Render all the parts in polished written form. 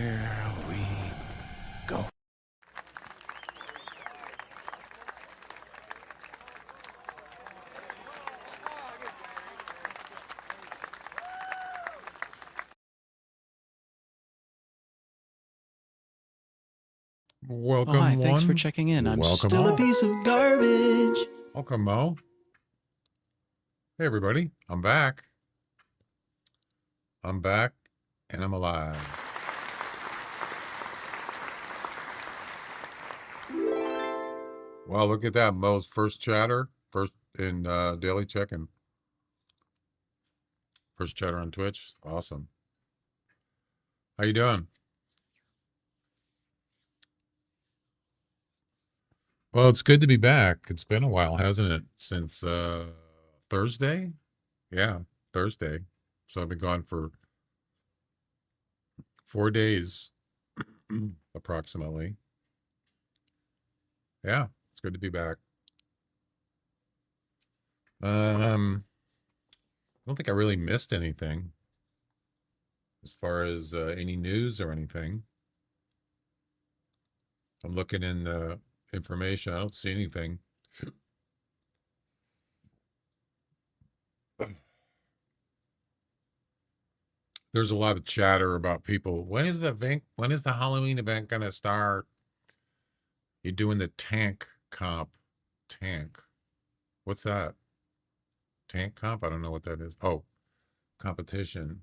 Here we go. Welcome, hi, thanks for one. checking in. I'm Welcome still all. a piece of garbage. Welcome, Mo. Hey, everybody. I'm back. I'm back, and I'm alive. Wow, look at that. Mo's first chatter, first in daily check-in. First chatter on Twitch. Awesome. How you doing? Well, it's good to be back. It's been a while, hasn't it? Since Thursday? Yeah, Thursday. So I've been gone for 4 days, approximately. Yeah, it's good to be back. I don't think I really missed anything as far as any news or anything. I'm looking in the information. I don't see anything. There's a lot of chatter about people. When is the event? When is the Halloween event gonna start? You're doing the tank comp. Tank. What's that? Tank comp? I don't know what that is. Oh, competition.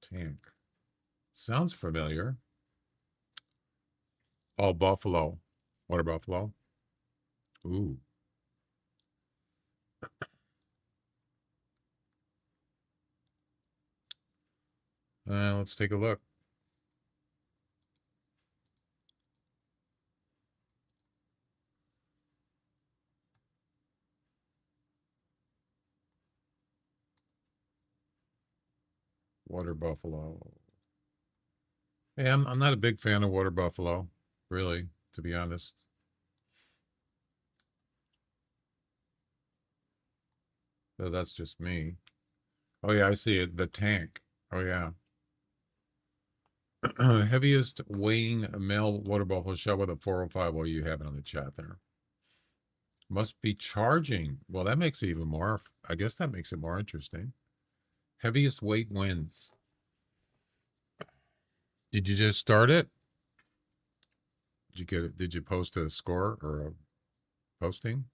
Tank. Sounds familiar. Oh, Buffalo. Water Buffalo. Ooh. Let's take a look. Water Buffalo. Hey, I'm not a big fan of Water Buffalo, really, to be honest. So that's just me. Oh yeah, I see it. The tank. Oh yeah. Heaviest weighing male water buffalo shot with a 405. Well, you have it on the chat there. Must be charging. Well, that makes it even more. I guess that makes it more interesting. Heaviest weight wins. Did you just start it? Did you get it? Did you post a score or a posting?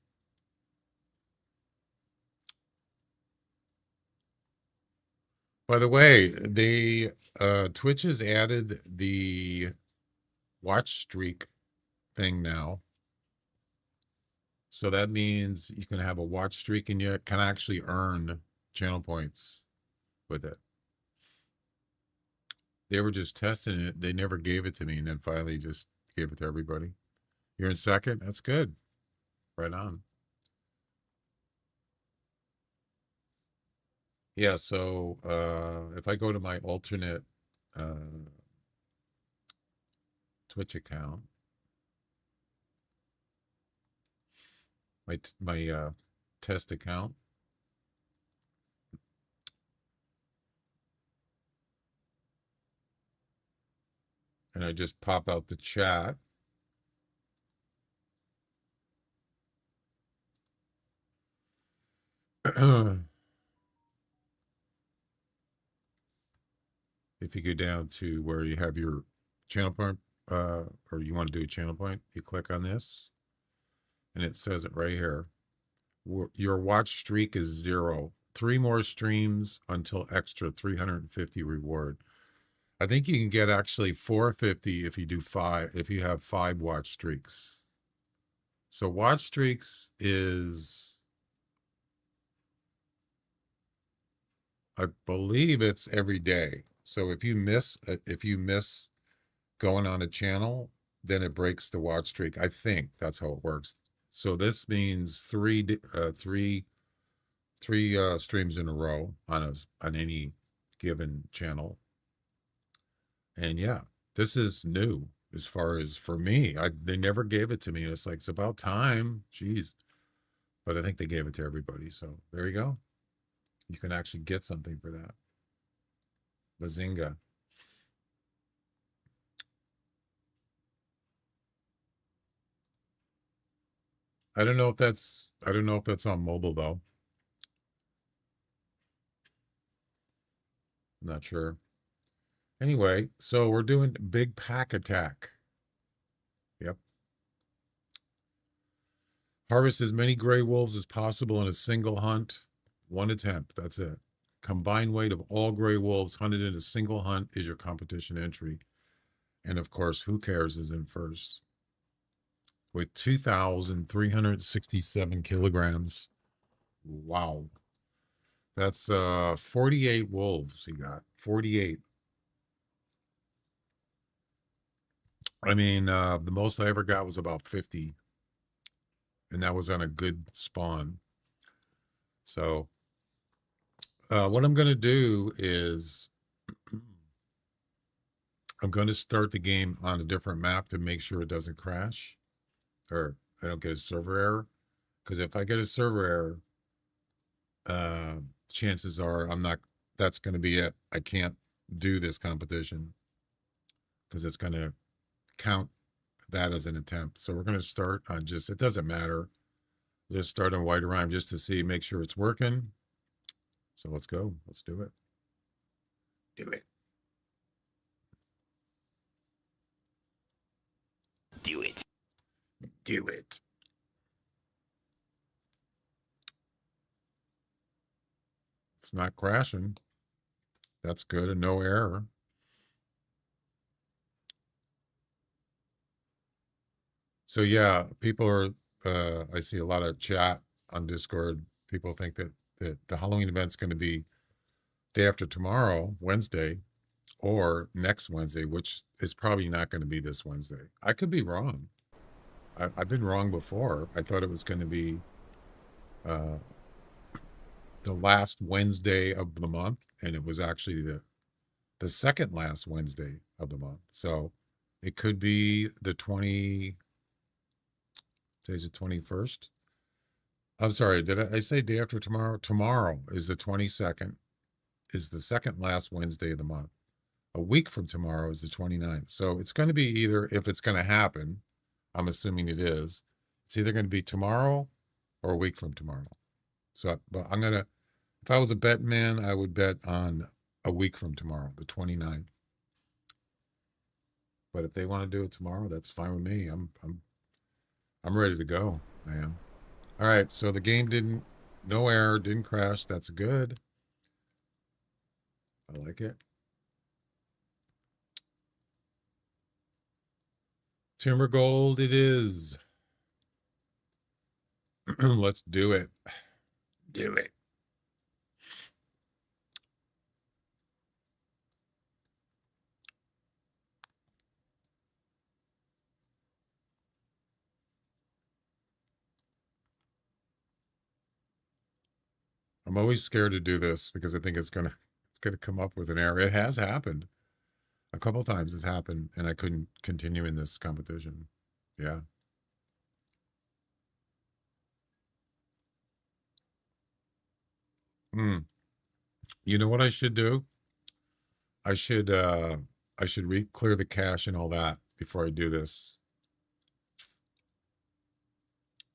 By the way, Twitch has added the watch streak thing now. So that means you can have a watch streak and you can actually earn channel points with it. They were just testing it. They never gave it to me and then finally just gave it to everybody. You're in second? That's good. Right on. Yeah, so if I go to my alternate Twitch account, my test account, and I just pop out the chat. If you go down to where you have your channel point, or you want to do a channel point, you click on this, and it says it right here. Your watch streak is 0. 3 more streams until extra 350 reward. I think you can get actually 450 if you do 5, if you have 5 watch streaks. So watch streaks is, I believe it's every day. So if you miss going on a channel, then it breaks the watch streak. I think that's how it works. So this means three streams in a row on any given channel. And yeah, this is new as far as for me. They never gave it to me. It's like, it's about time. Jeez. But I think they gave it to everybody. So there you go. You can actually get something for that. Bazinga. I don't know if that's on mobile though. I'm not sure. Anyway, so we're doing big pack attack. Yep. Harvest as many gray wolves as possible in a single hunt. One attempt. That's it. Combined weight of all gray wolves hunted in a single hunt is your competition entry. And of course, who cares is in first. With 2,367 kilograms. Wow. That's 48 wolves he got. 48. I mean, the most I ever got was about 50. And that was on a good spawn. So what I'm going to do is I'm going to start the game on a different map to make sure it doesn't crash or I don't get a server error. Because if I get a server error, chances are that's going to be it. I can't do this competition because it's going to count that as an attempt. So we're going to start on it doesn't matter. Just start on white rhyme just to make sure it's working. So let's go. Let's do it. Do it. Do it. Do it. It's not crashing. That's good. And no error. So yeah, people are, I see a lot of chat on Discord. People think that the Halloween event's going to be day after tomorrow, Wednesday, or next Wednesday, which is probably not going to be this Wednesday. I could be wrong. I've been wrong before. I thought it was going to be uh, the last Wednesday of the month, and it was actually the second last Wednesday of the month. So it could be the 20. Today's the 21st. I'm sorry, did I say day after tomorrow? Tomorrow is the 22nd, is the second last Wednesday of the month. A week from tomorrow is the 29th. So it's going to be either, if it's going to happen, I'm assuming it is, it's either going to be tomorrow or a week from tomorrow. So, but I'm going to, if I was a bet man, I would bet on a week from tomorrow, the 29th. But if they want to do it tomorrow, that's fine with me. I'm ready to go, man. All right, so the game no error, didn't crash. That's good. I like it. Timber Gold it is. Let's do it. Do it. I'm always scared to do this because I think it's gonna come up with an error. It has happened. A couple times it's happened and I couldn't continue in this competition. Yeah. Hmm. You know what I should do? I should clear the cache and all that before I do this.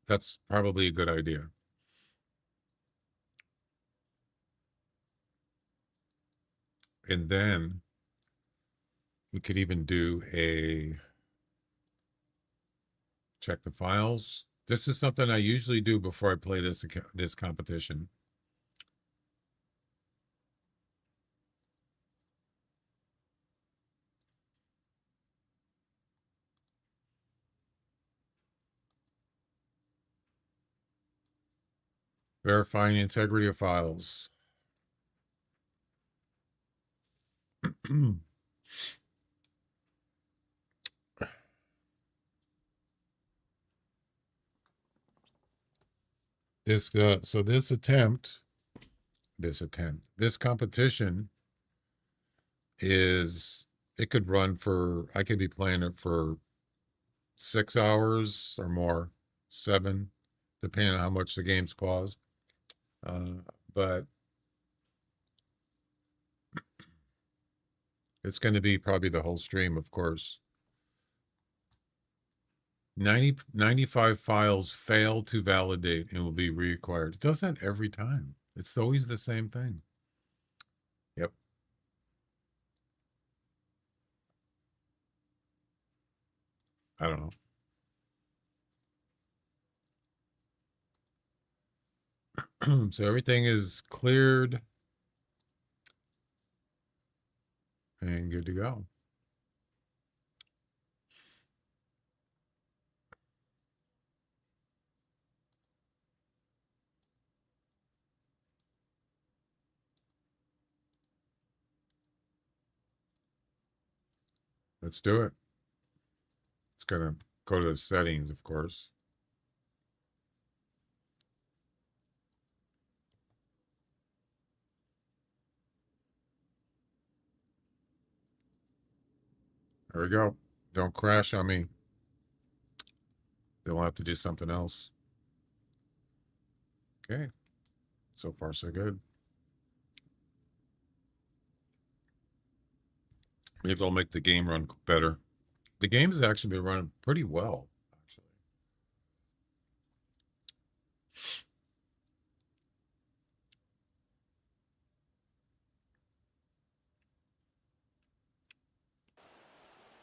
That's probably a good idea. And then we could even do check the files. This is something I usually do before I play this competition. Verifying integrity of files. So this competition it could run I could be playing it for 6 hours or more, 7, depending on how much the game's paused. But it's going to be probably the whole stream, of course. 95 files fail to validate and will be reacquired. It does that every time. It's always the same thing. Yep. I don't know. So everything is cleared and good to go. Let's do it. It's going to go to the settings, of course. There we go. Don't crash on me. Then we'll have to do something else. Okay. So far, so good. Maybe it'll make the game run better. The game has actually been running pretty well, actually.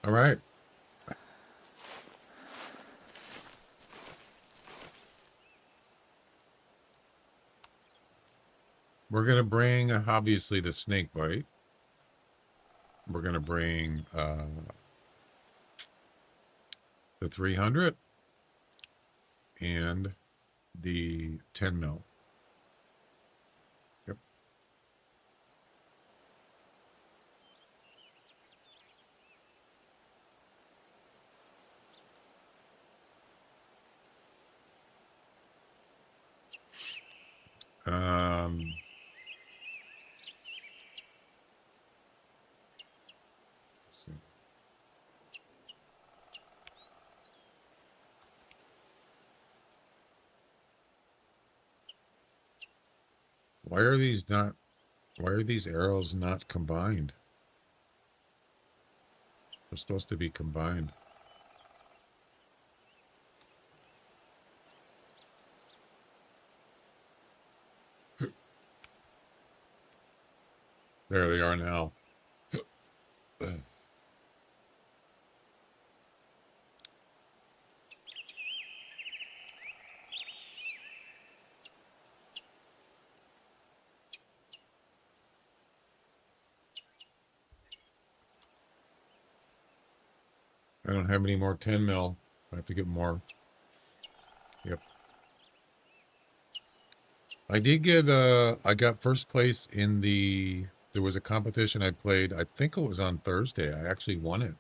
All right. We're going to bring, obviously, the snake bite. We're going to bring the 300 and the 10 mil. Yep. Let's see. Why are these arrows not combined? They're supposed to be combined. There they are now. I don't have any more 10 mil. I have to get more. Yep. I did get I got first place in there was a competition I played. I think it was on Thursday. I actually won it.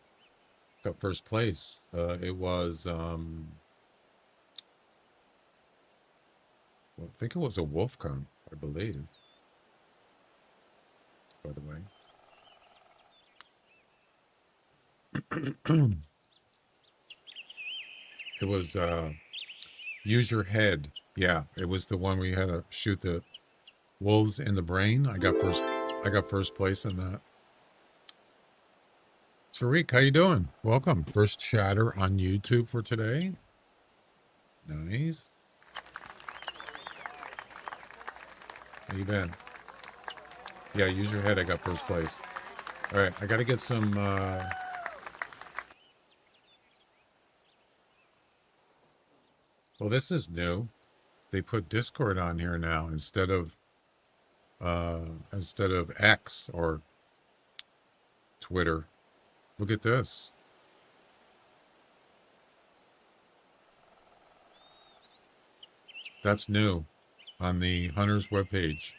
Got first place. It was well, I think it was a Wolfcon, I believe. By the way. It was Use Your Head. Yeah, it was the one where you had to shoot the wolves in the brain. I got first place in that. Tariq, how you doing? Welcome. First chatter on YouTube for today. Nice. How you been? Yeah, Use Your Head. I got first place. All right, I got to get some. Well, this is new. They put Discord on here now instead of X or Twitter. Look at this. That's new on the Hunter's webpage.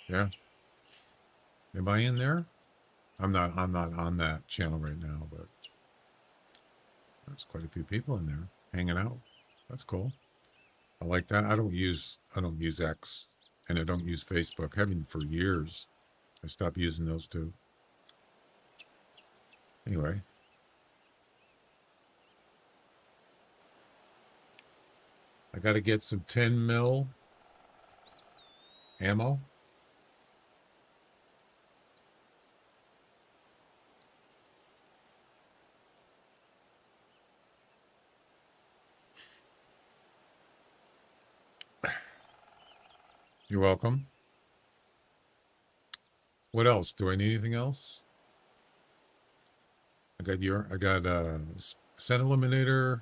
Yeah. Am I in there? I'm not on that channel right now, but there's quite a few people in there hanging out. That's cool. I like that. I don't use X and I don't use Facebook. I haven't for years. I stopped using those two. Anyway. I got to get some 10 mil ammo. You're welcome. What else? Do I need anything else? I got scent eliminator.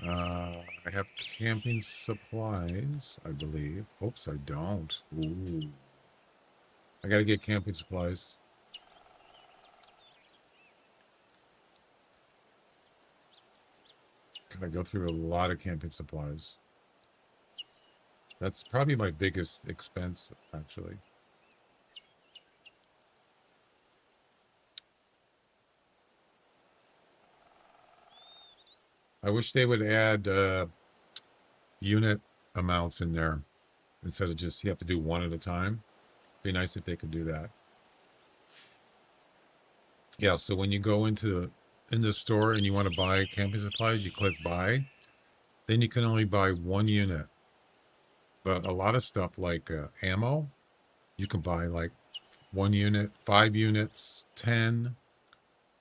I have camping supplies, I believe. Oops, I don't. Ooh. I gotta get camping supplies. I go through a lot of camping supplies. That's probably my biggest expense, actually. I wish they would add unit amounts in there instead of just you have to do one at a time. Be nice if they could do that. Yeah, so when you go in the store and you want to buy camping supplies, you click buy. Then you can only buy one unit. But a lot of stuff like ammo, you can buy like 1 unit, 5 units, 10.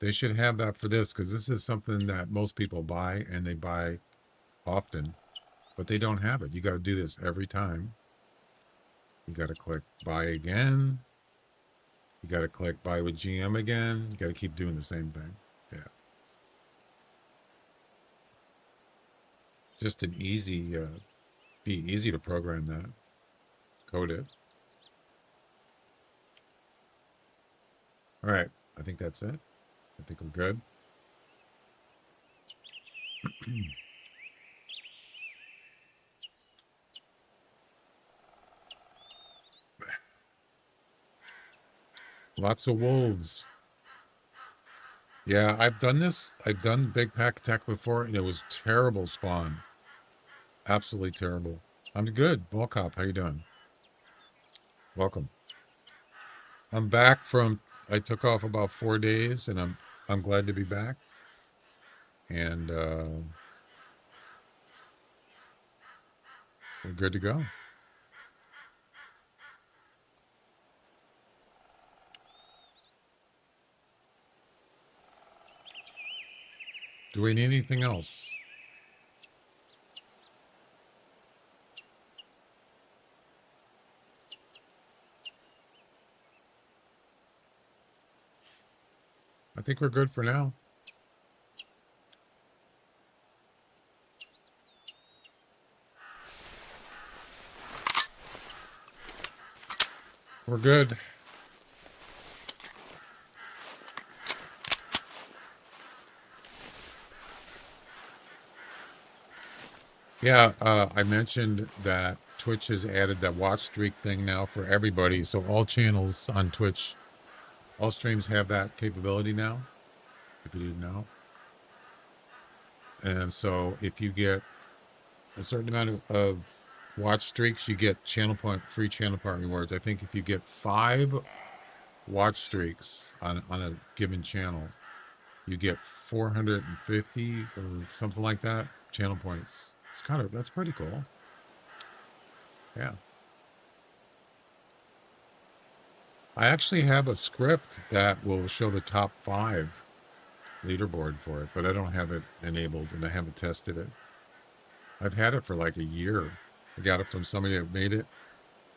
They should have that for this because this is something that most people buy and they buy often, but they don't have it. You got to do this every time. You got to click buy again. You got to click buy with GM again. You got to keep doing the same thing. Yeah. Just an easy, be easy to program that. Code it. All right. I think that's it. I think we're good. Lots of wolves. Yeah, I've done this. I've done big pack attack before, and it was terrible spawn. Absolutely terrible. I'm good. Ball Cop, how you doing? Welcome. I'm back from. I took off about 4 days, and I'm glad to be back. And we're good to go. Do we need anything else? I think we're good for now. We're good. Yeah, I mentioned that Twitch has added that watch streak thing now for everybody. So all channels on Twitch, all streams have that capability now, if you didn't know. And so if you get a certain amount of watch streaks, you get free channel point rewards. I think if you get 5 watch streaks on a given channel, you get 450 or something like that channel points. That's pretty cool. Yeah. I actually have a script that will show the top 5 leaderboard for it, but I don't have it enabled and I haven't tested it. I've had it for like a year. I got it from somebody that made it,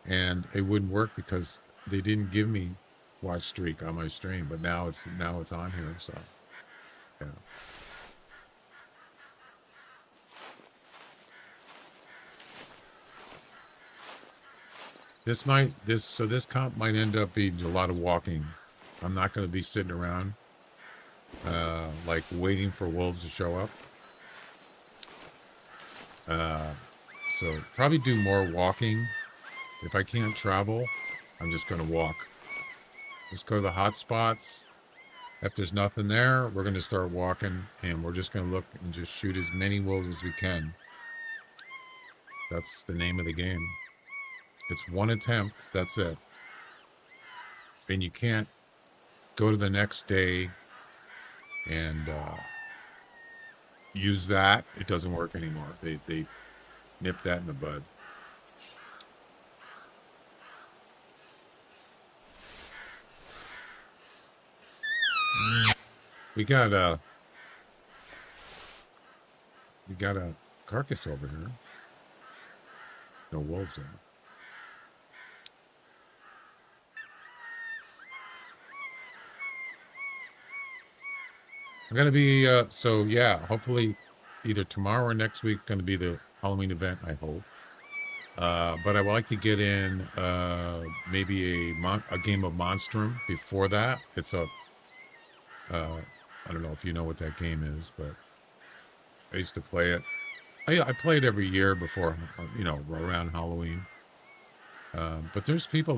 and it wouldn't work because they didn't give me watch streak on my stream, but now it's on here. So yeah. This comp might end up being a lot of walking. I'm not going to be sitting around like waiting for wolves to show up. So probably do more walking. If I can't travel, I'm just going to walk. Just go to the hot spots. If there's nothing there, we're going to start walking, and we're just going to look and just shoot as many wolves as we can. That's the name of the game. It's one attempt. That's it. And you can't go to the next day and use that. It doesn't work anymore. They nip that in the bud. We got a carcass over here. No wolves in. I'm gonna be so yeah, hopefully either tomorrow or next week gonna be the Halloween event, I hope. But I would like to get in maybe a game of Monstrum before that. It's a I don't know if you know what that game is, but I used to play it. I play it every year before around Halloween. But there's people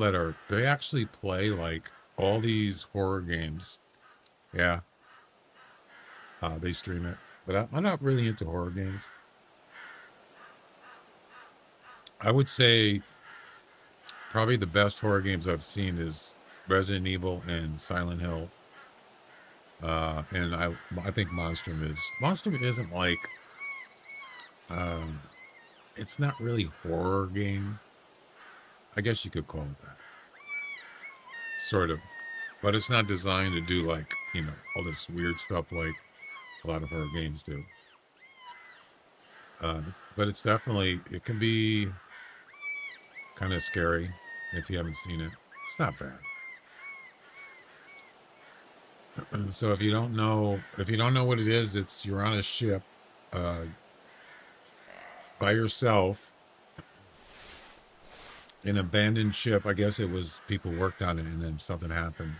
they actually play like all these horror games. Yeah, they stream it. But I'm not really into horror games. I would say probably the best horror games I've seen is Resident Evil and Silent Hill. And I think Monstrum isn't like um, it's not really horror game. I guess you could call it that, sort of. But it's not designed to do like all this weird stuff like a lot of horror games do. But it can be kind of scary if you haven't seen it. It's not bad. So if you don't know what it is, you're on a ship uh, by yourself, an abandoned ship. I guess it was people worked on it and then something happened.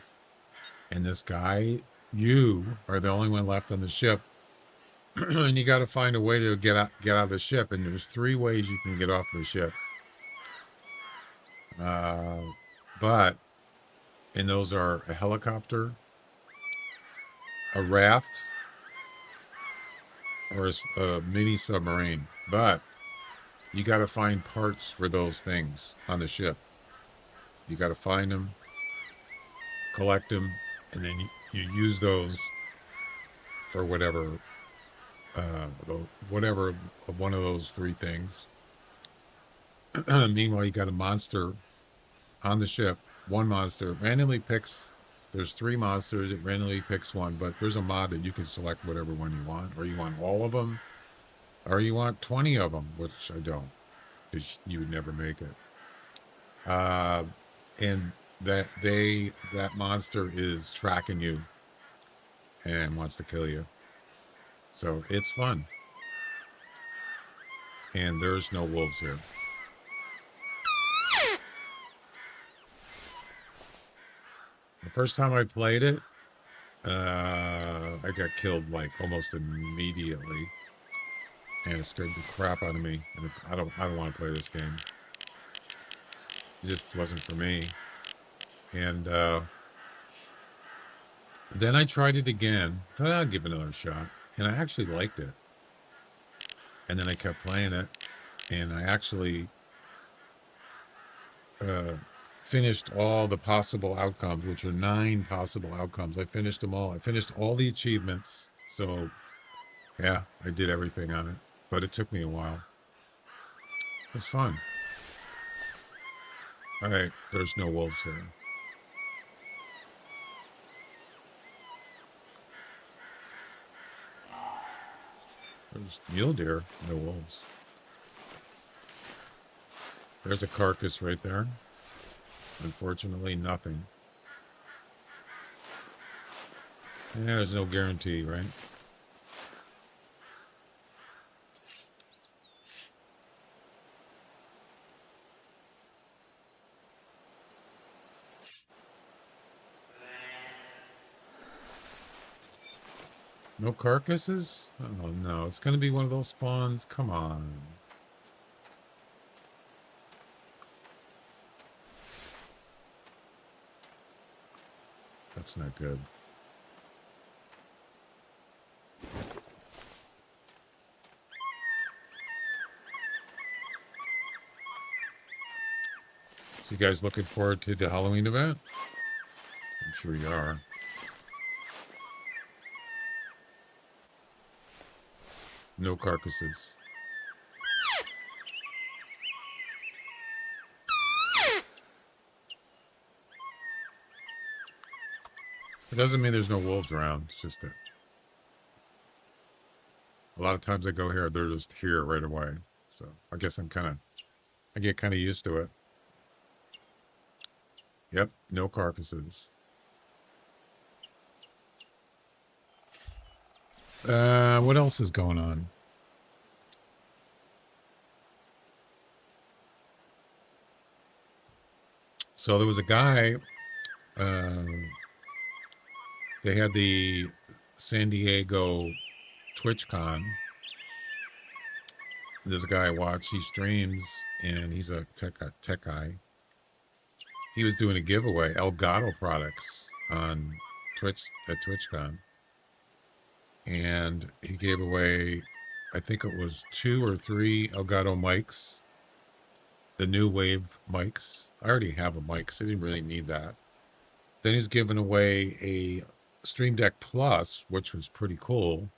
And this guy, you are the only one left on the ship. And you got to find a way to get out of the ship. And there's 3 ways you can get off the ship. But and those are a helicopter, a raft, or a mini submarine. But you got to find parts for those things on the ship. You got to find them, collect them, and then you use those for whatever one of those 3 things. Meanwhile, you got a monster on the ship. One monster randomly picks. There's 3 monsters. It randomly picks one, but there's a mod that you can select whatever one you want, or you want all of them, or you want 20 of them, which I don't, because you would never make it. And that monster is tracking you and wants to kill you. So it's fun. And there's no wolves here. The first time I played it, I got killed like almost immediately, and it scared the crap out of me. And I don't want to play this game. It just wasn't for me. And then I tried it again. Thought I'd give it another shot, and I actually liked it. And then I kept playing it, and I actually finished all the possible outcomes, which are 9 possible outcomes. I finished them all. I finished all the achievements. So, yeah, I did everything on it. But it took me a while. It was fun. All right, there's no wolves here. There's mule deer, no wolves. There's a carcass right there. Unfortunately, nothing. Yeah, there's no guarantee, right? No carcasses? Oh no, it's going to be one of those spawns. Come on. That's not good. So you guys looking forward to the Halloween event? I'm sure you are. No carcasses. It doesn't mean there's no wolves around. It's just that a lot of times I go here, they're just here right away. So I guess I get kind of used to it. Yep, no carcasses. What else is going on? So there was a guy. They had the San Diego TwitchCon. There's a guy I watch. He streams, and he's a tech guy. He was doing a giveaway, Elgato products on Twitch at TwitchCon, and he gave away, I think it was 2 or 3 Elgato mics, the new wave mics. I already have a mic, so I didn't really need that. Then he's giving away a Stream Deck Plus, which was pretty cool.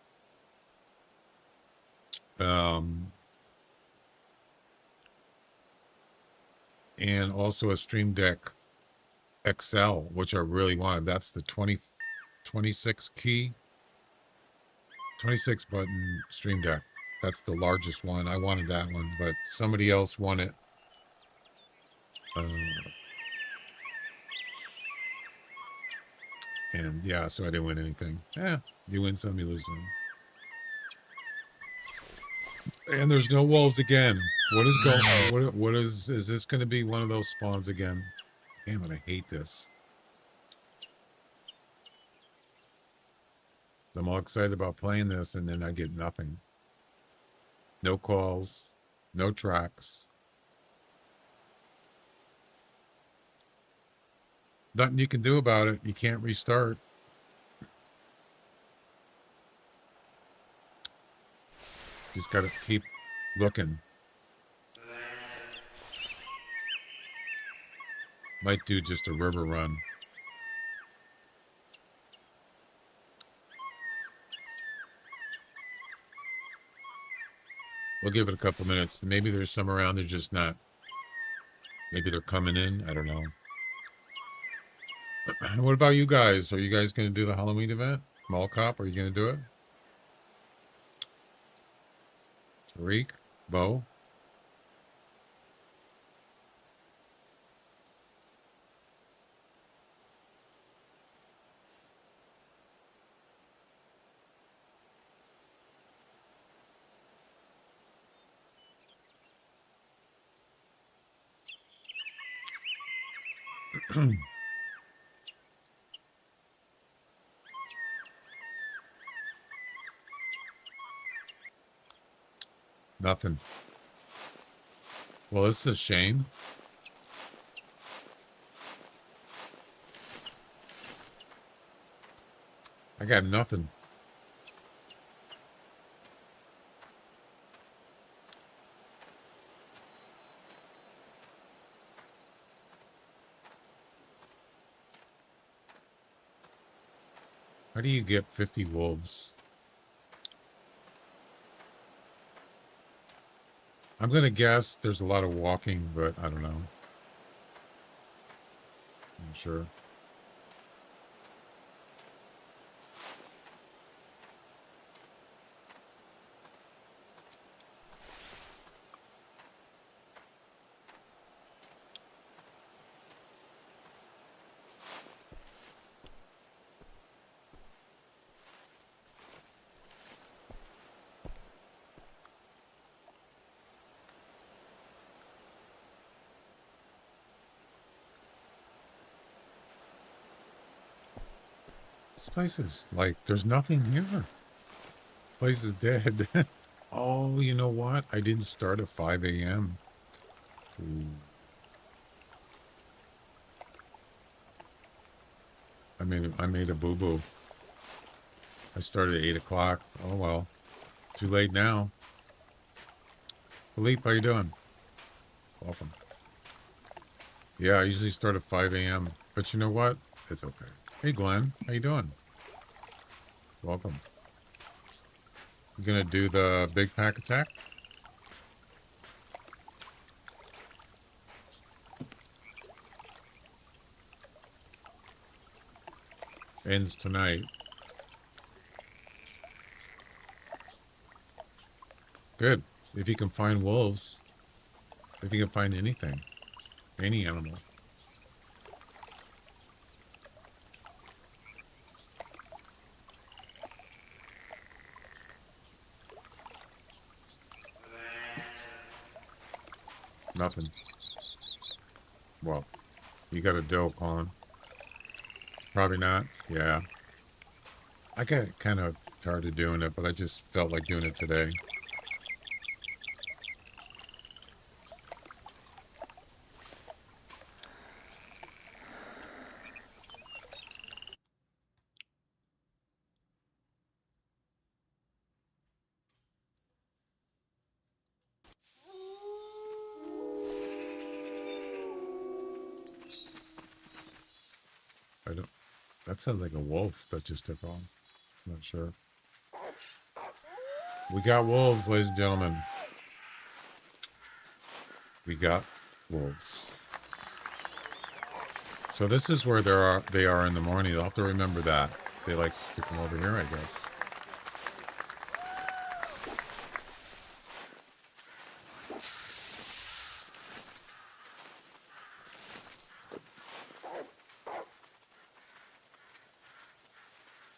And also a Stream Deck XL, which I really wanted. That's the 26 button Stream Deck. That's the largest one. I wanted that one, but somebody else won it. And yeah, so I didn't win anything. You win some, you lose some. And there's no wolves again. What is going? What is this going to be one of those spawns again? Damn it, I hate this. I'm all excited about playing this, and then I get nothing. No calls, no tracks. Nothing you can do about it. You can't restart. Just got to keep looking. Might do just a river run. We'll give it a couple minutes. Maybe there's some around. They're just not. Maybe they're coming in. I don't know. What about you guys? Are you guys going to do the Halloween event? Mall Cop, are you going to do it? Tariq? Bo? Nothing. Well, this is a shame. I got nothing. How do you get 50 wolves? I'm going to guess there's a lot of walking, but I don't know. I'm sure. This place is like, there's nothing here. This place is dead. Oh, you know what? I didn't start at 5 a.m. I made a boo-boo. I started at 8 o'clock. Oh, well. Too late now. Philippe, how you doing? Welcome. Yeah, I usually start at 5 a.m. But you know what? It's okay. Hey, Glenn. How you doing? Welcome. You gonna do the big pack attack? Ends tonight. Good. If you can find wolves. If you can find anything. Any animal. Nothing. Well, you got a doe pond. Probably not. Yeah. I got kind of tired of doing it, but I just felt like doing it today. I don't. That sounds like a wolf that just took off. Not sure. We got wolves, ladies and gentlemen. We got wolves. So this is where they are in the morning. You'll have to remember that. They like to come over here, I guess.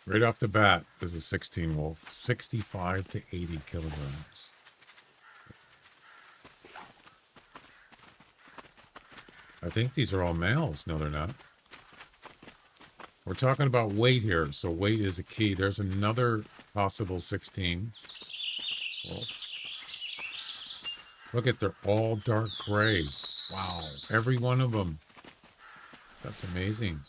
Right off the bat is a 16 wolf, 65 to 80 kilograms. I think these are all males. No, they're not. We're talking about weight here, so weight is a key. There's another possible 16 wolf. Look at, they're all dark gray. Wow, every one of them. That's amazing.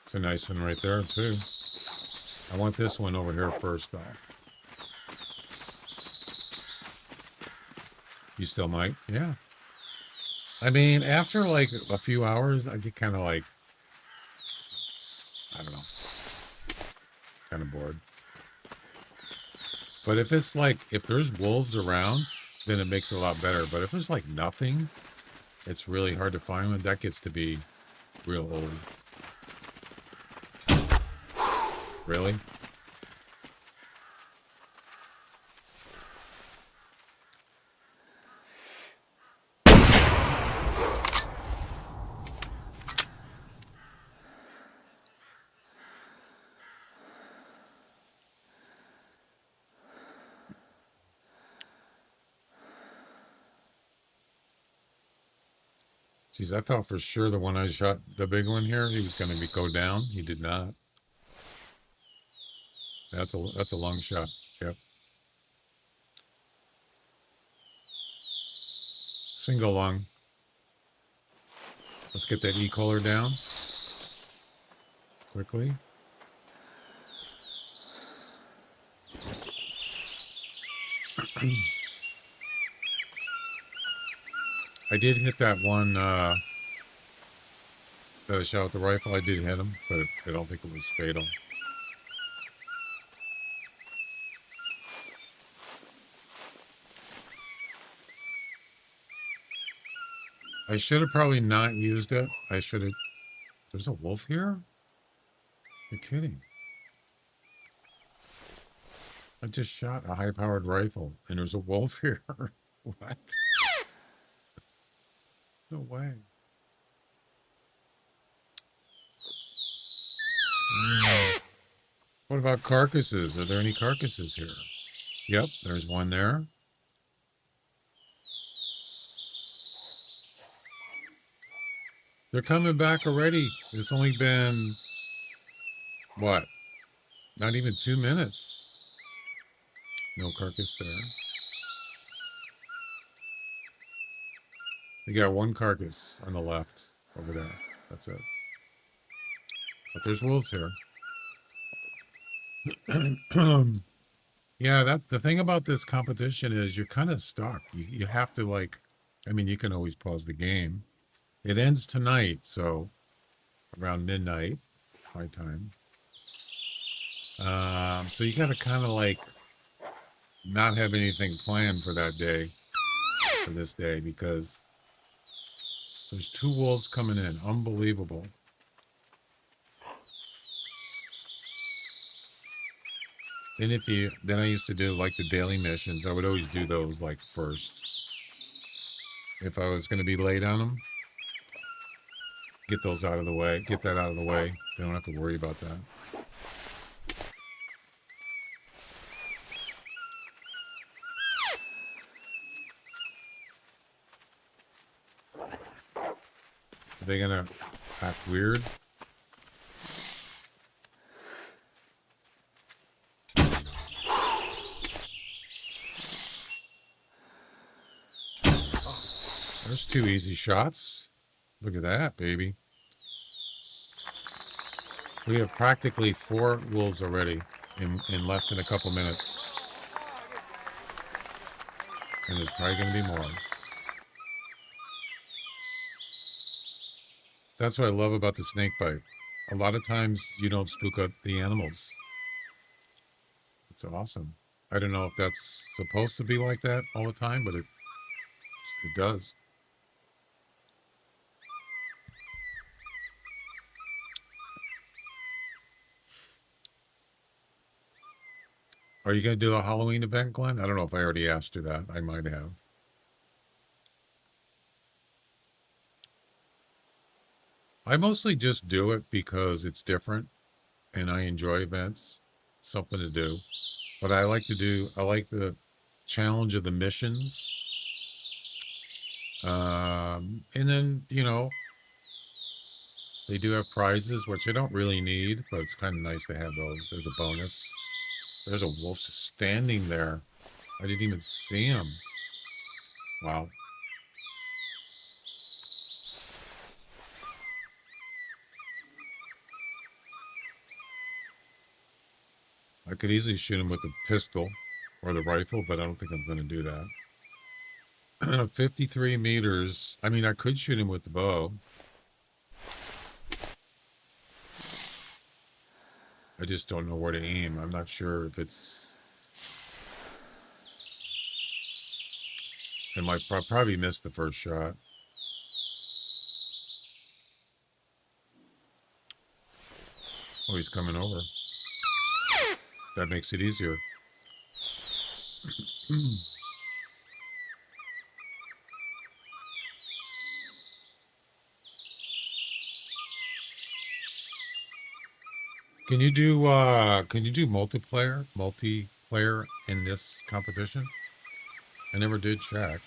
It's a nice one right there, too. I want this one over here first, though. You still might? Yeah. I mean, after like a few hours, I get kind of like, I don't know, kind of bored. But if it's like, if there's wolves around, then it makes it a lot better. But if there's like nothing, it's really hard to find one. That gets to be real old. Really? Geez, I thought for sure the one I shot, the big one here, he was going to go down. He did not. That's a long shot. Yep. Single lung. Let's get that E-collar down quickly. I did hit that one that I shot with the rifle. I did hit him, but I don't think it was fatal. I should have probably not used it. I should have. There's a wolf here? You're kidding. I just shot a high-powered rifle, and there's a wolf here. What? No way. What about carcasses? Are there any carcasses here? Yep, there's one there. They're coming back already. It's only been, what? Not even 2 minutes. No carcass there. We got one carcass on the left over there. That's it. But there's wolves here. Yeah, that's the thing about this competition is you're kind of stuck. You have to like, I mean, you can always pause the game. It ends tonight, so around midnight, my time. So you got to kind of like not have anything planned for that day. for this day because there's 2 wolves coming in. Unbelievable. Then I used to do like the daily missions. I would always do those like first. If I was going to be late on them, get those out of the way. Get that out of the way. They don't have to worry about that. Are they going to act weird? There's 2 easy shots. Look at that, baby. We have practically 4 wolves already in less than a couple minutes. And there's probably going to be more. That's what I love about the snake bite. A lot of times you don't spook up the animals. It's awesome. I don't know if that's supposed to be like that all the time, but it does. Are you going to do a Halloween event, Glenn? I don't know if I already asked you that. I might have. I mostly just do it because it's different and I enjoy events. Something to do. But I like the challenge of the missions. And then, they do have prizes, which I don't really need, but it's kind of nice to have those as a bonus. There's a wolf just standing there. I didn't even see him. Wow. I could easily shoot him with the pistol or the rifle, but I don't think I'm going to do that. 53 meters. I mean, I could shoot him with the bow. I just don't know where to aim. I'm not sure if it's... I might probably miss the first shot. Oh, he's coming over. That makes it easier. Can you do multiplayer in this competition? I never did check.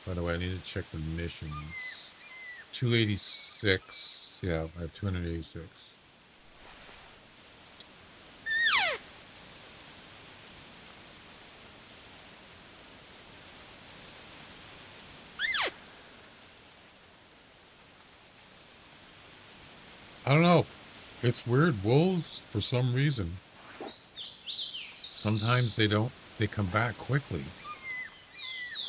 By the way, I need to check the missions. 286. Yeah, I have 286. I don't know. It's weird. Wolves, for some reason, sometimes they come back quickly.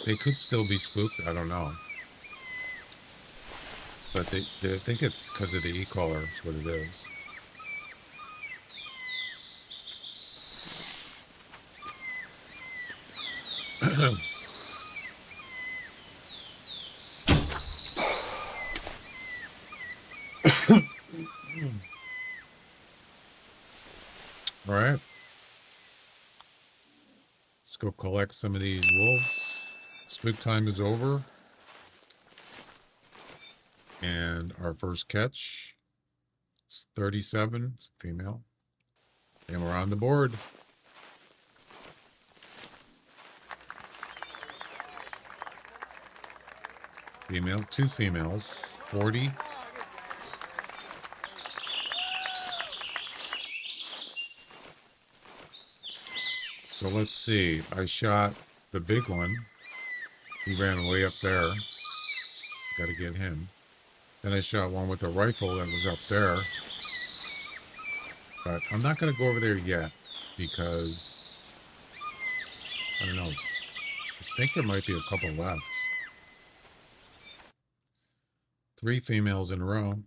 They could still be spooked. I don't know. But they think it's because of the e-collar is what it is. All right. Let's go collect some of these wolves. Spook time is over. And our first catch is 37. It's a female. And we're on the board. Female, 2 females, 40. So let's see. I shot the big one. He ran way up there. Got to get him. Then I shot one with a rifle that was up there. But I'm not going to go over there yet because I don't know. I think there might be a couple left. 3 females in a row.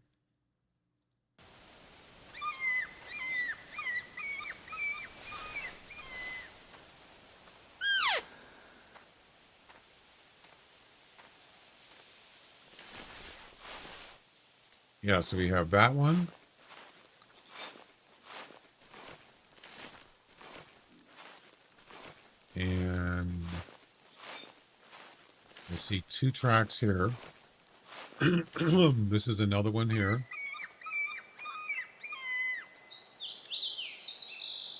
Yeah, so we have that one. And I see 2 tracks here. This is another one here.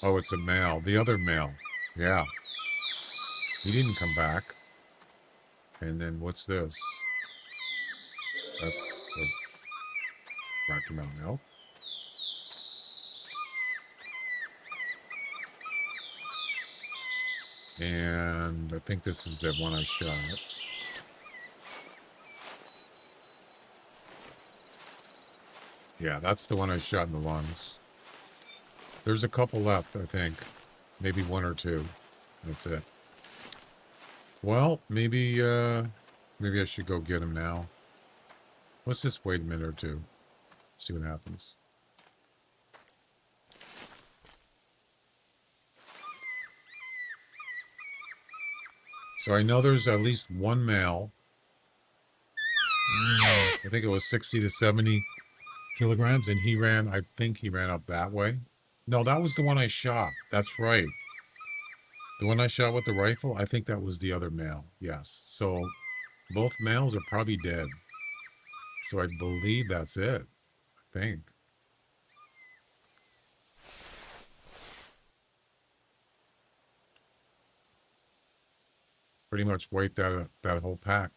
Oh, it's a male. The other male. Yeah. He didn't come back. And then what's this? That's the Rocky Mountain elk. And I think this is the one I shot. Yeah, that's the one I shot in the lungs. There's a couple left, I think. Maybe 1 or 2. That's it. Well, maybe I should go get him now. Let's just wait a minute or two. See what happens. So I know there's at least 1 male. I think it was 60 to 70 kilograms, and I think he ran up that way. No, that was the one I shot. That's right. The one I shot with the rifle, I think that was the other male. Yes. So both males are probably dead. So I believe that's it. I think. Pretty much wiped out that whole pack.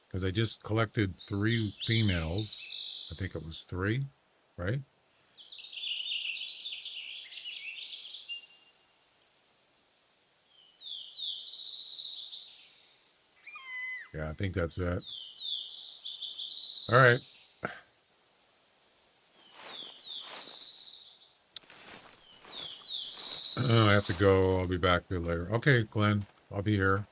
Because I just collected 3 females. I think it was 3, right? Yeah, I think that's it. All right. I have to go. I'll be back a bit later. Okay, Glenn. I'll be here.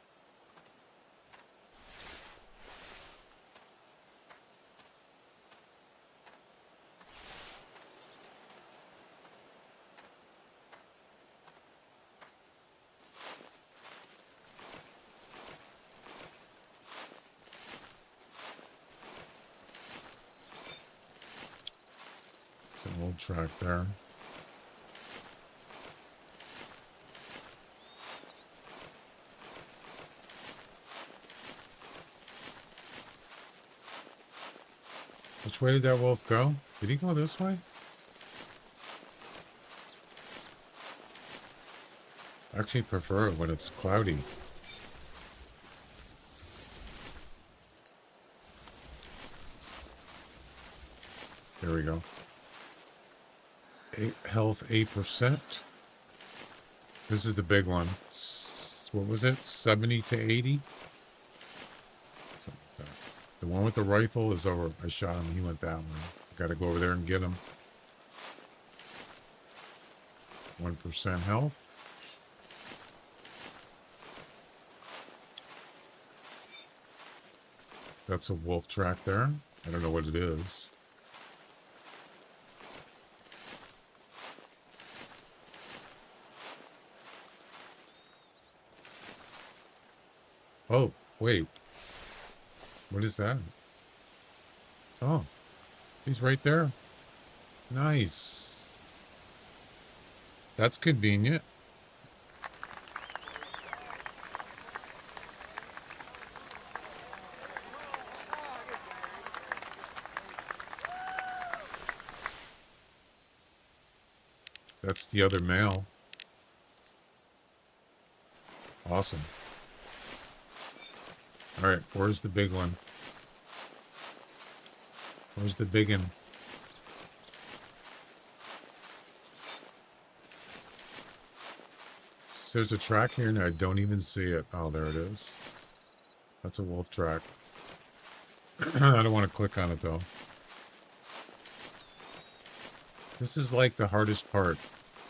It's an old track there. Which way did that wolf go? Did he go this way? I actually prefer it when it's cloudy. There we go. Health 8%. This is the big one. What was it? 70 to 80? Something like that. The one with the rifle is over. I shot him. He went that way. Got to go over there and get him. 1% health. That's a wolf track there. I don't know what it is. Oh, wait. What is that? Oh, he's right there. Nice. That's convenient. That's the other male. Awesome. All right, where's the big one? Where's the big one? So there's a track here and I don't even see it. Oh, there it is. That's a wolf track. I don't want to click on it though. This is like the hardest part,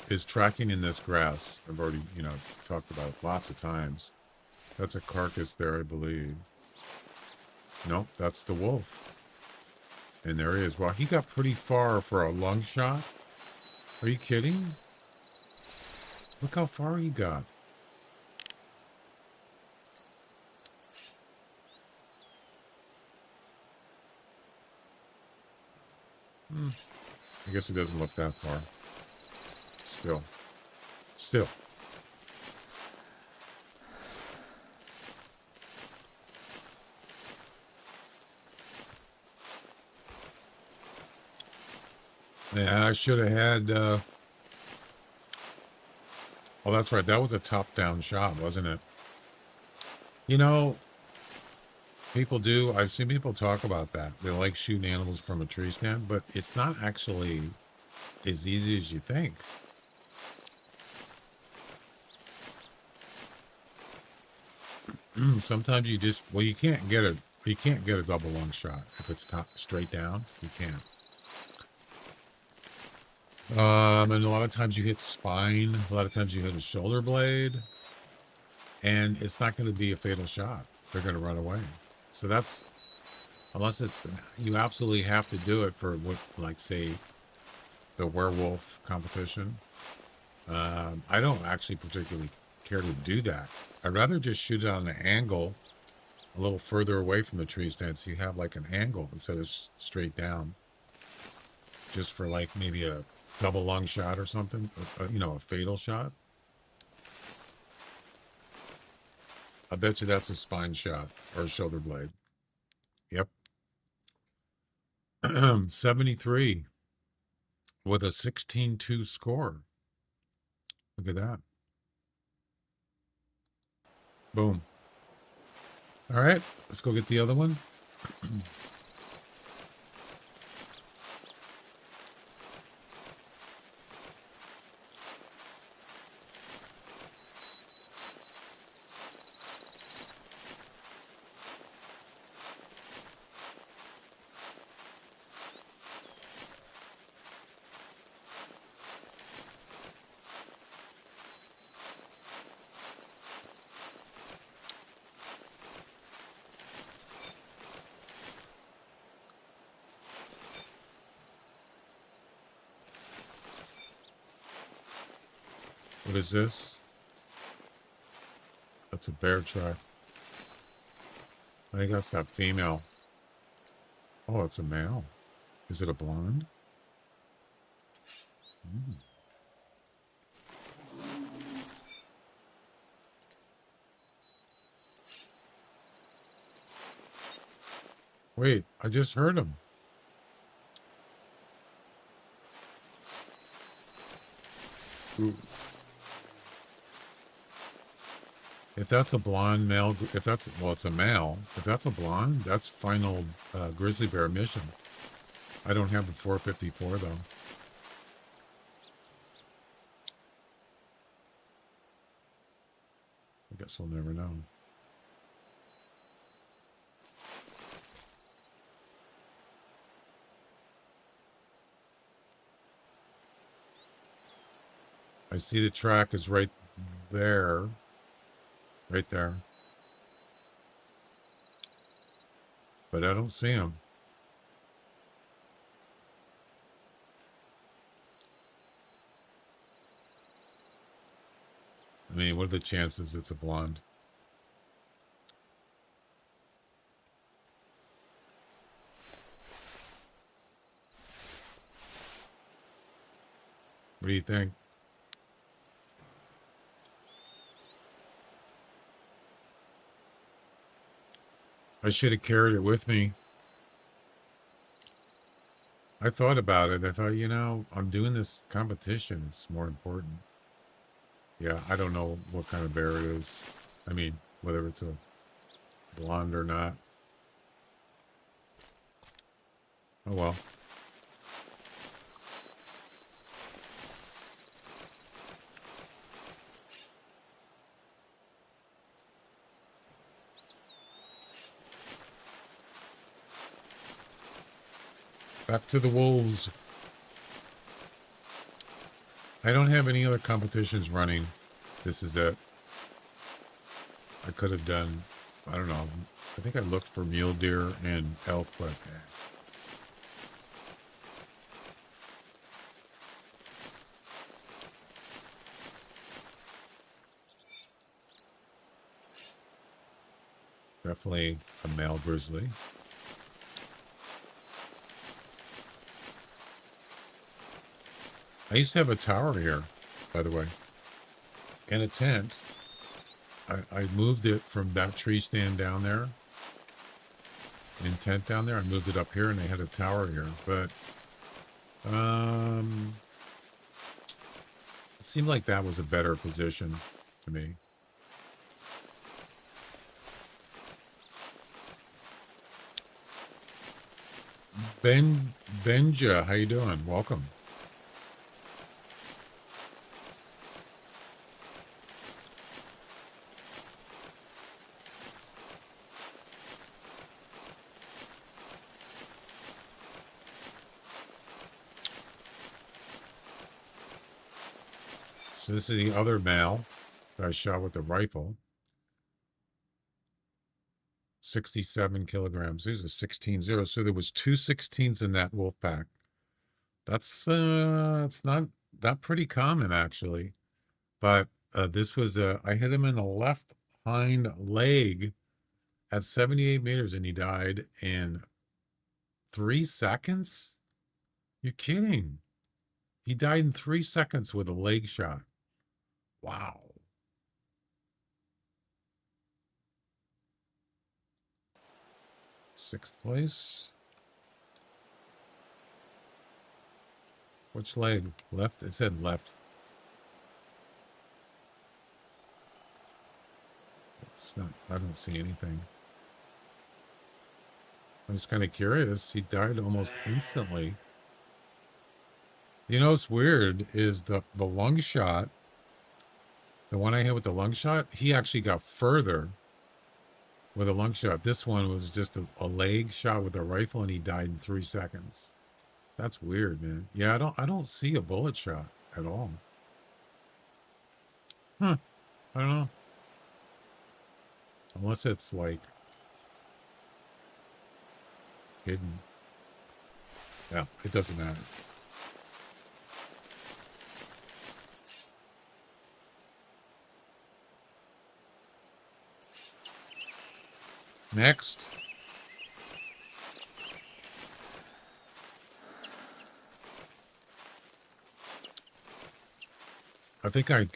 is tracking in this grass. I've already, talked about it lots of times. That's a carcass there, I believe. Nope, that's the wolf. And there he is. Wow, he got pretty far for a lung shot. Are you kidding? Look how far he got. I guess it doesn't look that far. Still. Yeah, I should have had, oh, that's right. That was a top-down shot, wasn't it? You know, I've seen people talk about that. They like shooting animals from a tree stand, but it's not actually as easy as you think. Sometimes you just, well, you can't get a double lung shot if it's straight down. You can't. And a lot of times you hit spine. A lot of times you hit a shoulder blade, and it's not going to be a fatal shot. They're going to run away. So that's, unless it's, you absolutely have to do it for what, like say, the werewolf competition. I don't actually particularly care to do that. I'd rather just shoot it on an angle a little further away from the tree stand, so you have like an angle instead of straight down, just for like maybe a double lung shot or something, you know, a fatal shot. I bet you that's a spine shot or a shoulder blade. Yep. 73 with a 16-2 score. Look at that. Boom. All right, let's go get the other one. What is this? That's a bear track. I think that's that female. Oh, it's a male. Is it a blonde? Wait, I just heard him. Ooh. If that's a blonde male, if that's, well, it's a male. If that's a blonde, that's final grizzly bear mission. I don't have the 454 though. I guess we'll never know. I see the track is right there. Right there. But I don't see him. I mean, what are the chances it's a blonde? What do you think? I should have carried it with me. I thought about it. I thought, you know, I'm doing this competition. It's more important. Yeah, I don't know what kind of bear it is. I mean, whether it's a blonde or not. Oh well. Back to the wolves. I don't have any other competitions running. This is it. I could have done, I don't know. I think I looked for mule deer and elk, but definitely a male grizzly. I used to have a tower here, by the way, and a tent. I moved it from that tree stand down there, in tent down there. I moved it up here, and they had a tower here. But it seemed like that was a better position to me. Benja, how you doing? Welcome. So this is the other male that I shot with the rifle. 67 kilograms. There's a 16-0. So there was 2 16s in that wolf pack. That's it's not pretty common actually. But this was I hit him in the left hind leg at 78 meters and he died in 3 seconds. You're kidding. He died in 3 seconds with a leg shot. Wow. Sixth place. Which leg? Left? It said left. It's not, I don't see anything. I'm just kind of curious. He died almost instantly. You know what's weird is the lung shot, the one I hit with the lung shot, he actually got further with a lung shot. This one was just a leg shot with a rifle and he died in 3 seconds. That's weird, man. Yeah, I don't see a bullet shot at all. Huh. I don't know. Unless it's like hidden. Yeah, it doesn't matter. Next. I think I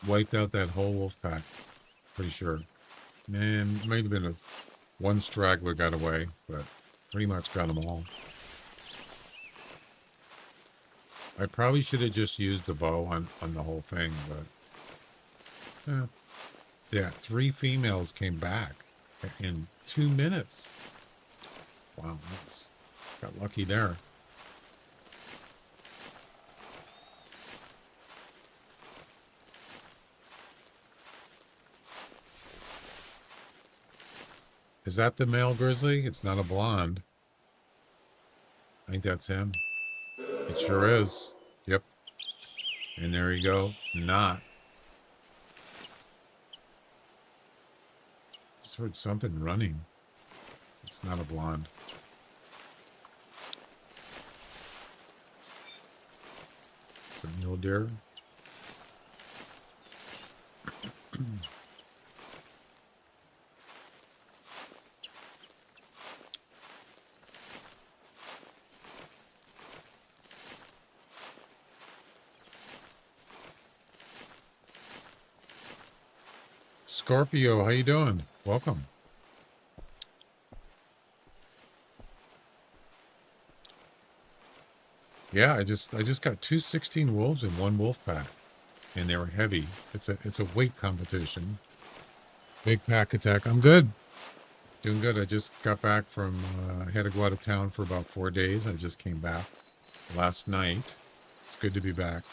wiped out that whole wolf pack. Pretty sure. Man, might have been one straggler got away, but pretty much got them all. I probably should have just used the bow on the whole thing, but yeah, 3 females came back in 2 minutes. Wow, got lucky there. Is that the male grizzly? It's not a blonde. I think that's him. It sure is. Yep. And there you go. Not. Just heard something running. It's not a blonde. It's a mule deer. Scorpio, how you doing? Welcome. Yeah, I just got 2 16 wolves in 1 wolf pack, and they were heavy. It's a weight competition. Big pack attack. I'm good. Doing good. I just got back from I had to go out of town for about 4 days. I just came back last night. It's good to be back.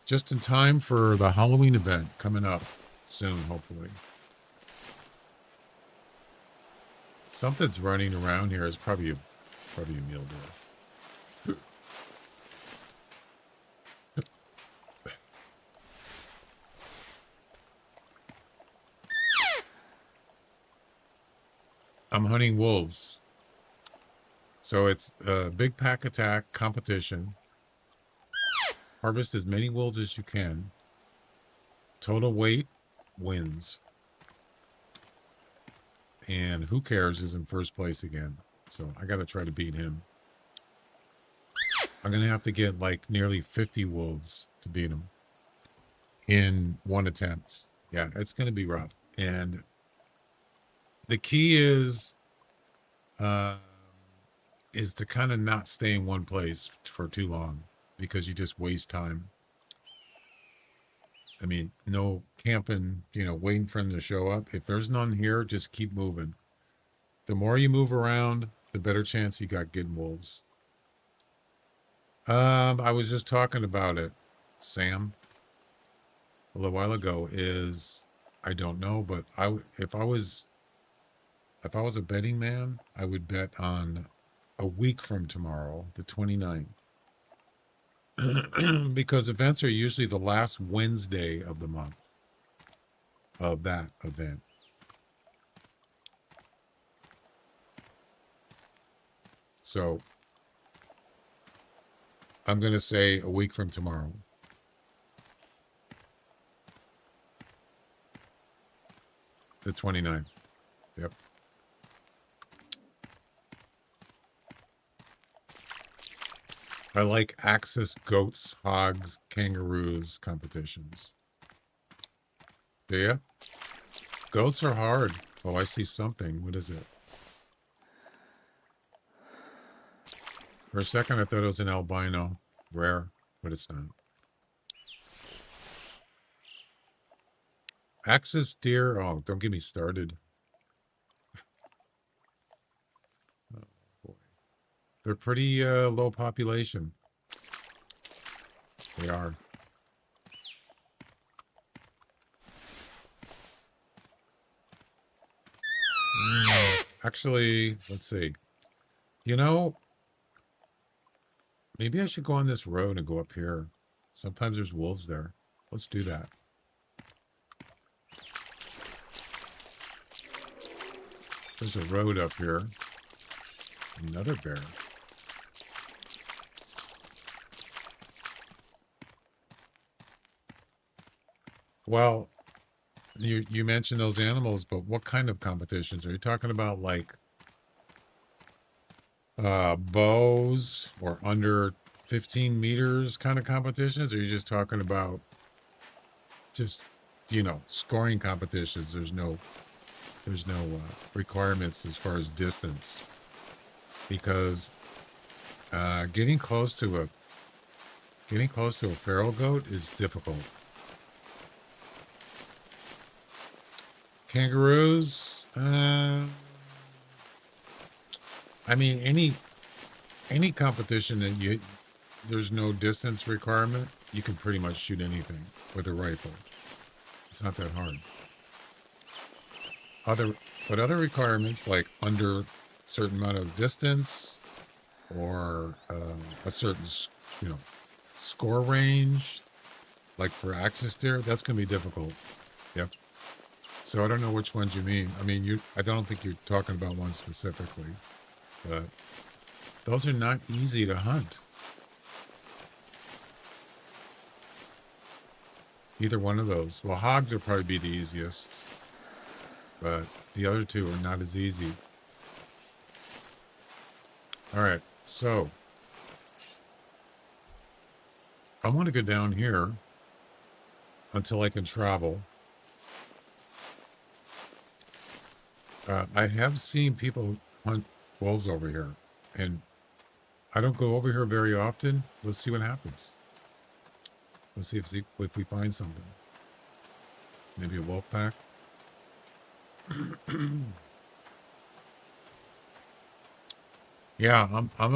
Just in time for the Halloween event coming up soon, hopefully. Something's running around here. It's probably a mule deer. I'm hunting wolves. So it's a big pack attack competition. Harvest as many wolves as you can. Total weight wins. And who cares is in first place again. So I got to try to beat him. I'm going to have to get like nearly 50 wolves to beat them in one attempt. Yeah, it's going to be rough. And the key uh, is to kind of not stay in one place for too long because you just waste time. I mean, no camping, waiting for them to show up. If there's none here, just keep moving. The more you move around, the better chance you got getting wolves. I was just talking about it, Sam, a little while ago. I don't know, but if I was a betting man, I would bet on a week from tomorrow, the 29th. Because events are usually the last Wednesday of the month of that event. So I'm going to say a week from tomorrow. The 29th. Yep. I like axis goats, hogs, kangaroos competitions. Do you? Goats are hard. Oh, I see something. What is it? For a second, I thought it was an albino. Rare, but it's not. Axis deer. Oh, don't get me started. Oh, boy. They're pretty low population. They are. Actually, let's see. Maybe I should go on this road and go up here. Sometimes there's wolves there. Let's do that. There's a road up here. Another bear. Well, you mentioned those animals, but what kind of competitions? Are you talking about like bows or under 15 meters kind of competitions? Or are you just talking about just, scoring competitions? There's no requirements as far as distance, because getting close to a feral goat is difficult. Kangaroos, I mean, any competition that there's no distance requirement, you can pretty much shoot anything with a rifle. It's not that hard. Other requirements, like under a certain amount of distance or a certain score range, like for axis deer, that's going to be difficult. Yep. So I don't know which ones you mean. I mean, I don't think you're talking about one specifically, but those are not easy to hunt. Either one of those. Well, hogs would probably be the easiest, but the other two are not as easy. All right, so I want to go down here until I can travel. I have seen people hunt wolves over here, and I don't go over here very often. Let's see what happens. Let's see if we find something. Maybe a wolf pack. Yeah, I'm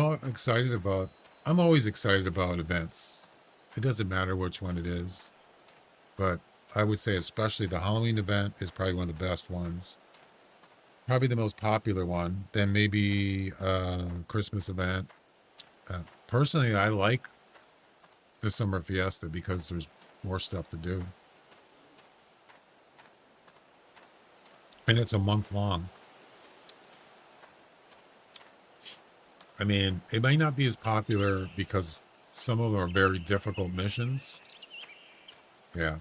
always excited about events. It doesn't matter which one it is, but I would say especially the Halloween event is probably one of the best ones. Probably the most popular one. Then maybe Christmas event. Personally, I like the summer fiesta because there's more stuff to do, and it's a month long. I mean, it might not be as popular because some of them are very difficult missions. Yeah.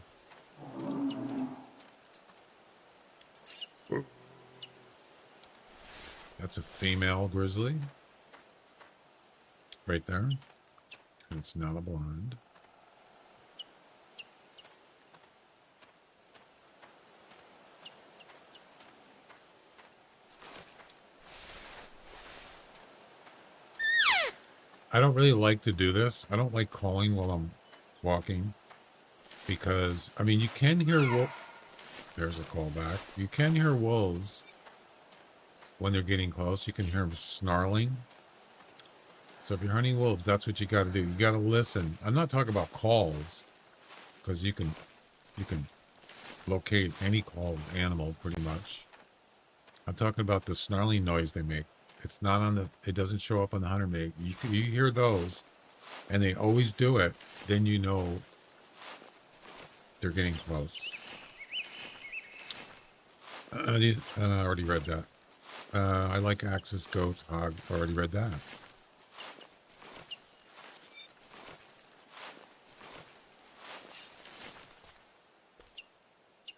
That's a female grizzly. Right there. And it's not a blonde. I don't really like to do this. I don't like calling while I'm walking because, I mean, you can hear there's a callback. You can hear wolves when they're getting close. You can hear them snarling. So if you're hunting wolves, that's what you got to do. You got to listen. I'm not talking about calls because you can locate any called animal pretty much. I'm talking about the snarling noise they make. It's not on the, it doesn't show up on the hunter make. You hear those and they always do it. Then you know they're getting close. I already read that. I like axis, goats, hogs. Already read that.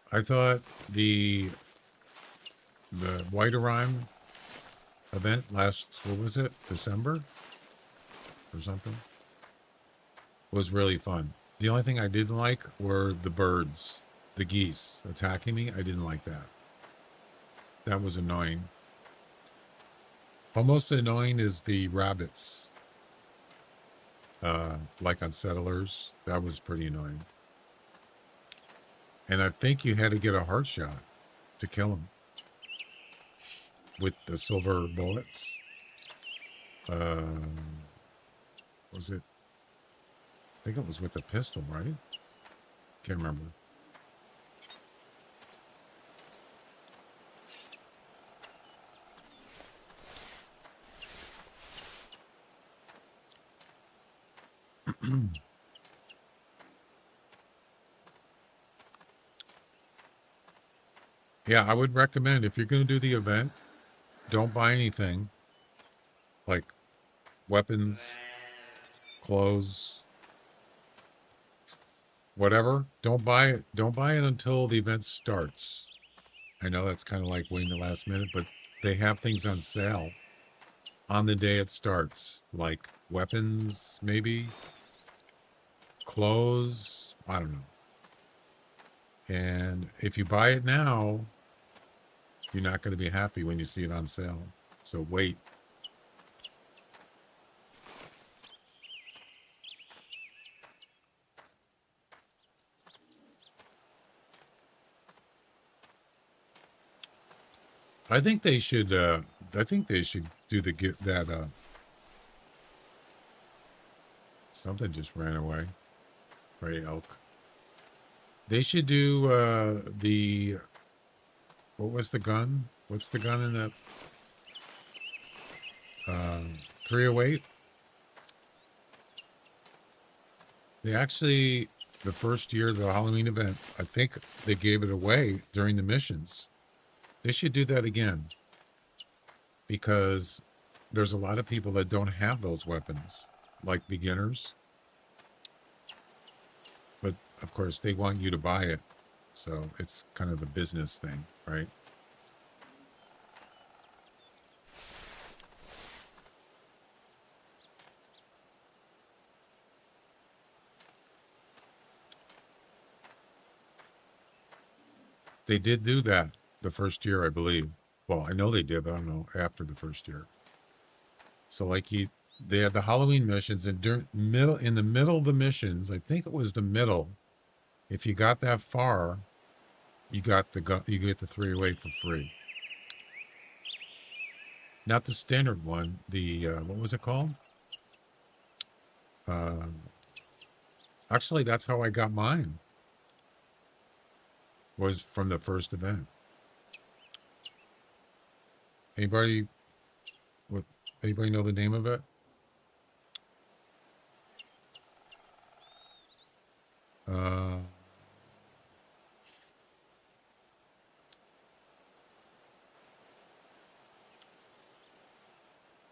I thought the White Rhyme event last, what was it, December or something, was really fun. The only thing I didn't like were the birds, the geese attacking me. I didn't like that. That was annoying. Almost annoying is the rabbits, like on Settlers. That was pretty annoying. And I think you had to get a heart shot to kill them with the silver bullets. Was it? I think it was with the pistol, right? Can't remember. Yeah, I would recommend if you're going to do the event, don't buy anything like weapons, clothes, whatever. Don't buy it. Don't buy it until the event starts. I know that's kind of like waiting the last minute, but they have things on sale on the day it starts, like weapons, maybe clothes. I don't know. And if you buy it now, you're not going to be happy when you see it on sale. So wait. I think they should do the get that something just ran away. Right, elk. They should do the what was the gun? What's the gun in that 308? They actually, the first year of the Halloween event, I think they gave it away during the missions. They should do that again because there's a lot of people that don't have those weapons, like beginners. But of course, they want you to buy it. So it's kind of the business thing, right? They did do that the first year, I believe. Well, I know they did, but I don't know after the first year. So like they had the Halloween missions, and in the middle of the missions, I think it was the middle. If you got that far, you got you get the 308 for free. Not the standard one. The what was it called? Actually, that's how I got mine. Was from the first event. Anybody? What? Anybody know the name of it?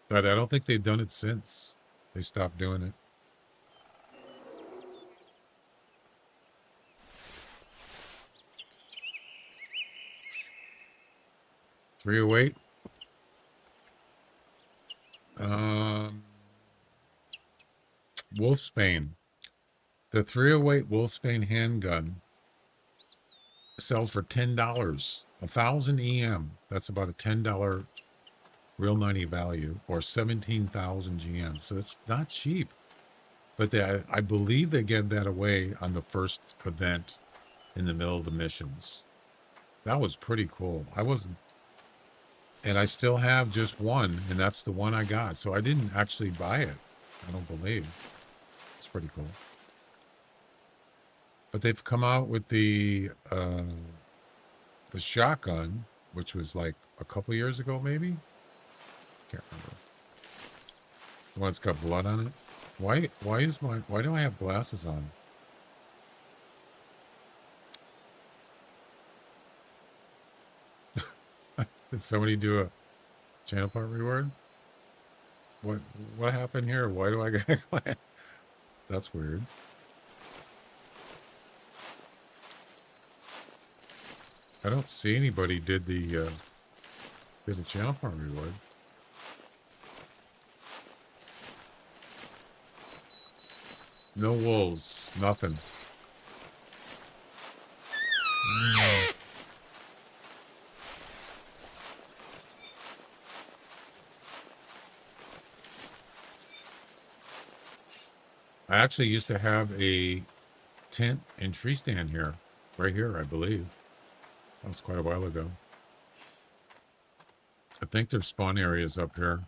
But I don't think they've done it since. They stopped doing it. .308. Wolfsbane. The 308 Wolfsbane handgun sells for $10. 1,000 EM. That's about a $10 real money value, or 17,000 GM. So it's not cheap. But I believe they gave that away on the first event in the middle of the missions. That was pretty cool. And I still have just one, and that's the one I got. So I didn't actually buy it. I don't believe. It's pretty cool. But they've come out with the shotgun, which was like a couple years ago, maybe. Can't remember. The one that's got blood on it. Why do I have glasses on? Did somebody do a channel part reward? What happened here? Why do I get glasses? That's weird. I don't see anybody did the channel part reward. No wolves, nothing. I actually used to have a tent and tree stand here, right here, I believe. That was quite a while ago. I think there's spawn areas up here.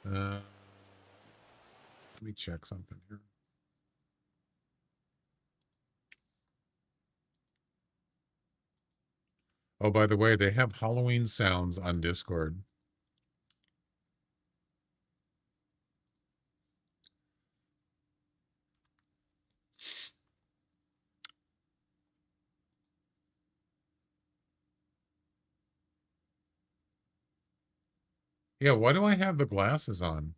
Let me check something here. Oh, by the way, they have Halloween sounds on Discord. Yeah, why do I have the glasses on?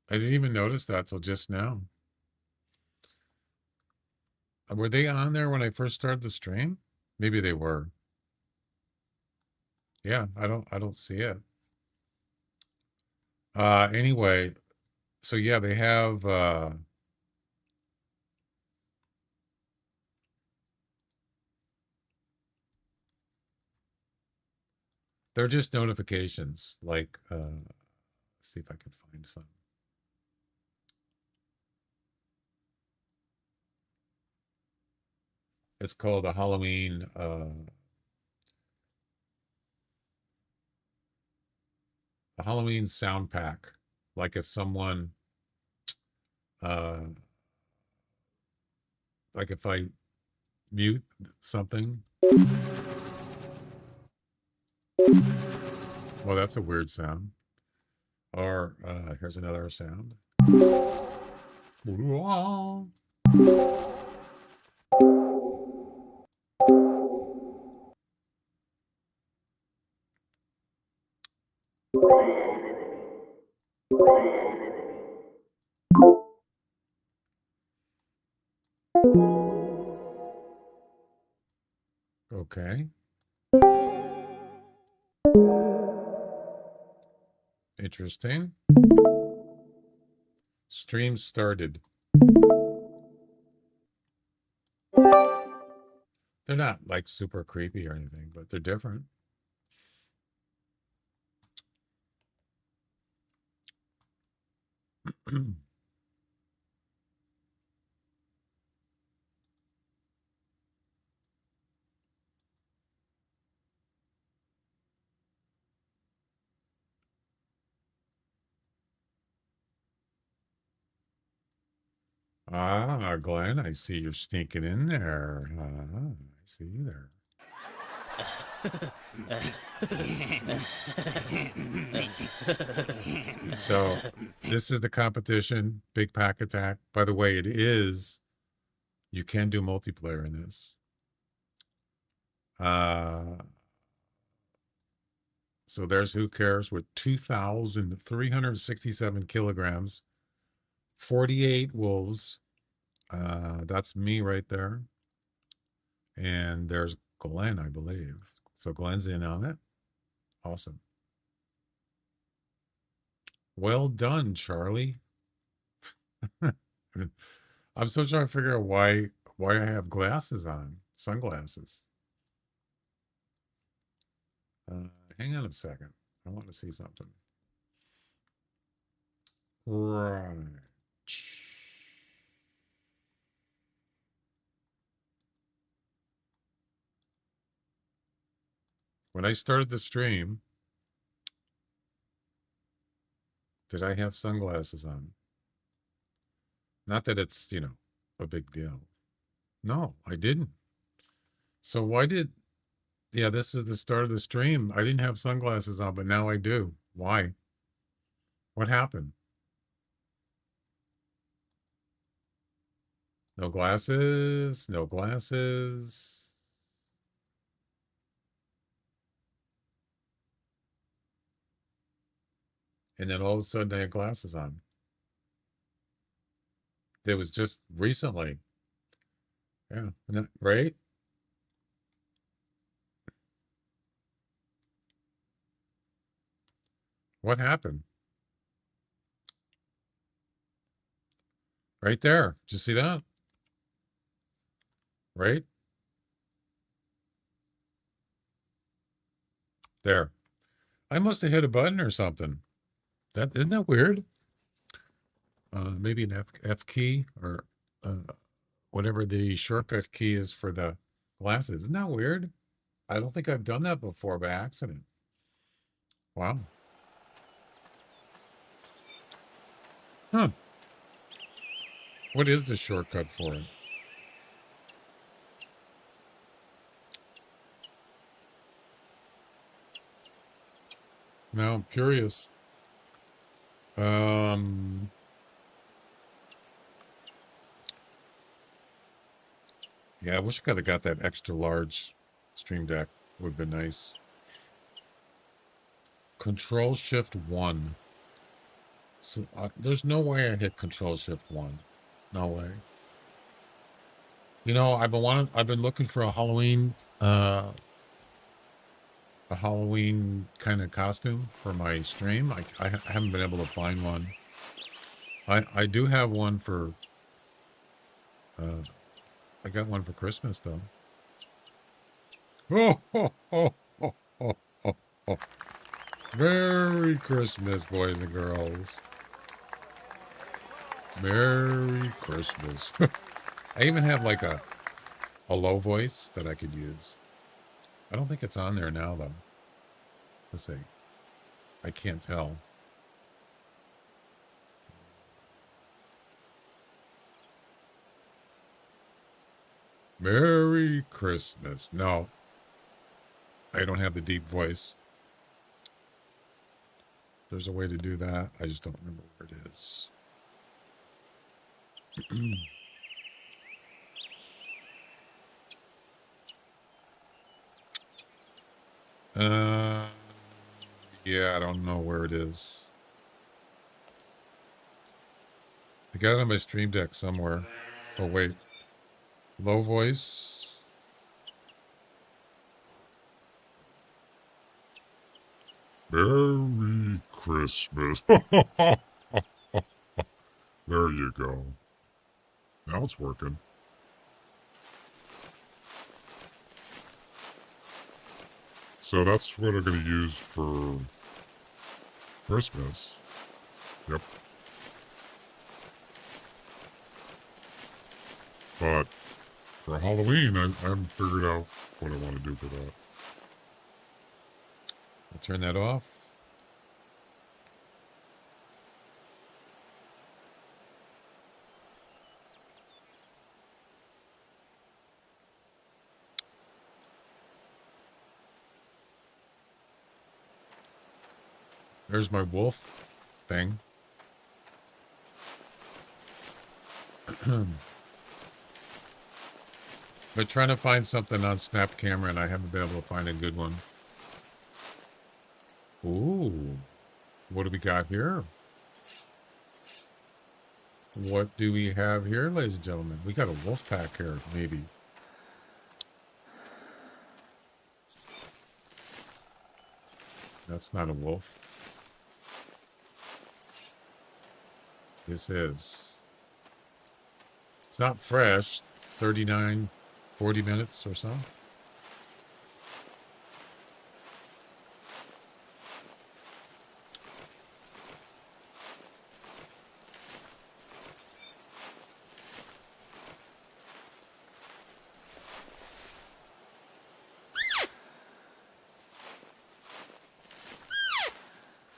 I didn't even notice that till just now. Were they on there when I first started the stream? Maybe they were. Yeah, I don't see it. Anyway, so yeah, they have they're just notifications, like see if I can find some. It's called the Halloween sound pack. Like if someone like if I mute something. Well, that's a weird sound. Or here's another sound. Okay. Interesting. Stream started. They're not like super creepy or anything, but they're different. Ah, Glenn, I see you're sneaking in there. I see you there. So this is the competition, Big Pack Attack. By the way, you can do multiplayer in this. So there's Who Cares with 2,367 kilograms, 48 wolves. That's me right there. And there's Glenn, I believe. So Glenn's in on it. Awesome. Well done, Charlie. I'm still trying to figure out why I have glasses on, sunglasses. Hang on a second. I want to see something. Right. When I started the stream, did I have sunglasses on? Not that it's, a big deal. No, I didn't. So yeah, this is the start of the stream. I didn't have sunglasses on, but now I do. Why? What happened? No glasses, no glasses. And then all of a sudden I had glasses on. It was just recently. Yeah, right? What happened? Right there. Did you see that? Right? There. I must have hit a button or something. Isn't that weird? Maybe an F key or whatever the shortcut key is for the glasses. Isn't that weird? I don't think I've done that before by accident. Wow. Huh. What is the shortcut for it? Now I'm curious. Yeah, I wish I could have got that extra large Stream Deck. Would have been nice. Control Shift 1. So there's no way I hit Control Shift 1. No way. I've been looking for a Halloween kind of costume for my stream. I haven't been able to find one. I do have one for I got one for Christmas though. Oh, oh, oh, oh, oh, oh, oh. Merry Christmas, boys and girls. Merry Christmas. I even have like a low voice that I could use. I don't think it's on there now though. Let's see. I can't tell. Merry Christmas. No. I don't have the deep voice. There's a way to do that. I just don't remember where it is. Yeah, I don't know where it is. I got it on my Stream Deck somewhere. Oh, wait. Low voice. Merry Christmas. There you go. Now it's working. So that's what I'm going to use for Christmas. Yep. But for Halloween, I haven't figured out what I want to do for that. I'll turn that off. There's my wolf thing. But trying to find something on Snap Camera, and I haven't been able to find a good one. Ooh. What do we got here? What do we have here, ladies and gentlemen? We got a wolf pack here, maybe. That's not a wolf. This is. It's not fresh. 39, 40 minutes or so.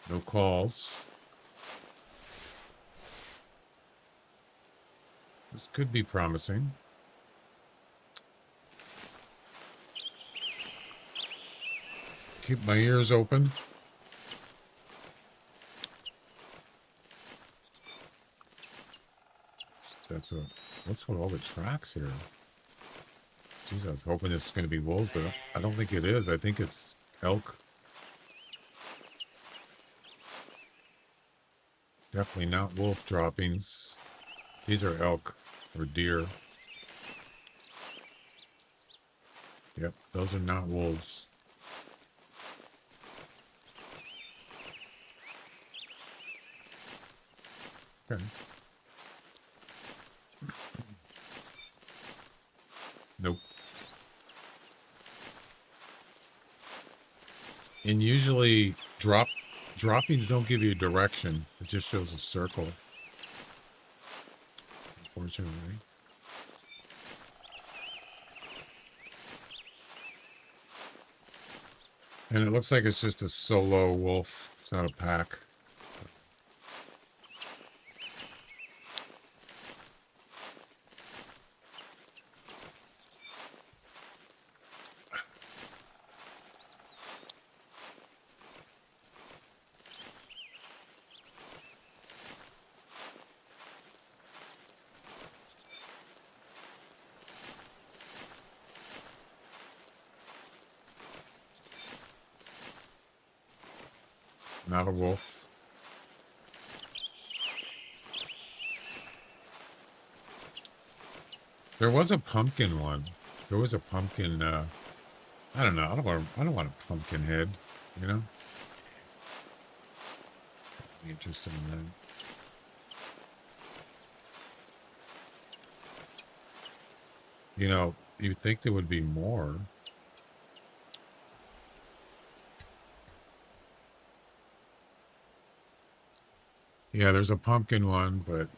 No calls. This could be promising. Keep my ears open. That's a. What's with all the tracks here? Jeez, I was hoping this is going to be wolves, but I don't think it is. I think it's elk. Definitely not wolf droppings. These are elk or deer. Yep, those are not wolves. Okay. Nope. And usually droppings don't give you a direction. It just shows a circle. Unfortunately. And it looks like it's just a solo wolf. It's not a pack. Not a wolf. There was a pumpkin one. There was a pumpkin. I don't know. I don't want a pumpkin head. You know. Be interested in that. You know, you'd think there would be more. Yeah, there's a pumpkin one, but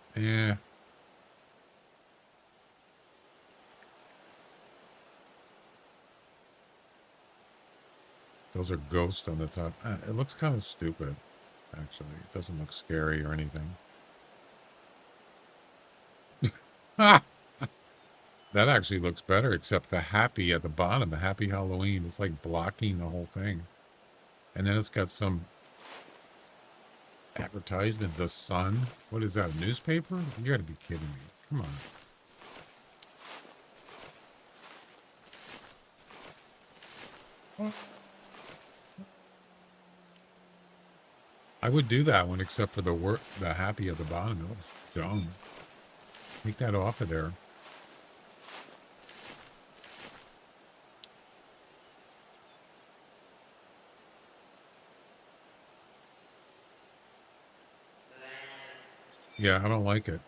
those are ghosts on the top. It looks kind of stupid, actually. It doesn't look scary or anything. That actually looks better, except the happy at the bottom, the happy Halloween. It's like blocking the whole thing. And then it's got some advertisement, the Sun. What is that, a newspaper? You gotta be kidding me. Come on. I would do that one, except for the happy at the bottom. It looks dumb. Take that off of there. Yeah, I don't like it.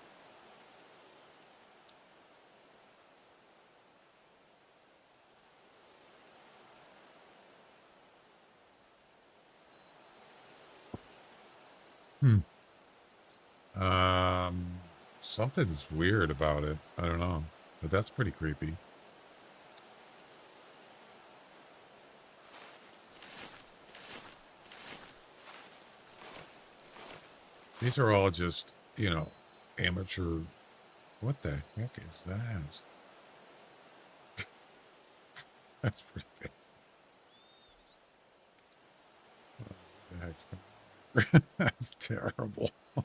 Something's weird about it. I don't know, but that's pretty creepy. These are all just, amateur. What the heck is that? That's pretty good. What the heck's going on? That's terrible. Oh.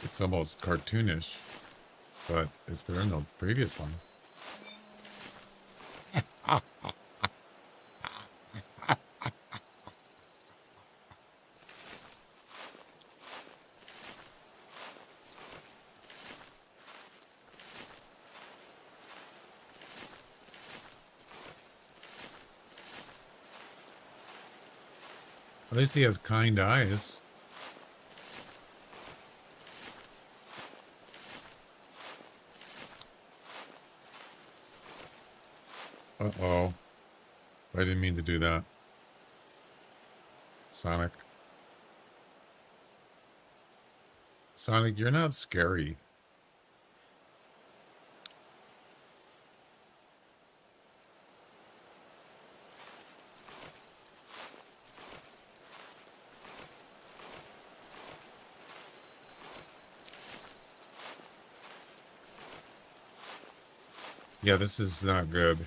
It's almost cartoonish, but it's better than the previous one. At least he has kind eyes. Uh-oh. I didn't mean to do that. Sonic. Sonic, you're not scary. Yeah, this is not good.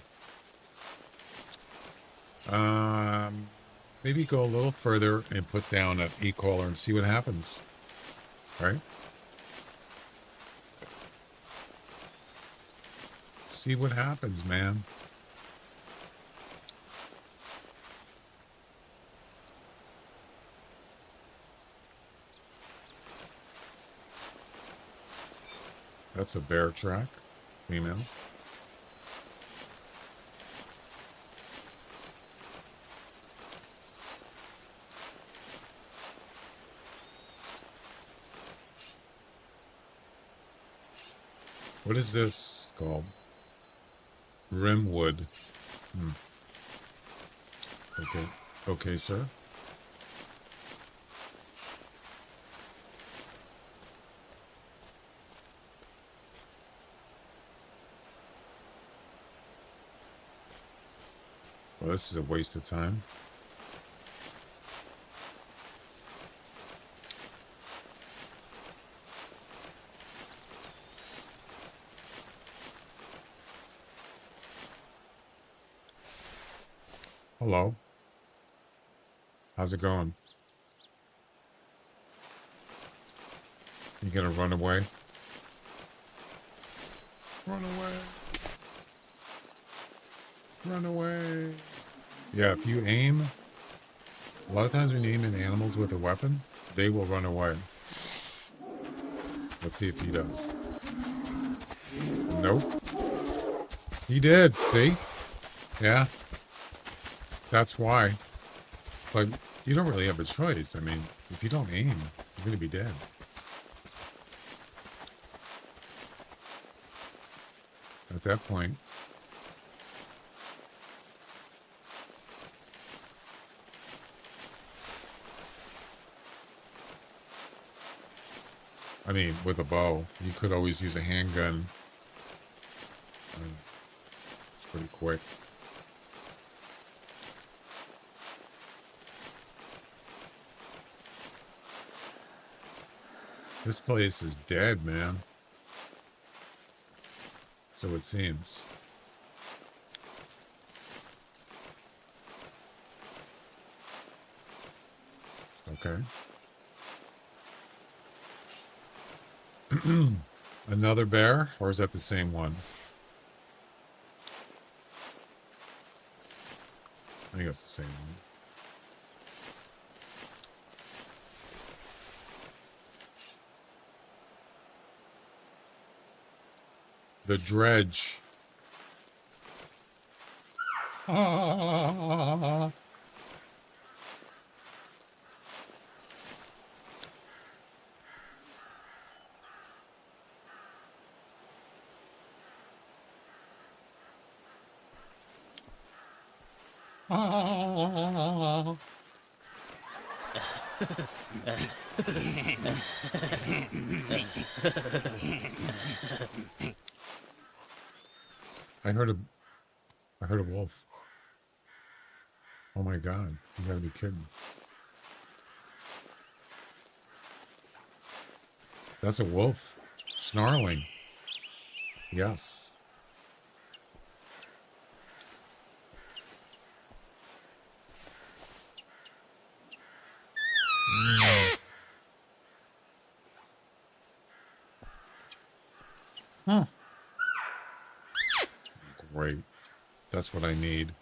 Maybe go a little further and put down an e-collar and see what happens. All right? See what happens, man. That's a bear track. Female. What is this called? Rimwood. Okay. Okay, sir. Well, this is a waste of time. Hello. How's it going? You gonna run away? Run away. Run away. Yeah, if you aim, a lot of times when you aim at animals with a weapon, they will run away. Let's see if he does. Nope. He did, see? Yeah. That's why. But you don't really have a choice. I mean, if you don't aim, you're going to be dead. At that point. I mean, with a bow, you could always use a handgun. It's pretty quick. This place is dead, man. So it seems. Okay. Another bear? Or is that the same one? I think it's the same one. The dredge. Ah. Ah. I heard a wolf. Oh my God, you gotta be kidding. That's a wolf. Snarling. Yes. Huh. Great. That's what I need.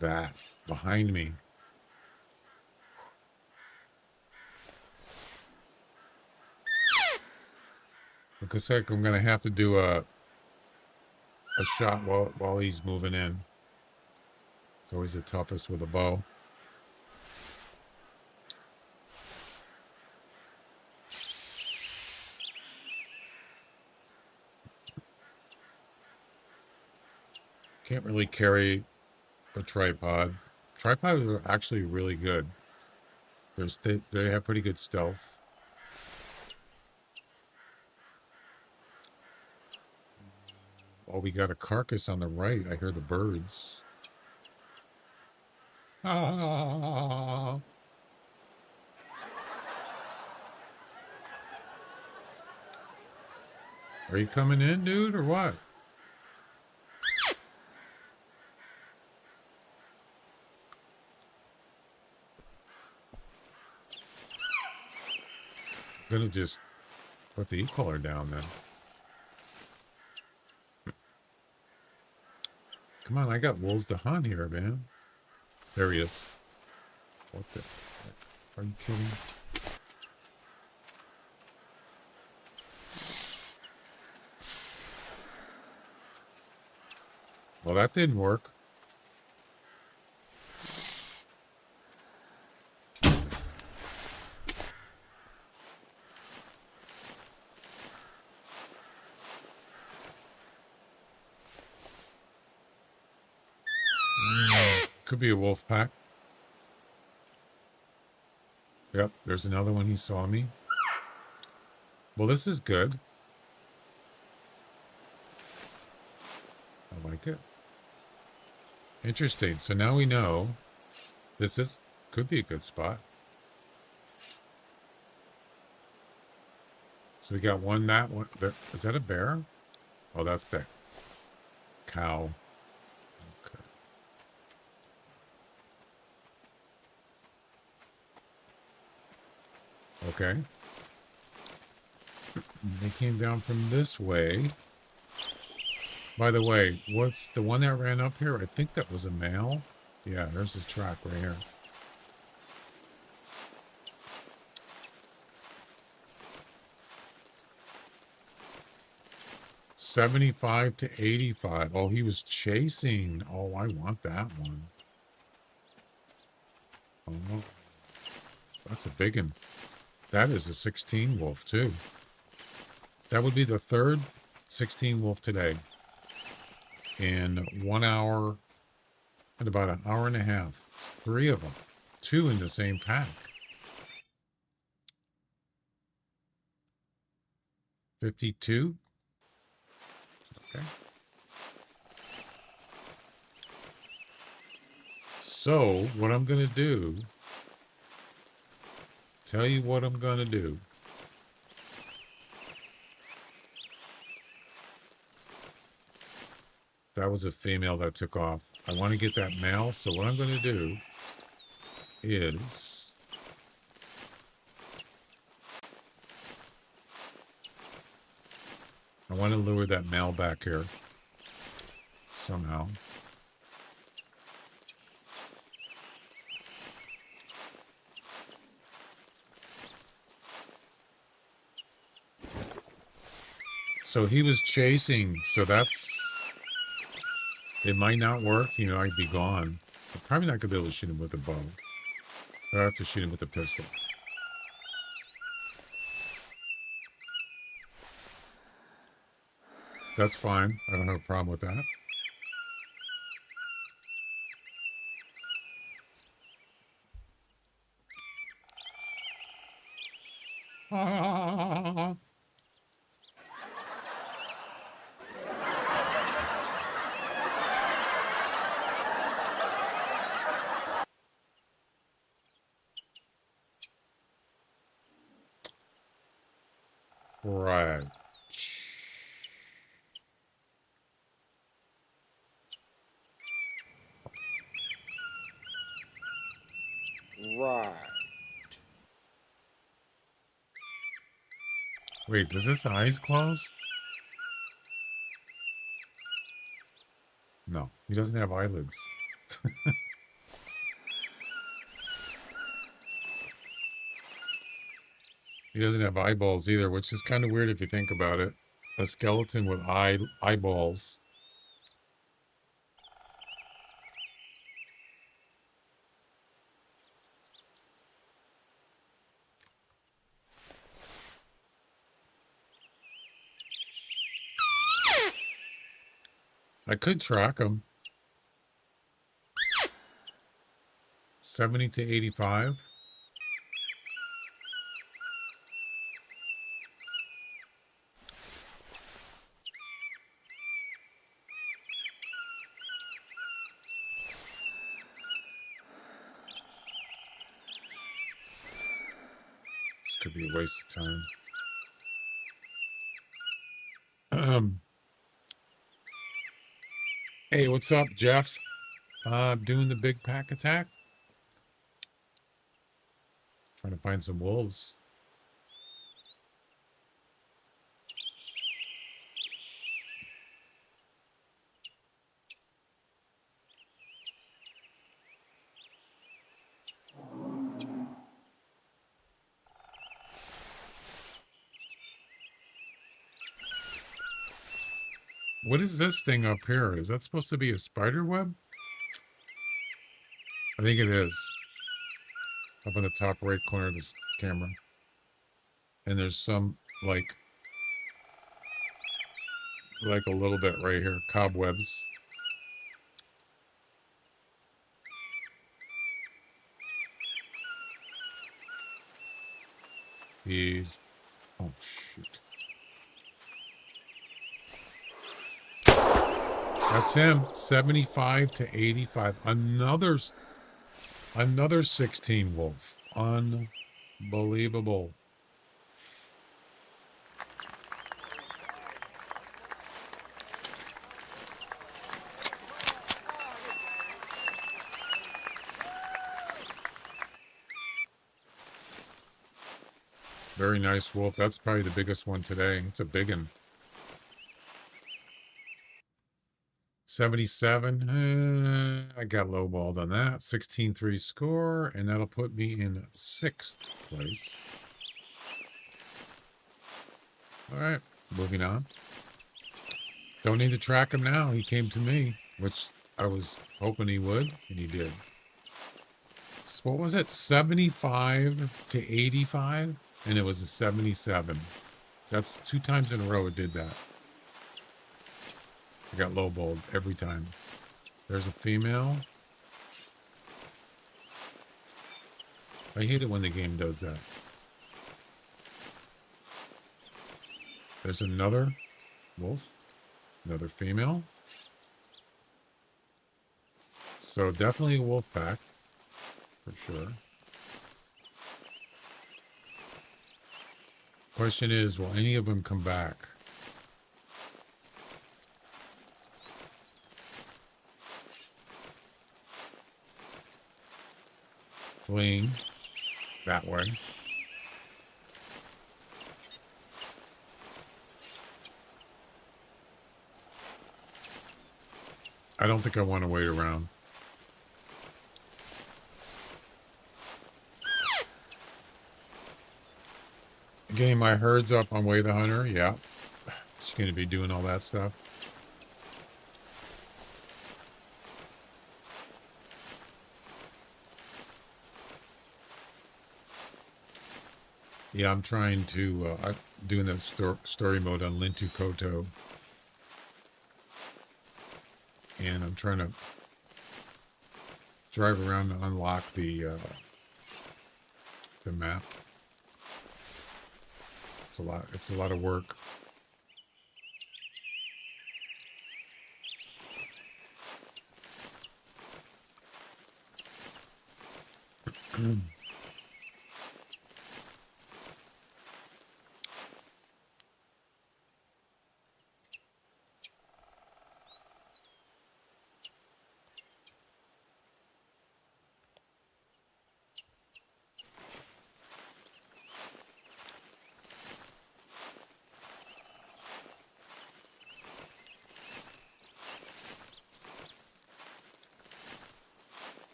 That. Behind me. Looks like I'm gonna have to do a shot while he's moving in. It's always the toughest with a bow. Can't really carry a tripod. Tripods are actually really good. They have pretty good stealth. Oh, we got a carcass on the right. I hear the birds. Ah. Are you coming in, dude, or what? I'm gonna just put the e-collar down then. Come on, I got wolves to hunt here, man. There he is. What the? Are you kidding? Well, that didn't work. Could be a wolf pack. Yep, there's another one. He saw me. Well, this is good. I like it. Interesting. So now we know this could be a good spot. So we got one, that one. Is that a bear? Oh, that's that cow. Okay. They came down from this way. By the way, what's the one that ran up here? I think that was a male. Yeah, there's his track right here. $75 to $85. Oh, he was chasing. Oh, I want that one. Oh, that's a big one. That is a 16 wolf too. That would be the third 16 wolf today. In 1 hour and about an hour and a half. It's 3 of them. 2 in the same pack. 52. Okay. So what I'm going to do, tell you what I'm going to do. That was a female that took off. I want to get that male. So what I'm going to do is I want to lure that male back here somehow. So he was chasing. So it might not work. You know, I'd be gone. I'm probably not going to be able to shoot him with a bow. I have to shoot him with a pistol. That's fine. I don't have a problem with that. Ah. Right. Right. Wait, does his eyes close? No, he doesn't have eyelids. He doesn't have eyeballs either, which is kind of weird if you think about it. A skeleton with eyeballs. I could track him. 70 to 85. This could be a waste of time. Hey, what's up, Jeff? Doing the big pack attack. Trying to find some wolves. What is this thing up here? Is that supposed to be a spider web? I think it is. Up in the top right corner of this camera. And there's some, like a little bit right here. Cobwebs. He's... Oh, shoot. That's him. 75 to 85. Another 16 wolf. Unbelievable. Very nice wolf. That's probably the biggest one today. It's a big one. 77. I got lowballed on that. 16-3 score, and that'll put me in 6th place. All right, moving on. Don't need to track him now. He came to me, which I was hoping he would, and he did. So what was it? 75 to 85, and it was a 77. That's 2 times in a row it did that. I got lowballed every time. There's a female. I hate it when the game does that. There's another wolf. Another female. So definitely a wolf pack. For sure. Question is, will any of them come back? Fleeing that way. I don't think I want to wait around. Getting my herds up on theHunter, yeah. She's going to be doing all that stuff. Yeah, I'm trying to, I'm doing that story mode on Lintu Koto. And I'm trying to drive around to unlock the map. It's a lot of work.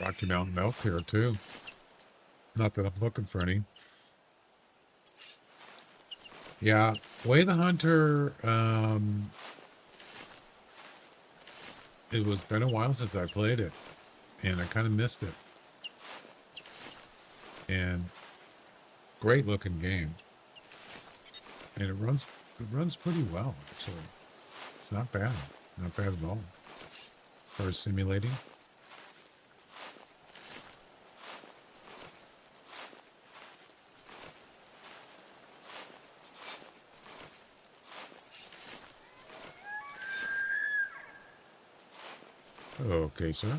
Rocky Mountain elk here too. Not that I'm looking for any. Yeah, theHunter. It was been a while since I played it, and I kind of missed it. and great looking game, and it runs pretty well actually. It's not bad at all for simulating. Okay, sir.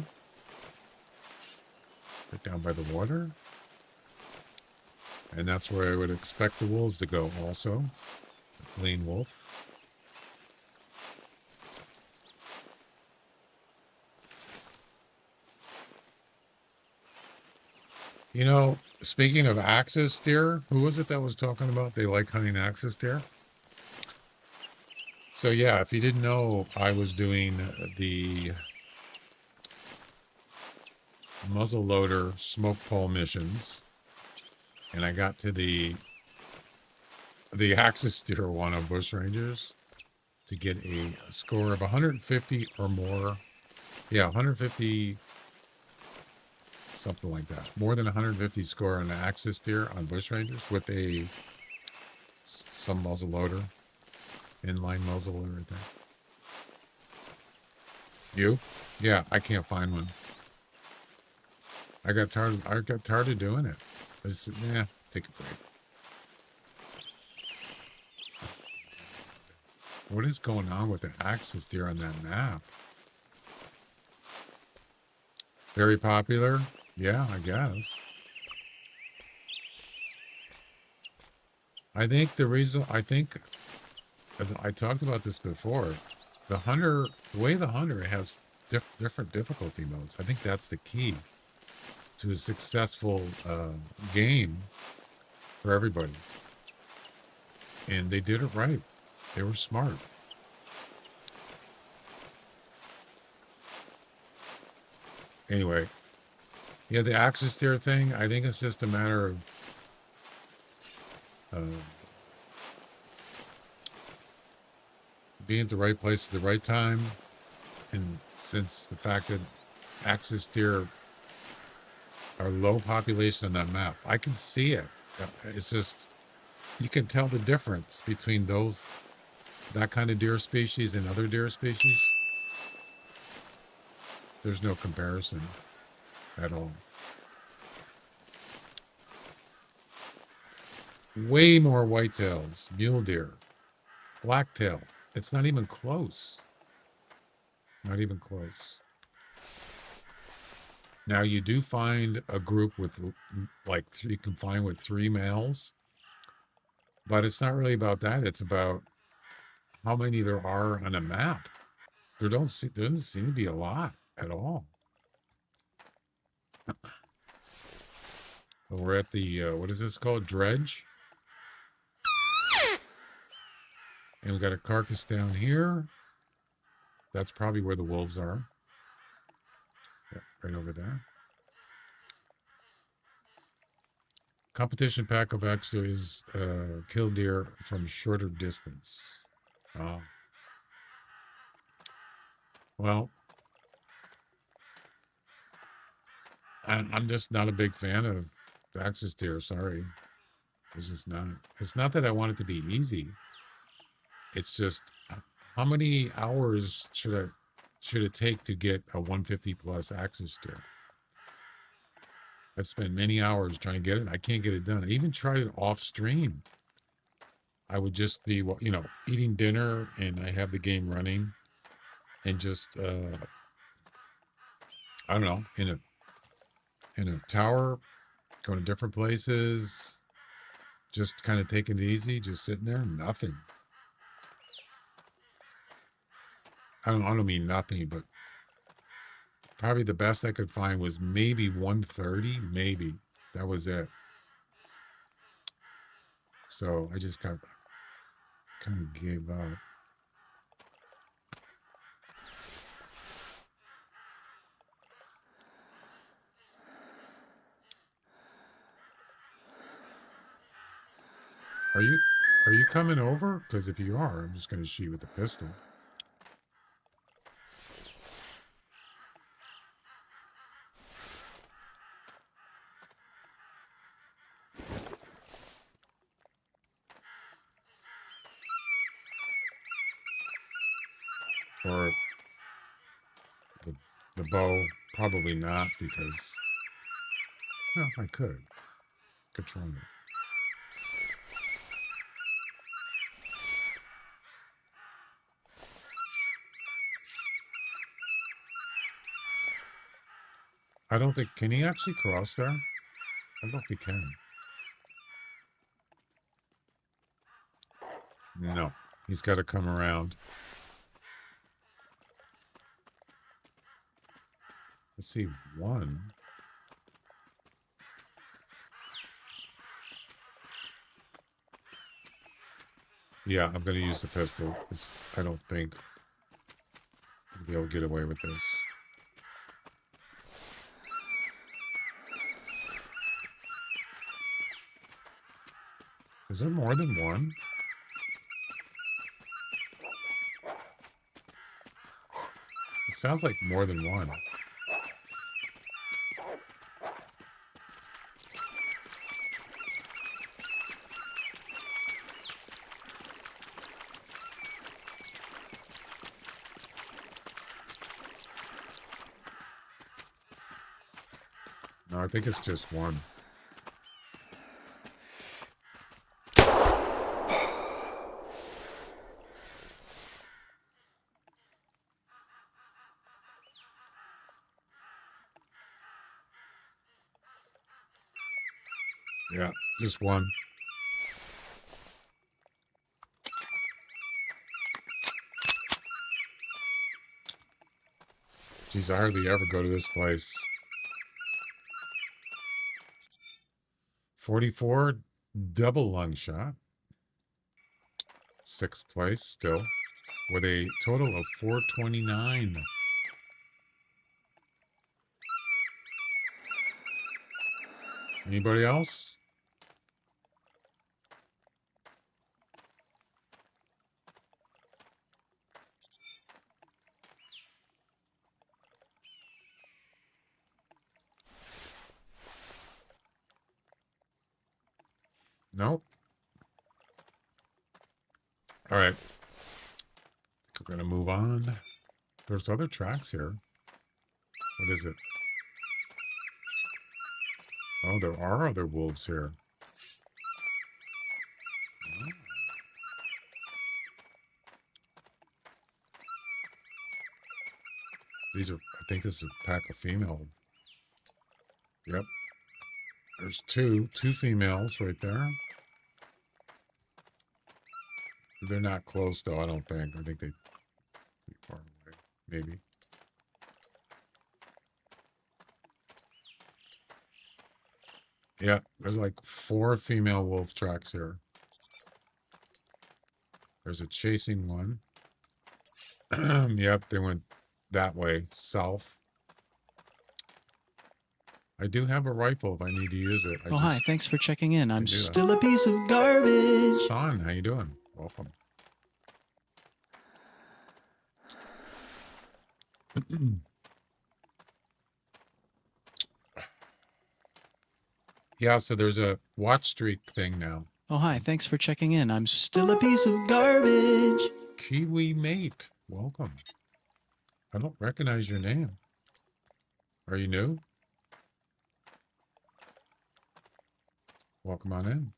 Right down by the water. And that's where I would expect the wolves to go also. The fleeing wolf. You know, speaking of axis deer, who was it that was talking about they like hunting axis deer? So yeah, if you didn't know, I was doing the muzzleloader smoke pole missions, and I got to the axis deer one on bush rangers to get a score of 150 or more. Yeah, 150, something like that. More than 150 score on the axis deer on bush rangers with some muzzleloader, inline muzzleloader right there. You? Yeah, I can't find one. I got tired of doing it. I just, take a break. What is going on with the axis deer on that map? Very popular? Yeah, I guess. I think as I talked about this before, the way the hunter has different difficulty modes. I think that's the key to a successful game for everybody. And they did it right. They were smart. Anyway, yeah, the axis deer thing, I think it's just a matter of being at the right place at the right time. And since the fact that axis deer are low population on that map, I can see it. It's just, you can tell the difference between that kind of deer species and other deer species. There's no comparison at all. Way more whitetails, mule deer, blacktail. It's not even close. Not even close. Now you do find a group with you can find with 3 males, but it's not really about that. It's about how many there are on a map. There doesn't seem to be a lot at all. We're at the what is this called? Dredge. And we got a carcass down here. That's probably where the wolves are. Yeah, right over there. Competition pack of X's kill deer from shorter distance. Oh. Well, I'm just not a big fan of axis deer. Sorry. It's just not. It's not that I want it to be easy. It's just how many hours should it take to get a 150 plus axis deer? I've spent many hours trying to get it. I can't get it done. I even tried it off stream. I would just be, eating dinner and I have the game running and just, I don't know, in a tower, going to different places, just kind of taking it easy, just sitting there, nothing. I don't mean nothing, but probably the best I could find was maybe 130, maybe. That was it. So I just kind of gave up. Are you coming over? Because if you are, I'm just going to shoot you with the pistol. Or the bow? Probably not, because well, I could try it. I don't think, can he actually cross there? I don't know if he can. No, he's got to come around. Let's see, one. Yeah, I'm going to use the pistol. I don't think I'll be able to get away with this. Is there more than one? It sounds like more than one. No, I think it's just one. Yeah, just one. Geez, I hardly ever go to this place. 44 double lung shot. 6th place still, with a total of 429. Anybody else? Nope. All right. I think we're going to move on. There's other tracks here. What is it? Oh, there are other wolves here. Oh. These are, I think this is a pack of female. Yep. There's two females right there. They're not close though, I don't think. I think they'd be far away. Maybe. Yeah, there's like 4 female wolf tracks here. There's a chasing one. Yep, they went that way, south. I do have a rifle if I need to use it. Hi, thanks for checking in. I'm still a piece of garbage. Son, how you doing? Welcome. Yeah, so there's a watch streak thing now. Oh, hi, thanks for checking in. I'm still a piece of garbage. Kiwi mate, welcome. I don't recognize your name. Are you new? Welcome on in.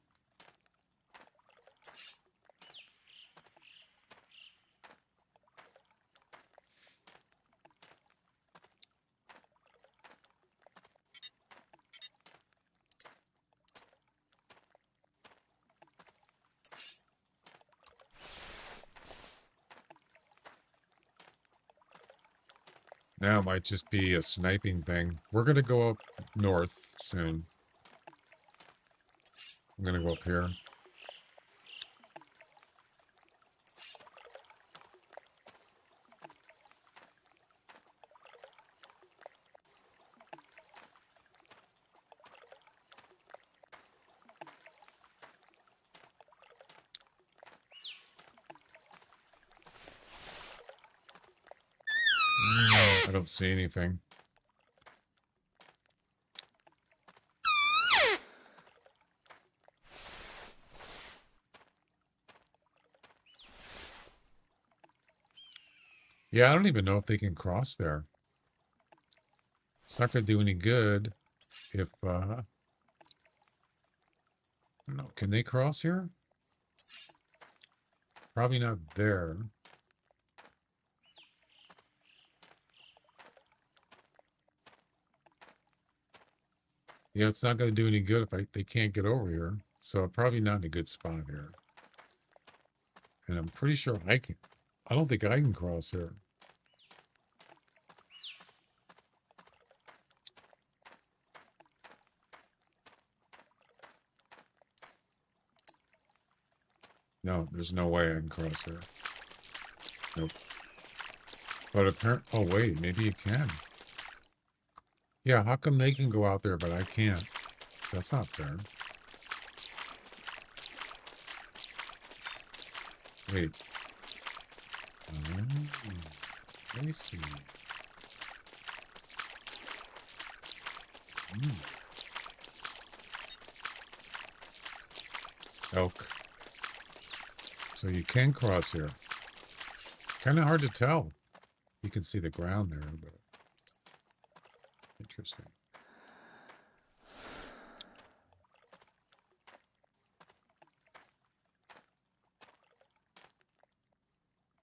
Now it might just be a sniping thing. We're going to go up north soon. I'm going to go up here. I don't see anything. Yeah, I don't even know if they can cross there. It's not going to do any good if, I don't know, can they cross here? Probably not there. Yeah, it's not going to do any good if they can't get over here. So probably not in a good spot here. And I'm pretty sure I don't think I can cross here. No, there's no way I can cross here. Nope. But apparently, oh wait, maybe you can. Yeah, how come they can go out there, but I can't? That's not fair. Wait. Oh, let me see. Elk. So you can cross here. Kind of hard to tell. You can see the ground there, but interesting.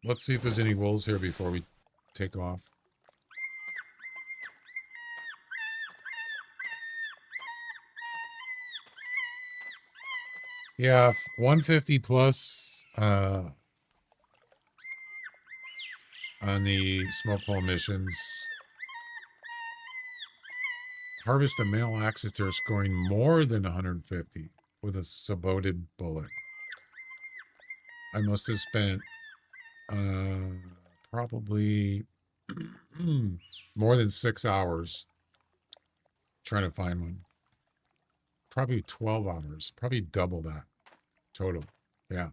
Let's see if there's any wolves here before we take off. Yeah, 150 plus on the smoke pole missions. Harvest a male axis deer scoring more than 150 with a saboted bullet. I must have spent probably more than 6 hours trying to find one. Probably 12 hours, probably double that total. Yeah.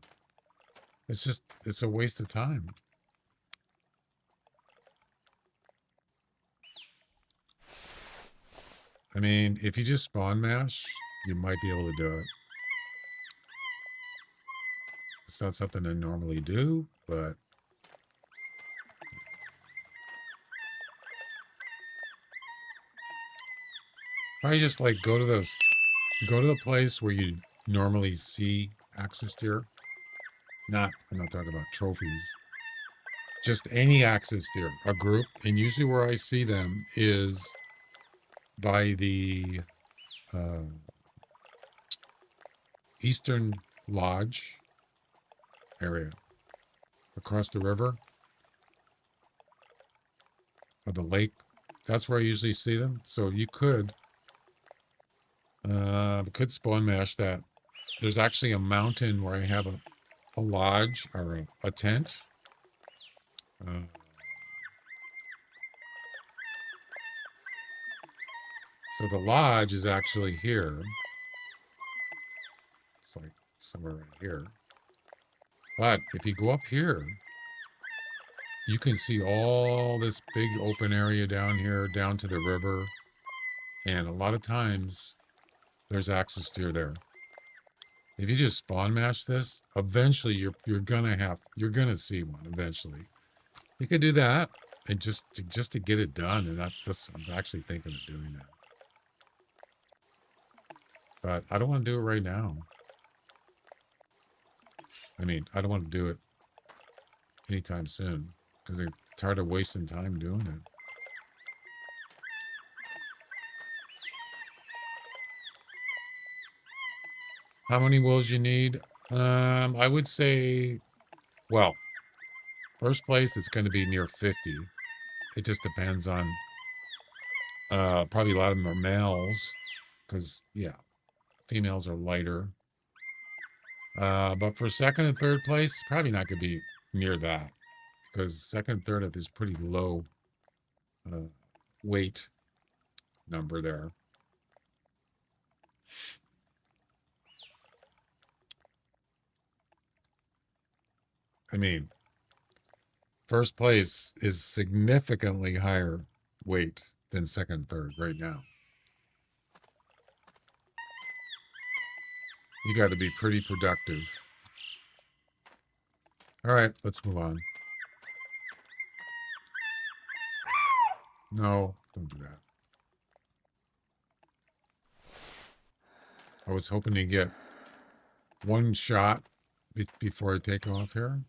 It's a waste of time. I mean, if you just spawn mash, you might be able to do it. It's not something I normally do, but probably just like go to the place where you normally see axis deer. I'm not talking about trophies. Just any axis deer, a group, and usually where I see them is by the Eastern Lodge area, across the river or the lake. That's where I usually see them. So you could spawn mash that. There's actually a mountain where I have a lodge or a tent. So the lodge is actually here. It's like somewhere right here. But if you go up here, you can see all this big open area down here, down to the river. And a lot of times there's axis deer there. If you just spawn mash this, eventually you're gonna see one eventually. You could do that and just to get it done. And I'm actually thinking of doing that. But I don't want to do it right now. I mean, I don't want to do it anytime soon because I'm tired of wasting time doing it. How many wolves you need? I would say, well, first place it's going to be near 50. It just depends on probably a lot of them are males because yeah, females are lighter. But for second and third place, probably not going to be near that because second and third is pretty low weight number there. I mean, first place is significantly higher weight than second and third right now. You got to be pretty productive. All right, let's move on. No, don't do that. I was hoping to get one shot before I take off here.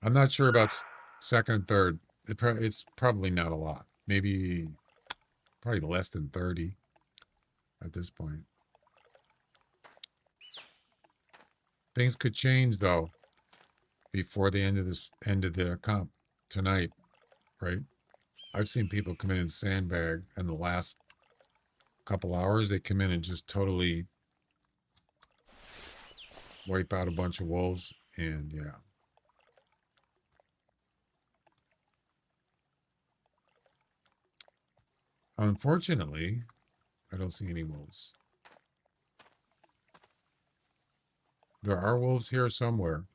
I'm not sure about second and third. It's probably not a lot. Maybe probably less than 30 at this point. Things could change though before the end of the comp tonight, right? I've seen people come in and sandbag, and the last couple hours they come in and just totally wipe out a bunch of wolves, and yeah. Unfortunately, I don't see any wolves. There are wolves here somewhere.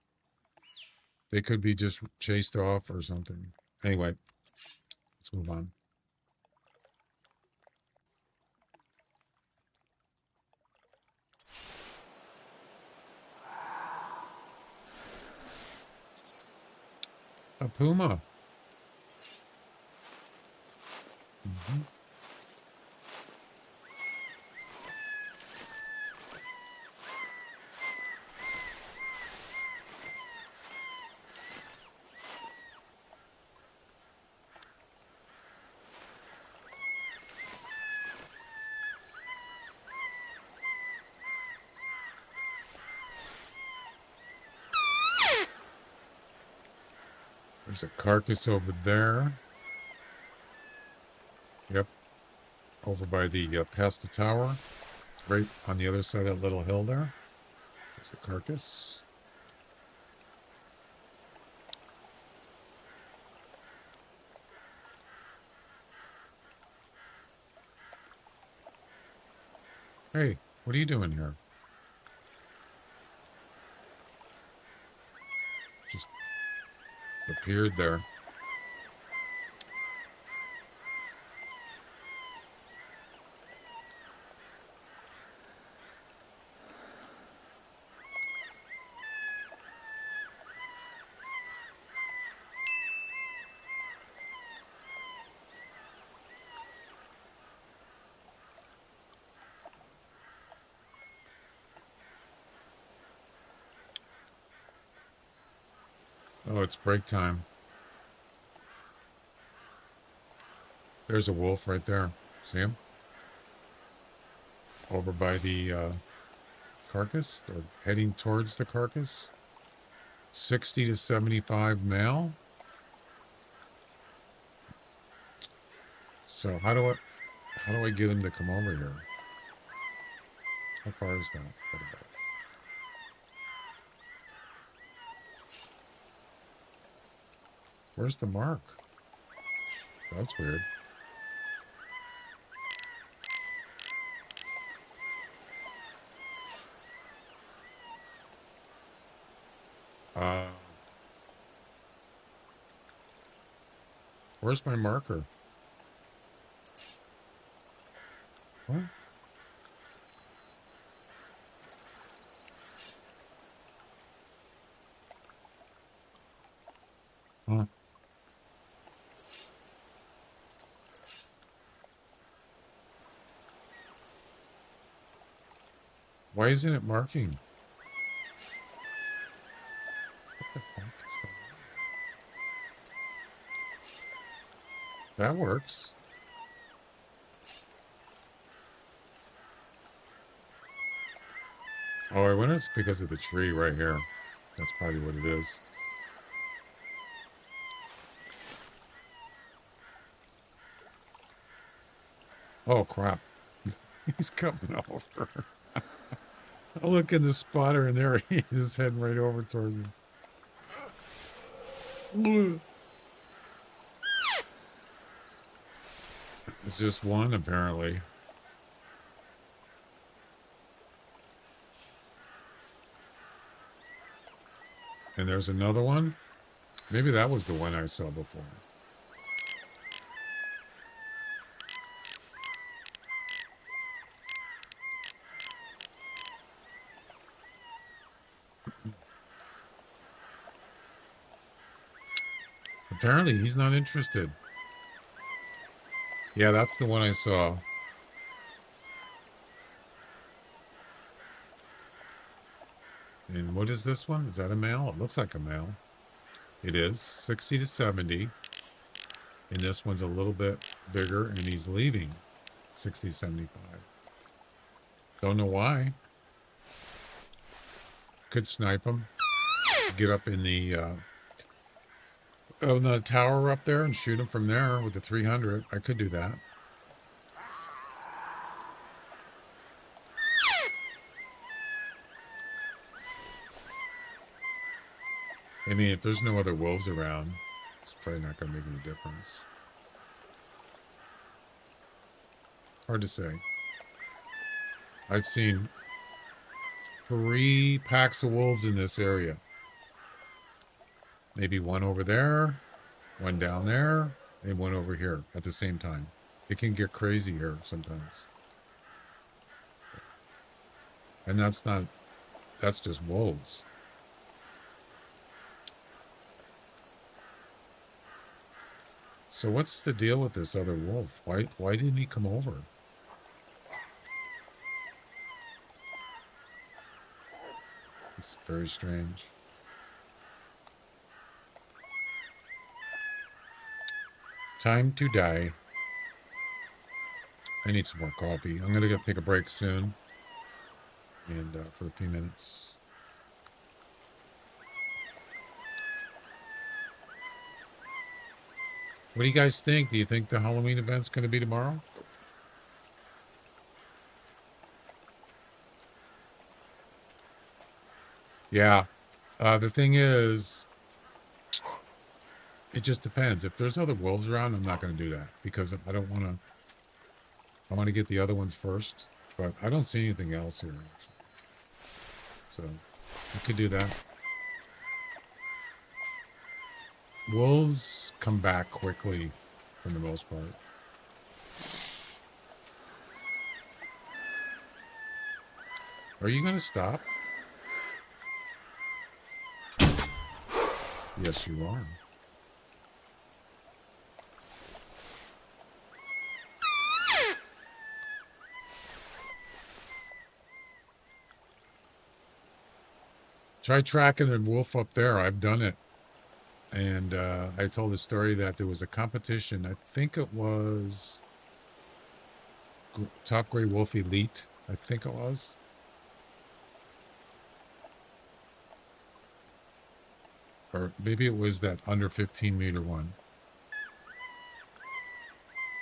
They could be just chased off or something. Anyway, let's move on. A puma. Mm-hmm. There's a carcass over there. Yep. Over by the past the tower. Right on the other side of that little hill there. There's a carcass. Hey, what are you doing here? Just appeared there. Oh, it's break time. There's a wolf right there. See him? Over by the carcass, or heading towards the carcass. 60 to 75 male. So how do I get him to come over here? How far is that? Where's the mark? That's weird. Where's my marker? What? Huh. Why isn't it marking? What the fuck is going on? That works. Oh, I wonder if it's because of the tree right here. That's probably what it is. Oh, crap. He's coming over. I look in the spotter and there he is heading right over towards me. It's just one, apparently. And there's another one. Maybe that was the one I saw before. Apparently, he's not interested. Yeah, that's the one I saw. And what is this one? Is that a male? It looks like a male. It is 60 to 70. And this one's a little bit bigger, and he's leaving 60, 75. Don't know why. Could snipe him. Get up in the tower up there and shoot him from there with the 300. I could do that. I mean, if there's no other wolves around, it's probably not going to make any difference. Hard to say. I've seen 3 packs of wolves in this area. Maybe one over there, one down there, and one over here at the same time. It can get crazy here sometimes. And that's just wolves. So what's the deal with this other wolf? Why didn't he come over? It's very strange. Time to die. I need some more coffee. I'm gonna go take a break soon, and for a few minutes. What do you guys think? Do you think the Halloween event's going to be tomorrow? Yeah. The thing is, it just depends. If there's other wolves around, I'm not going to do that because I don't want to. I want to get the other ones first, but I don't see anything else here. So I could do that. Wolves come back quickly for the most part. Are you going to stop? Yes, you are. Try tracking a wolf up there. I've done it. And I told a story that there was a competition. I think it was Top Gray Wolf Elite. I think it was. Or maybe it was that under 15 meter one.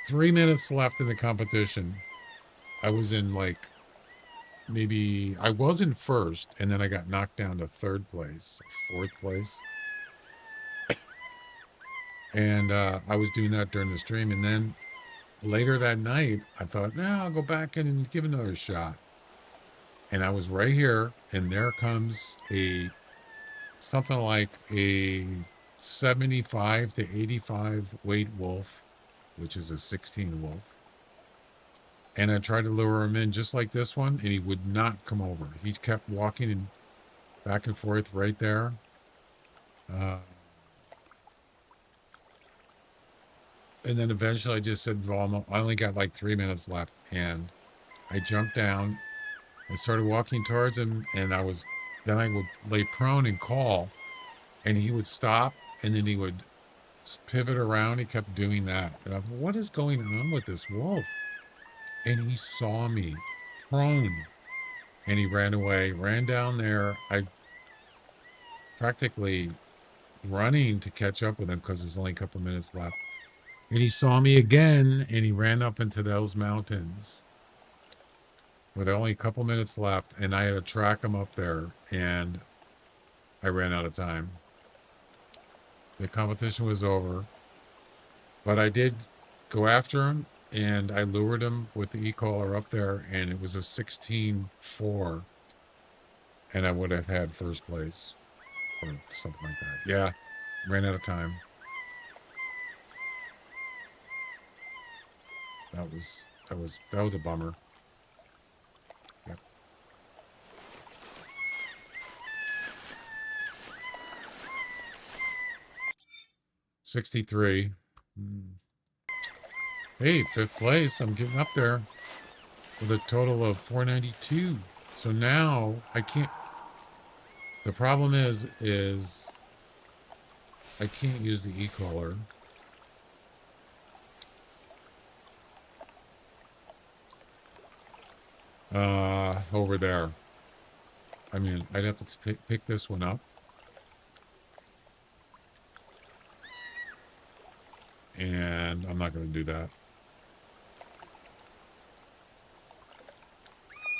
3 minutes left in the competition. I was in like, maybe, I was in first, and then I got knocked down to 3rd place, 4th place. And I was doing that during the stream. And then later that night, I thought, I'll go back and give another shot. And I was right here, and there comes something like a 75 to 85 weight wolf, which is a 16 wolf. And I tried to lure him in just like this one, and he would not come over. He kept walking back and forth right there. And then eventually I just said, well, I only got like 3 minutes left. And I jumped down and started walking towards him. And then I would lay prone and call, and he would stop, and then he would pivot around. He kept doing that. And I thought, what is going on with this wolf? And he saw me prone, and he ran away, ran down there. I practically running to catch up with him because there's only a couple minutes left. And he saw me again, and he ran up into those mountains with only a couple minutes left, and I had to track him up there, and I ran out of time. The competition was over, but I did go after him, and I lured him with the e-collar up there, and it was a 16-4, and I would have had 1st place or something like that. Yeah, ran out of time. That was a bummer. Yep. 63. Hey, 5th place. I'm getting up there with a total of 492. So now I can't. The problem is I can't use the e-collar. Over there. I mean, I'd have to pick this one up. And I'm not going to do that.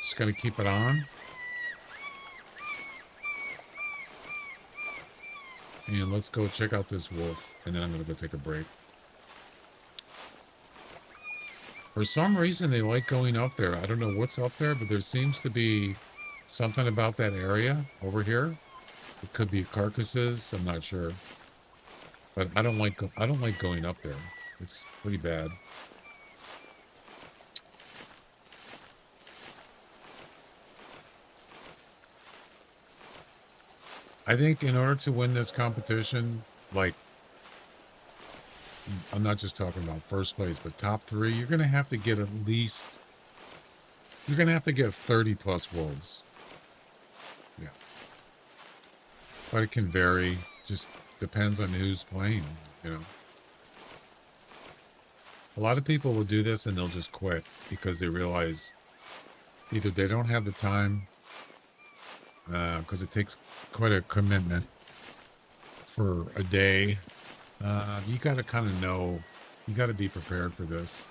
Just going to keep it on. And let's go check out this wolf. And then I'm going to go take a break. For some reason, they like going up there. I don't know what's up there, but there seems to be something about that area over here. It could be carcasses. I'm not sure. But I don't like going up there. It's pretty bad. I think in order to win this competition, like, I'm not just talking about first place, but top 3, you're going to have to get at least, you're going to have to get 30 plus wolves. Yeah. But it can vary. Just depends on who's playing, you know. A lot of people will do this and they'll just quit because they realize either they don't have the time, because it takes quite a commitment for a day. You got to kind of know, you got to be prepared for this.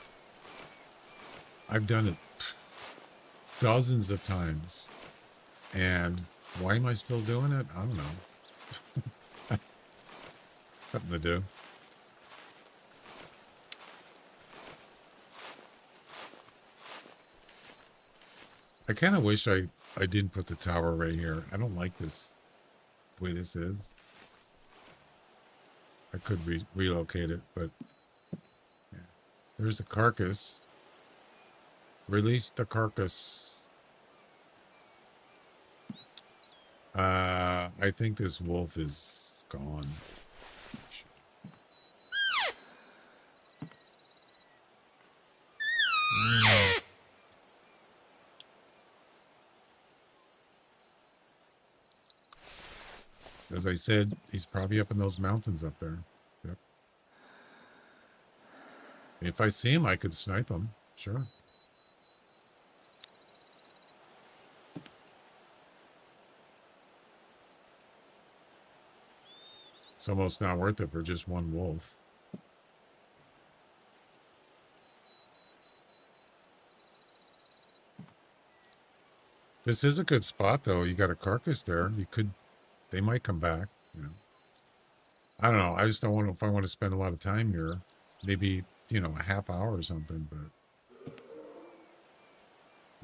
I've done it dozens of times. And why am I still doing it? I don't know. Something to do. I kind of wish I didn't put the tower right here. I don't like this, the way this is. I could relocate it, but yeah. There's the carcass. Release the carcass. I think this wolf is gone. As I said, he's probably up in those mountains up there. Yep. If I see him, I could snipe him. Sure. It's almost not worth it for just one wolf. This is a good spot, though. You got a carcass there. You could... They might come back, you know. I don't know. I just don't want to, if I want to spend a lot of time here, maybe, you know, a half hour or something, but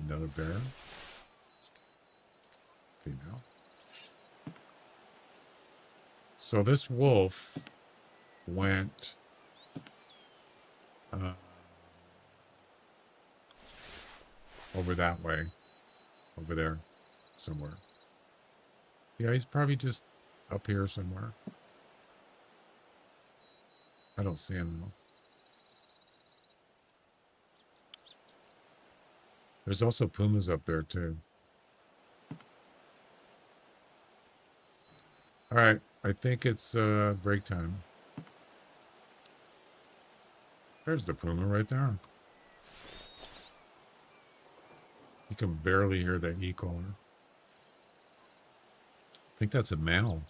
another bear. Female. So this wolf went over that way, over there somewhere. Yeah, he's probably just up here somewhere. I don't see him though. There's also pumas up there too. All right, I think it's break time. There's the puma right there. You can barely hear that e-collar. I think that's a male.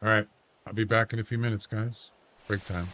All right, I'll be back in a few minutes, guys. Break time.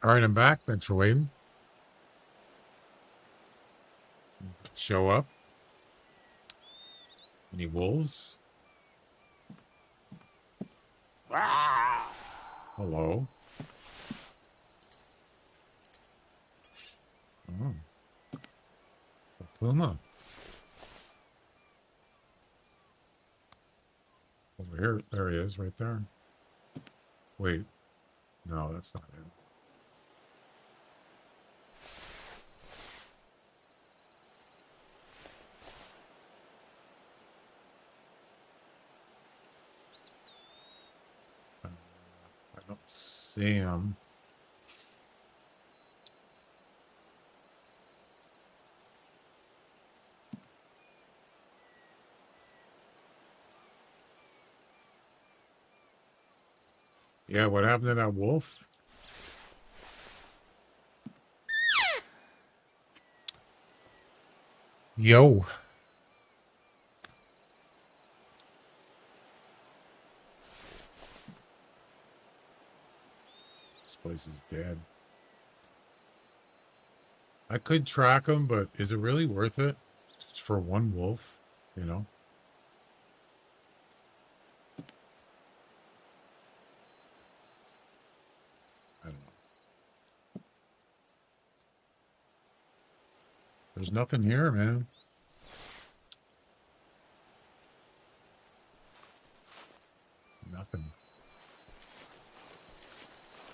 All right, I'm back. Thanks for waiting. Show up. Any wolves? Hello. Oh, a puma. Over here. There he is, right there. Wait. No, that's not him. I don't see him. Yeah, what happened to that wolf? Yo. This place is dead. I could track him, but is it really worth it? Just for one wolf, you know? I don't know. There's nothing here, man. Nothing.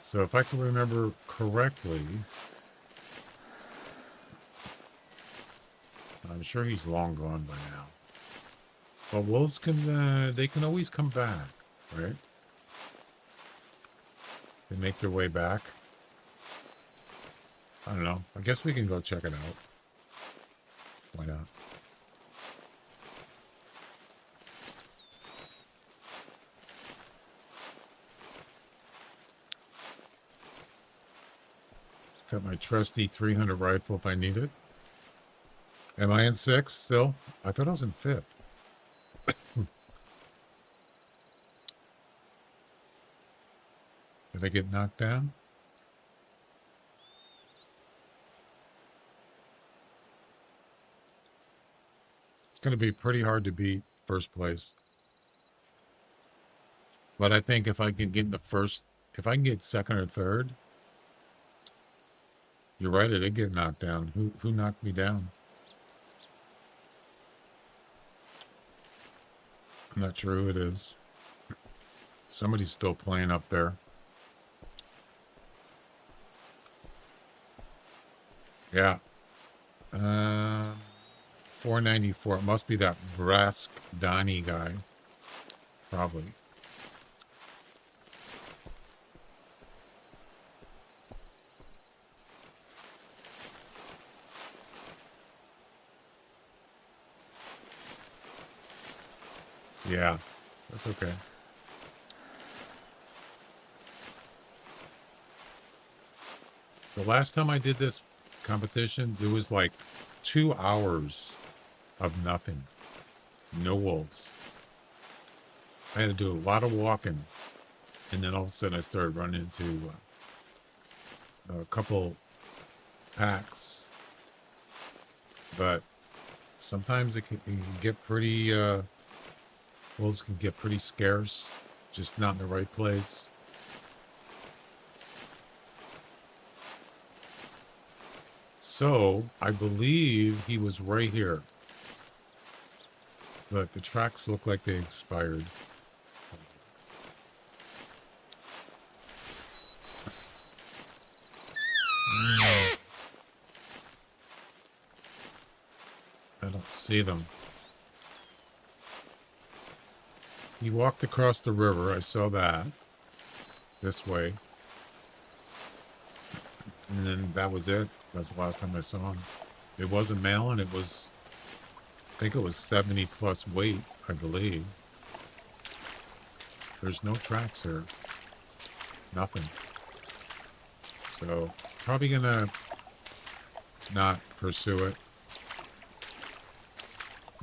So if I can remember correctly, I'm sure he's long gone by now. But wolves can, they can always come back, right? They make their way back. I don't know. I guess we can go check it out. Why not? Got my trusty 300 rifle if I need it. Am I in 6th still? I thought I was in 5th. Did I get knocked down? It's going to be pretty hard to beat first place. But I think if I can get the first, if I can get 2nd or 3rd, you're right, I did get knocked down. Who knocked me down? I'm not sure who it is. Somebody's still playing up there. Yeah. 494. It must be that Brask Donnie guy. Probably. Yeah, that's okay. The last time I did this competition, there was like 2 hours of nothing. No wolves. I had to do a lot of walking. And then all of a sudden I started running into a couple packs. But sometimes it can get pretty... wolves can get pretty scarce, just not in the right place. So, I believe he was right here. But the tracks look like they expired. I don't see them. He walked across the river. I saw that. This way. And then that was it. That's the last time I saw him. It was a male and it was, I think it was 70 plus weight, I believe. There's no tracks here. Nothing. So, probably gonna not pursue it.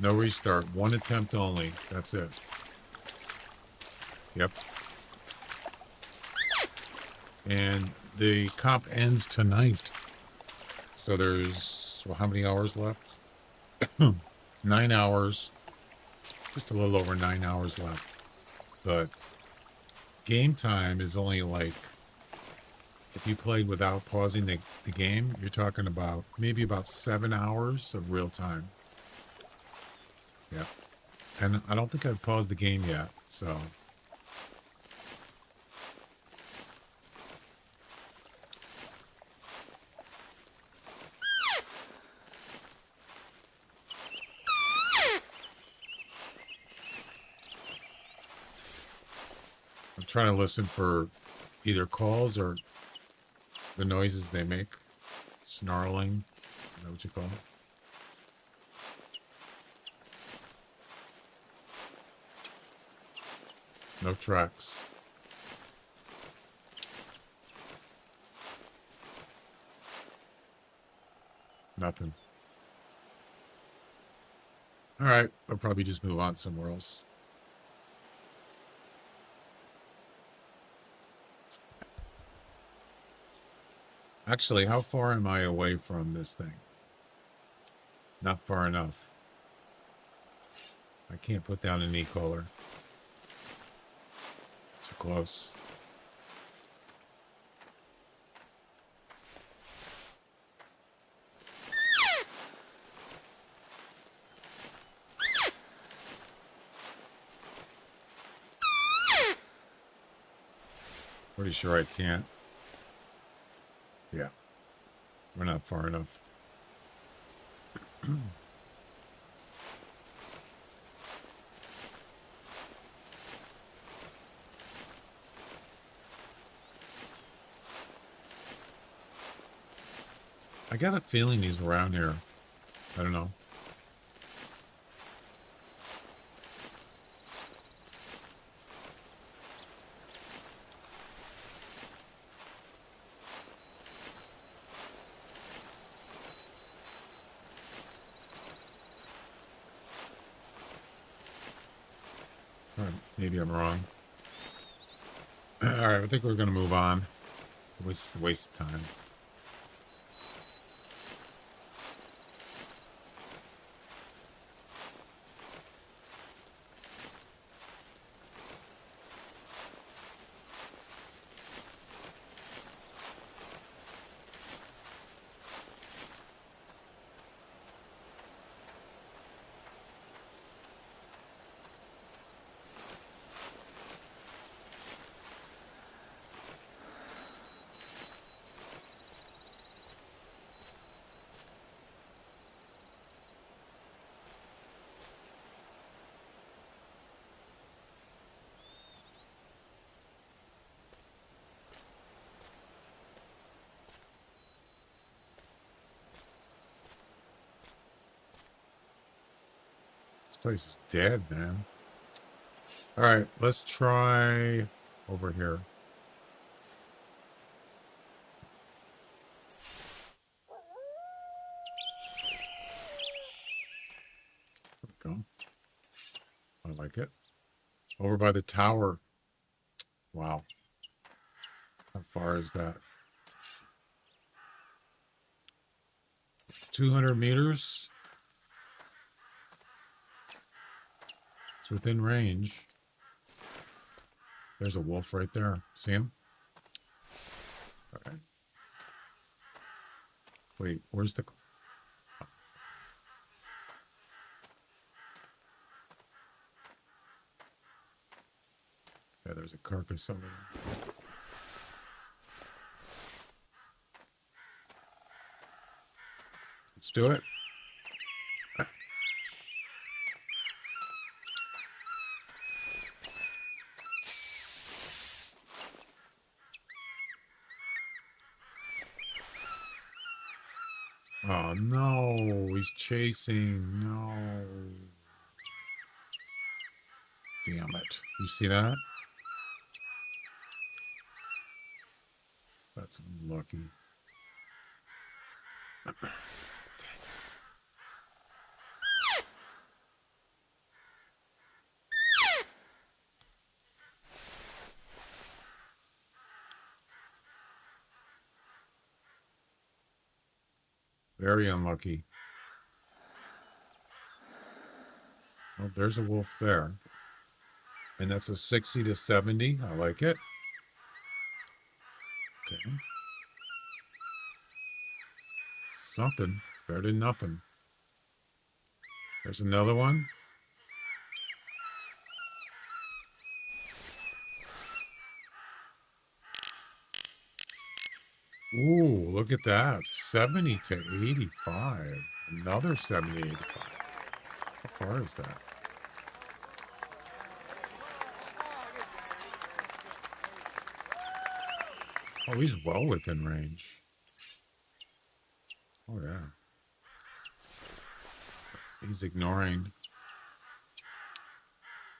No restart. 1 attempt only. That's it. Yep. And the comp ends tonight. So there's, well, how many hours left? 9 hours. Just a little over 9 hours left. But game time is only like, if you played without pausing the game, you're talking about maybe about 7 hours of real time. Yeah. And I don't think I've paused the game yet, so. I'm trying to listen for either calls or the noises they make. Snarling. Is that what you call it? No tracks. Nothing. All right. I'll probably just move on somewhere else. Actually, how far am I away from this thing? Not far enough. I can't put down an e-collar. Too close. Pretty sure I can't. Yeah. We're not far enough. I got a feeling he's around here. I don't know. Or maybe I'm wrong. All right, I think we're going to move on. Waste of time. This place is dead, man. All right, let's try over here. There we go. I like it. Over by the tower. Wow. How far is that? 200 meters. It's within range. There's a wolf right there. See him? All right. Wait, where's the... Yeah, there's a carcass over there. Let's do it. Oh no, he's chasing. No. Damn it. You see that? That's unlucky. Very unlucky. Oh, there's a wolf there. And that's a 60 to 70. I like it. Okay. Something. Better than nothing. There's another one. Ooh, look at that. 70 to 85. Another 70 to 85. How far is that? Oh, he's well within range. Oh, yeah. He's ignoring.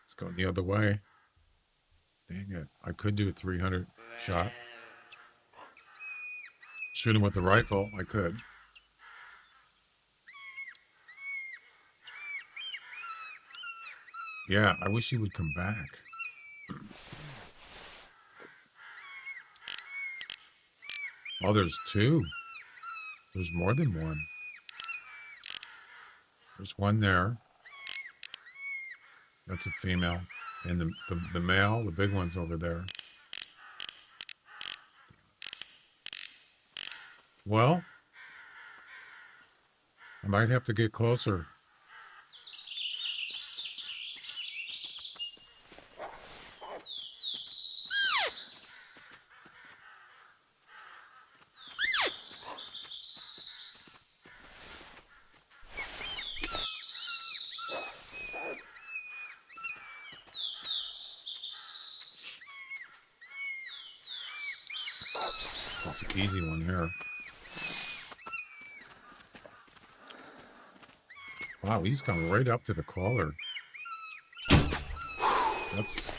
It's going the other way. Dang it. I could do a 300 shot. Shoot him with the rifle. I could. Yeah, I wish he would come back. Oh, there's two. There's more than one. There's one there. That's a female. And the male, the big one's over there. Well, I might have to get closer. This is an easy one here. Wow, he's coming right up to the collar. That's,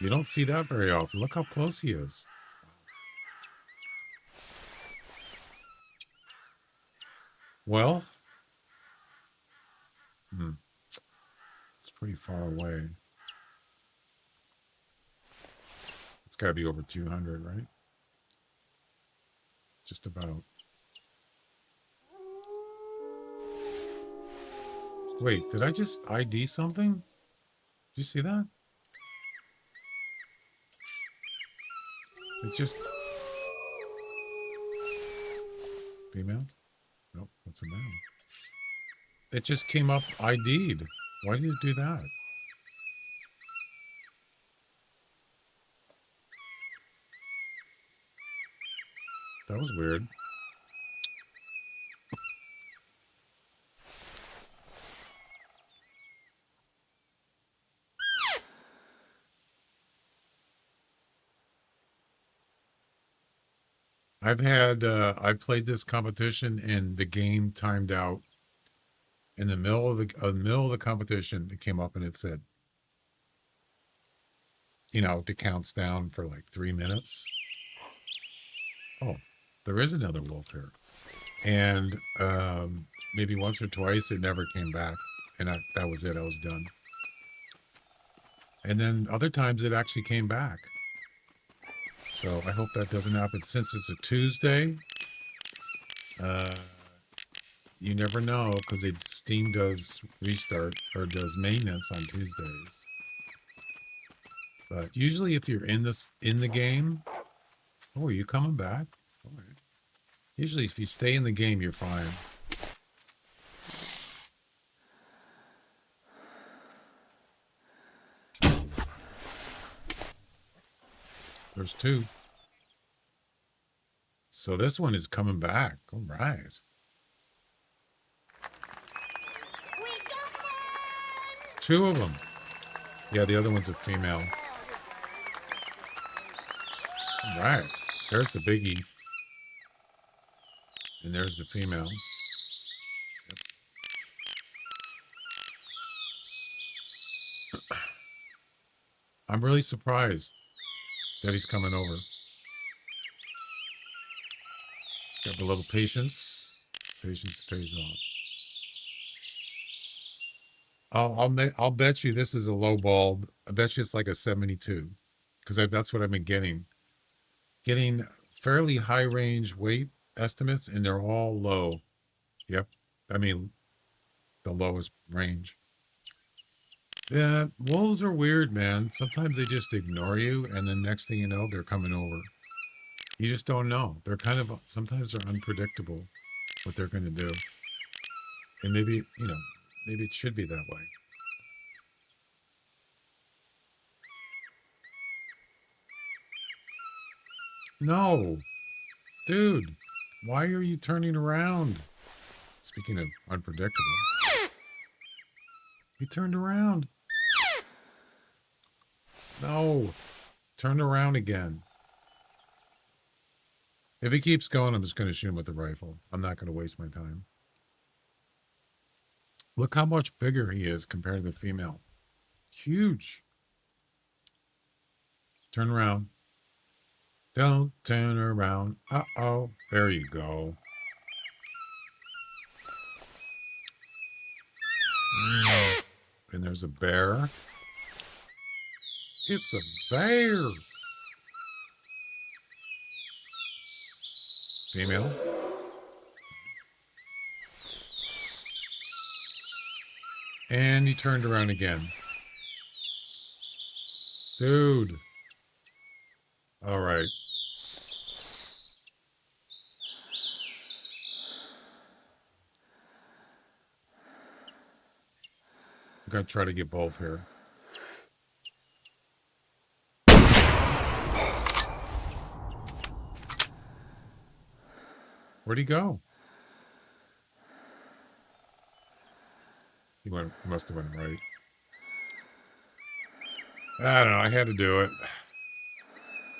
you don't see that very often. Look how close he is. Well, it's pretty far away. It's got to be over 200, right? Just about. Wait, did I just ID something? Did you see that? It just... Female? Nope, that's a male. It just came up ID'd. Why did it do that? That was weird. I've played this competition and the game timed out in the middle of the competition. It came up and it said, you know, it counts down for like 3 minutes. Oh, there is another wolf here. And maybe once or twice it never came back. And that was it. I was done. And then other times it actually came back. So I hope that doesn't happen. Since it's a Tuesday, you never know, because Steam does restart or does maintenance on Tuesdays. But usually if you're in the game, oh, are you coming back? All right. Usually if you stay in the game, you're fine. There's two. So this one is coming back. All right. Two of them. Yeah, the other one's a female. All right. There's the biggie. And there's the female. Yep. I'm really surprised that he's coming over. He's got a little patience. Patience pays off. I'll bet you this is a low ball. I bet you it's like a 72, because that's what I've been getting fairly high range weight estimates, and they're all low. Yep. I mean, the lowest range. Yeah, wolves are weird, man. Sometimes they just ignore you, and then next thing you know, they're coming over. You just don't know. They're kind of, sometimes they're unpredictable what they're going to do. And maybe, maybe it should be that way. No, dude, why are you turning around? Speaking of unpredictable, he turned around. No, turn around again. If he keeps going, I'm just going to shoot him with the rifle. I'm not going to waste my time. Look how much bigger he is compared to the female. Huge. Turn around. Don't turn around. Uh-oh. There you go. And there's a bear. It's a bear. Female. And he turned around again. Dude. All right. I'm going to try to get both here. Where'd he go? He must have went right. I don't know. I had to do it.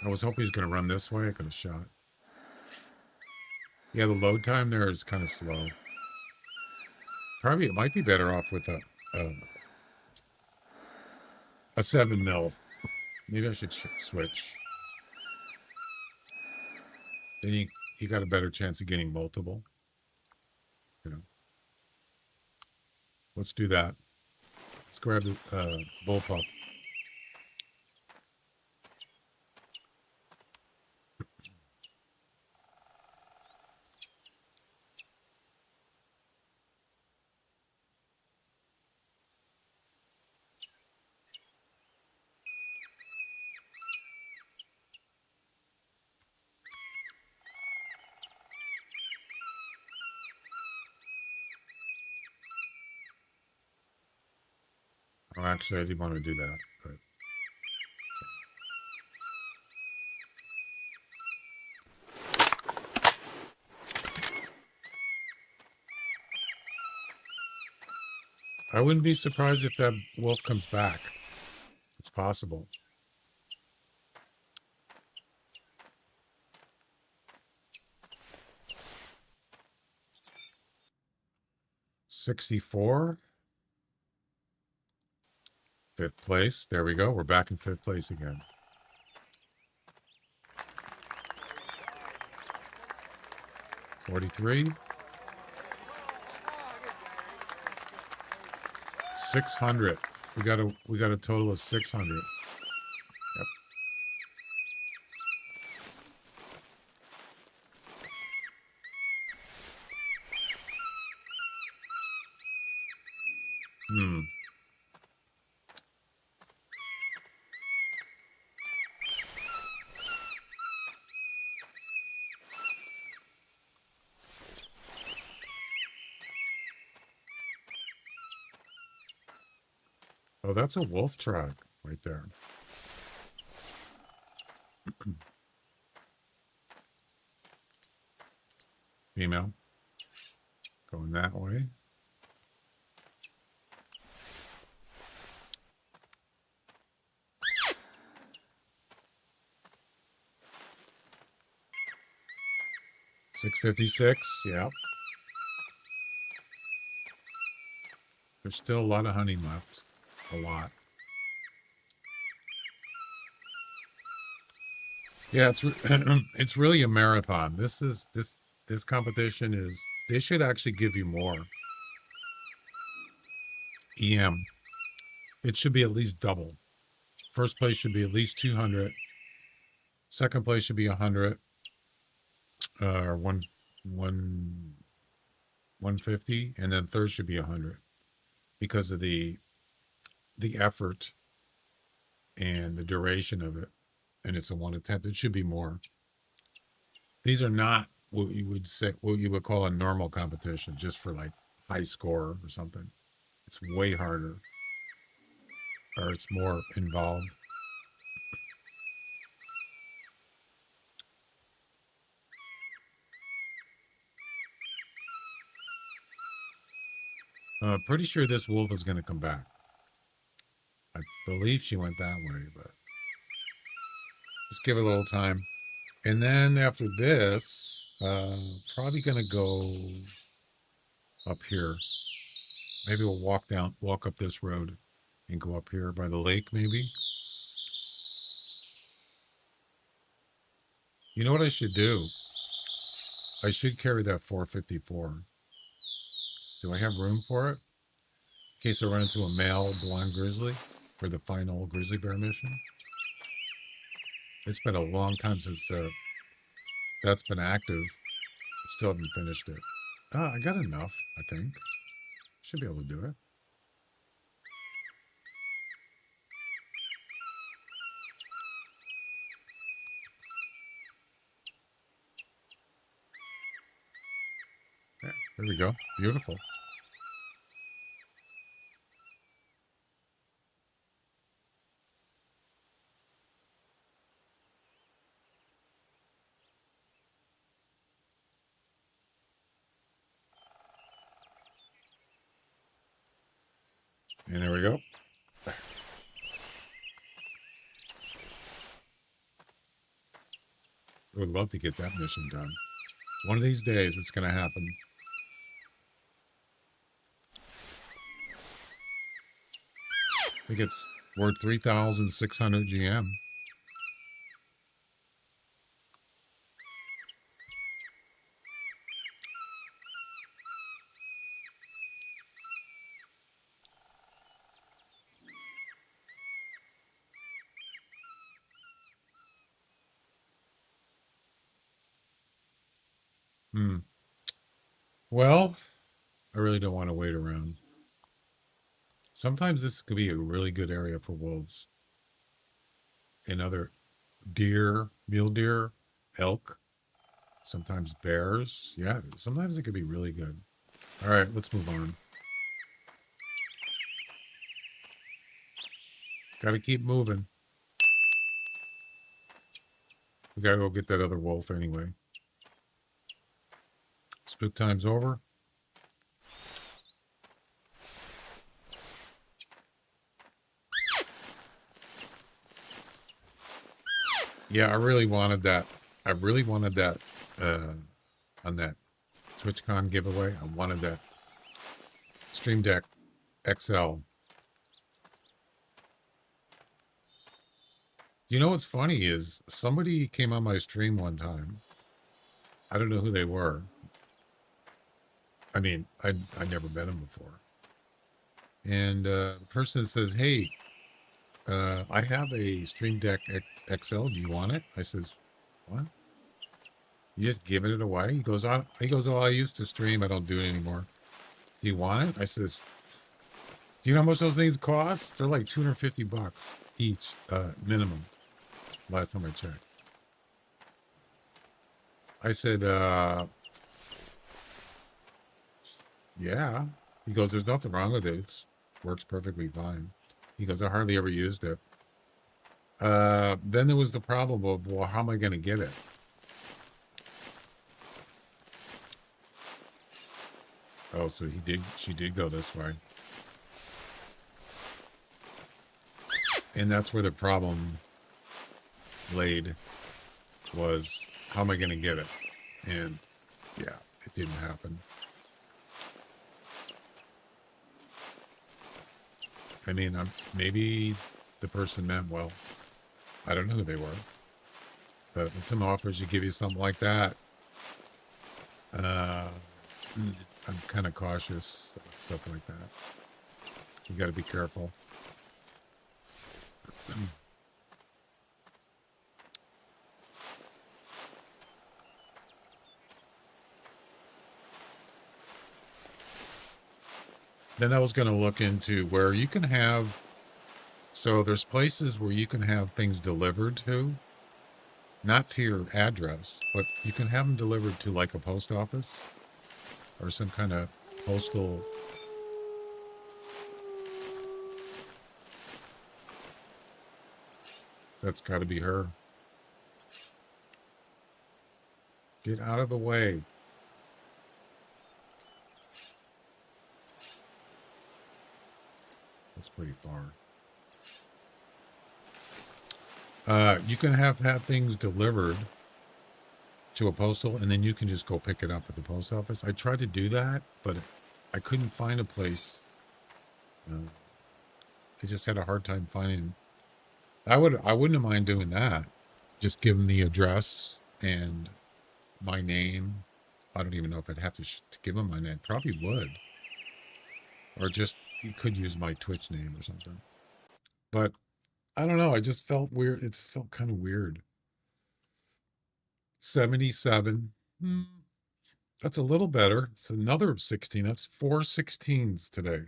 I was hoping he was going to run this way. I could have shot. Yeah, the load time there is kind of slow. Probably it might be better off with a 7mm. Maybe I should switch. Then you got a better chance of getting multiple. Let's do that. Let's grab the bullpup. Oh, actually, I didn't want to do that, but I wouldn't be surprised if that wolf comes back. It's possible. $64. Fifth place. There we go. We're back in fifth place again. $43. 600. We got a total of 600. Yep. Oh, that's a wolf track right there. Female. Going that way. $656. Yeah. There's still a lot of hunting left. A lot. Yeah, it's really a marathon. This competition is, they should actually give you more. EM. It should be at least double. First place should be at least 200. Second place should be 100. Or one 150, and then third should be 100 because of the effort and the duration of it. And it's a one attempt. It should be more. These are not what you would call a normal competition, just for like high score or something. It's way harder, or it's more involved. Pretty sure this wolf is going to come back. I believe she went that way, but let's give it a little time. And then after this, probably going to go up here. Maybe we'll walk up this road and go up here by the lake, maybe. You know what I should do? I should carry that 454. Do I have room for it? In case I run into a male blonde grizzly for the final grizzly bear mission. It's been a long time since that's been active. I still haven't finished it. I got enough, I think. Should be able to do it. Yeah, there we go. Beautiful. And there we go. I would love to get that mission done. One of these days, it's going to happen. I think it's worth 3,600 GM. Well, I really don't want to wait around. Sometimes this could be a really good area for wolves and other deer, mule deer, elk, sometimes bears. Yeah, sometimes it could be really good. All right, let's move on. Got to keep moving. We got to go get that other wolf anyway. Spook time's over. Yeah, I really wanted that. I really wanted that on that TwitchCon giveaway. I wanted that Stream Deck XL. You know what's funny is somebody came on my stream one time. I don't know who they were. I mean, I never met them before. And the person says, "Hey, I have a Stream Deck XL. Do you want it?" I says, "What? You just giving it away?" He goes, "Oh, I used to stream. I don't do it anymore. Do you want it?" I says, "Do you know how much those things cost? They're like $250 each, minimum. Last time I checked." I said, "Yeah." He goes, "There's nothing wrong with it. It works perfectly fine." He goes, "I hardly ever used it." Then there was the problem of, well, how am I going to get it? Oh, so she did go this way. And that's where the problem laid, was how am I going to get it? And yeah, it didn't happen. I mean, maybe the person meant well. I don't know who they were. But when someone offers to give you something like that, I'm kind of cautious about stuff like that. You got to be careful. Then I was going to look into where you can have, so there's places where you can have things delivered to, not to your address, but you can have them delivered to like a post office or some kind of postal. That's got to be her. Get out of the way. That's pretty far. You can have things delivered to a postal, and then you can just go pick it up at the post office. I tried to do that, but I couldn't find a place. I just had a hard time finding. I wouldn't have mind doing that. Just give them the address and my name. I don't even know if I'd have to give them my name. Probably would. Or just, you could use my Twitch name or something. But I don't know. I just felt weird. It just felt kind of weird. 77. That's a little better. It's another 16. That's 4 16s today.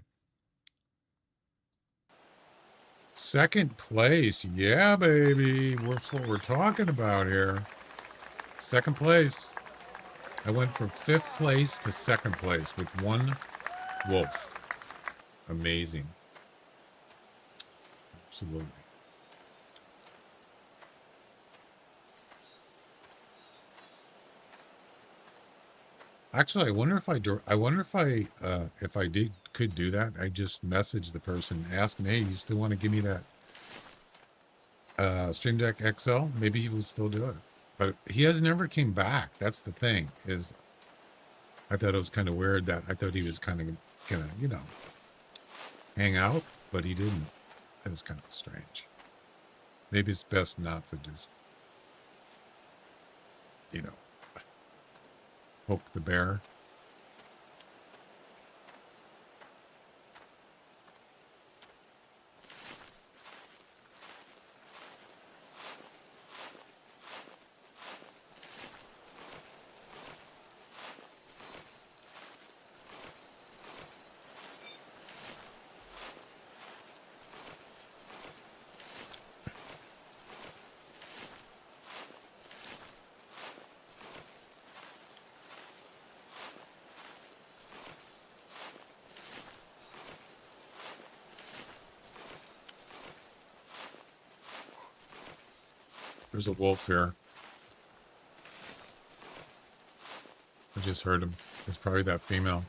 Second place. Yeah, baby. That's what we're talking about here. Second place. I went from 5th place to 2nd place with 1 wolf. Amazing. Absolutely. Actually, I wonder if I could do that. I just message the person, ask me, hey, you still want to give me that Stream Deck XL? Maybe he will still do it. But he has never came back. That's the thing, is I thought it was kind of weird that I thought he was kind of gonna, hang out, but he didn't. It was kind of strange. Maybe it's best not to just, poke the bear. There's a wolf here. I just heard him. It's probably that female.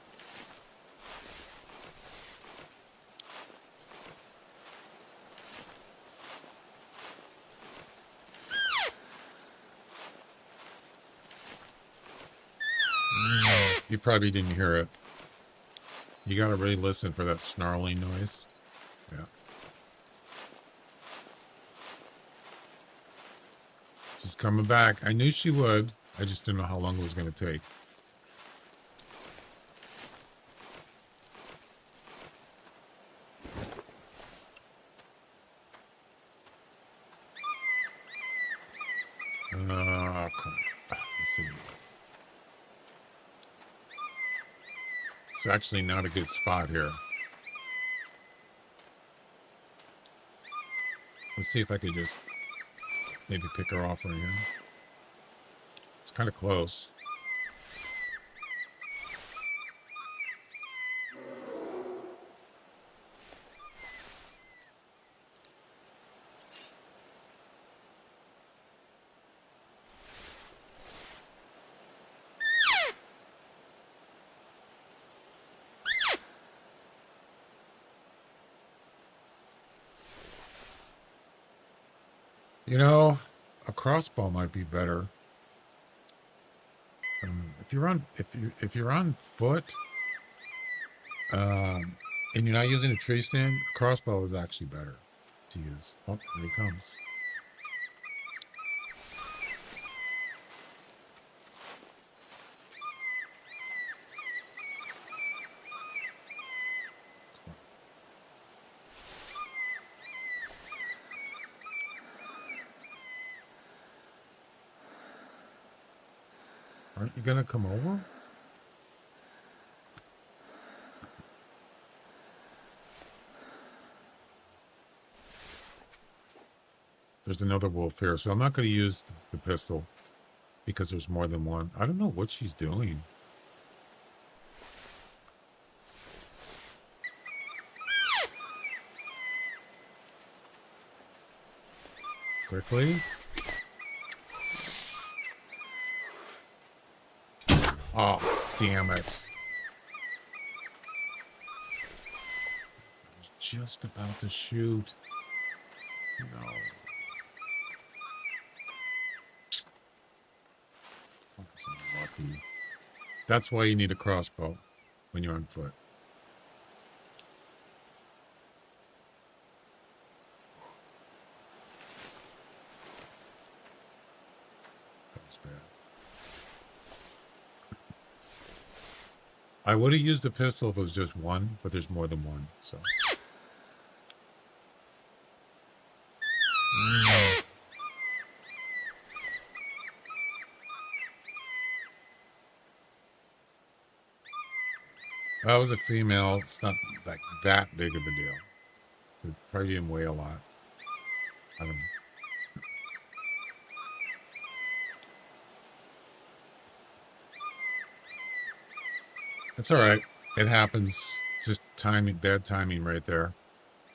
You probably didn't hear it. You gotta really listen for that snarling noise. Yeah. She's coming back. I knew she would. I just didn't know how long it was going to take. Let's see. It's actually not a good spot here. Let's see if I could just maybe pick her off right here. It's kind of close. A crossbow might be better. If you're on foot, and you're not using a tree stand, a crossbow is actually better to use. Oh, here he comes. Aren't you gonna come over? There's another wolf here, so I'm not going to use the pistol because there's more than one. I don't know what she's doing. Quickly. Oh, damn it. I was just about to shoot. No. I was unlucky. That's why you need a crossbow when you're on foot. That was bad. I would have used a pistol if it was just one, but there's more than one, so. That was a female. It's not like that big of a deal. It probably didn't weigh a lot. I don't know. It's all right. It happens. Just timing, bad timing right there.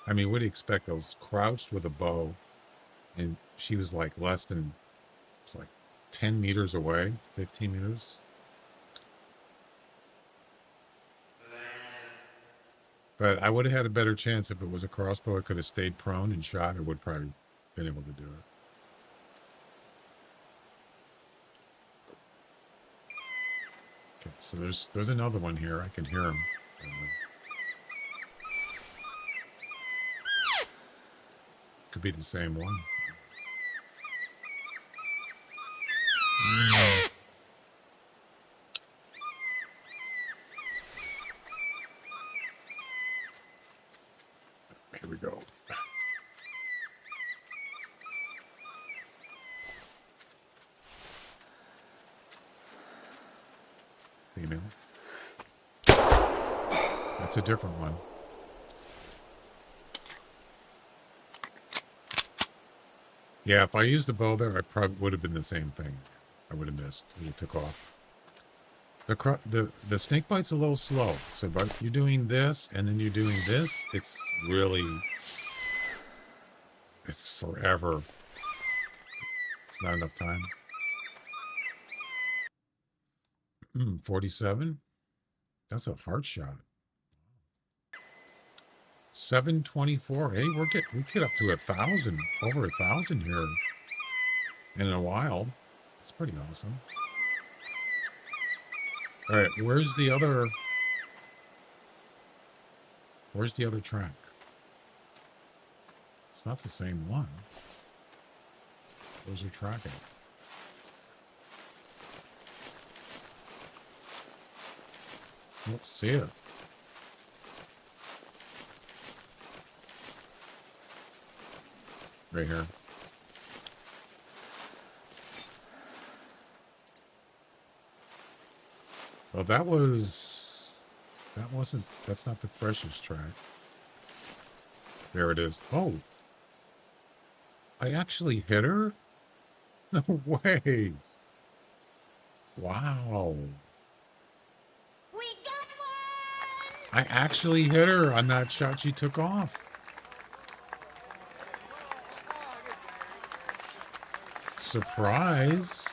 I mean, what do you expect? I was crouched with a bow, and she was like less than, it's like 10 meters away, 15 meters. But I would have had a better chance if it was a crossbow. I could have stayed prone and shot. I would probably been able to do it. Okay, so there's another one here. I can hear him. Could be the same one. Here we go. Female. That's a different one. Yeah, if I used the bow there, I probably would have been the same thing. I would have missed. He took off. The snake bite's a little slow. So but you're doing this and then you're doing this, it's really, it's forever. It's not enough time. 47. That's a hard shot. 724. Hey, we get up to 1,000, over 1,000 here in a while. It's pretty awesome. All right, where's the other track? It's not the same one. Where's your track at? Let's see it. Right here. Well, that's not the freshest track. There it is. Oh, I actually hit her? No way. Wow. We got one! I actually hit her on that shot she took off. Surprise.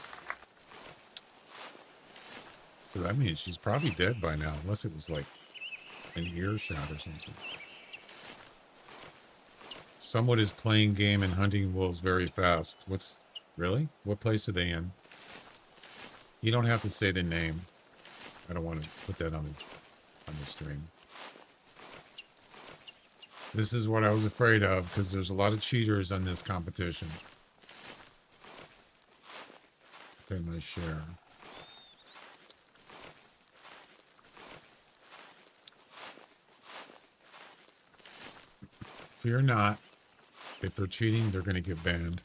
So that means she's probably dead by now, unless it was like an earshot or something. Someone is playing game and hunting wolves very fast. Really? What place are they in? You don't have to say the name. I don't want to put that on the stream. This is what I was afraid of, because there's a lot of cheaters on this competition. Okay, my share. Fear not. If they're cheating, they're going to get banned.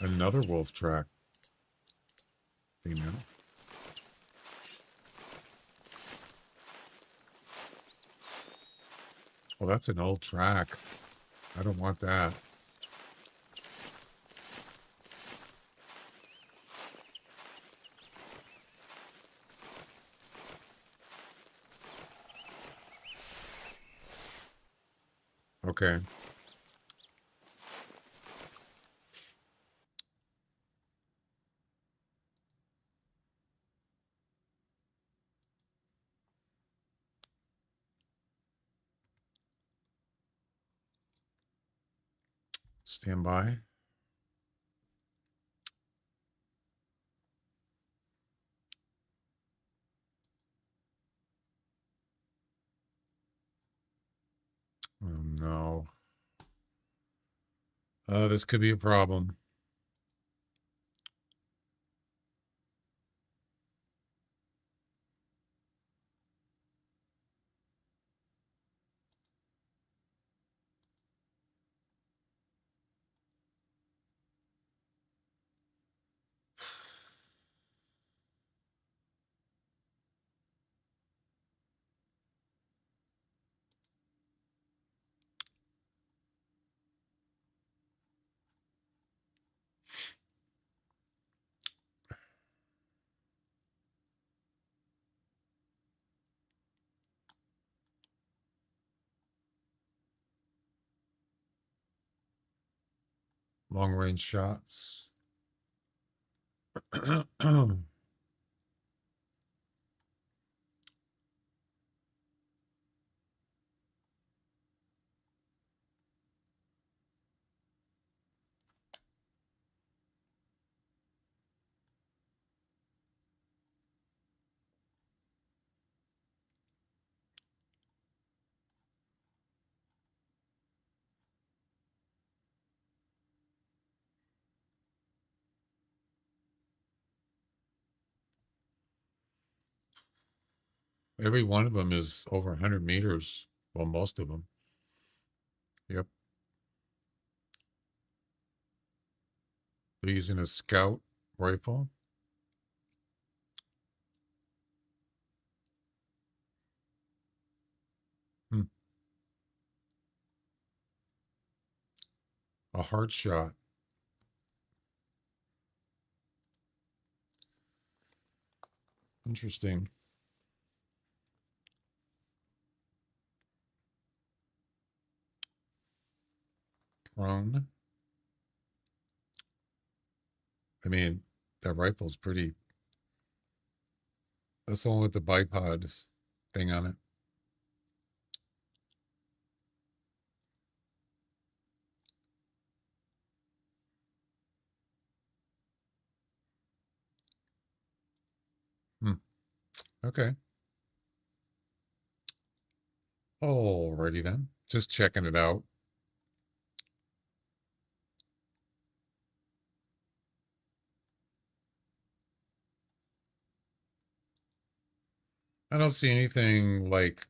Another wolf track. Female. Well, that's an old track. I don't want that. Okay. Stand by. Oh, no. This could be a problem. Long range shots. Every one of them is over 100 meters. Well, most of them. Yep. They're using a scout rifle. Hmm. A hard shot. Interesting. Prone. I mean, that rifle's pretty. That's the one with the bipod thing on it. Hmm. Okay. Alrighty then. Just checking it out. I don't see anything like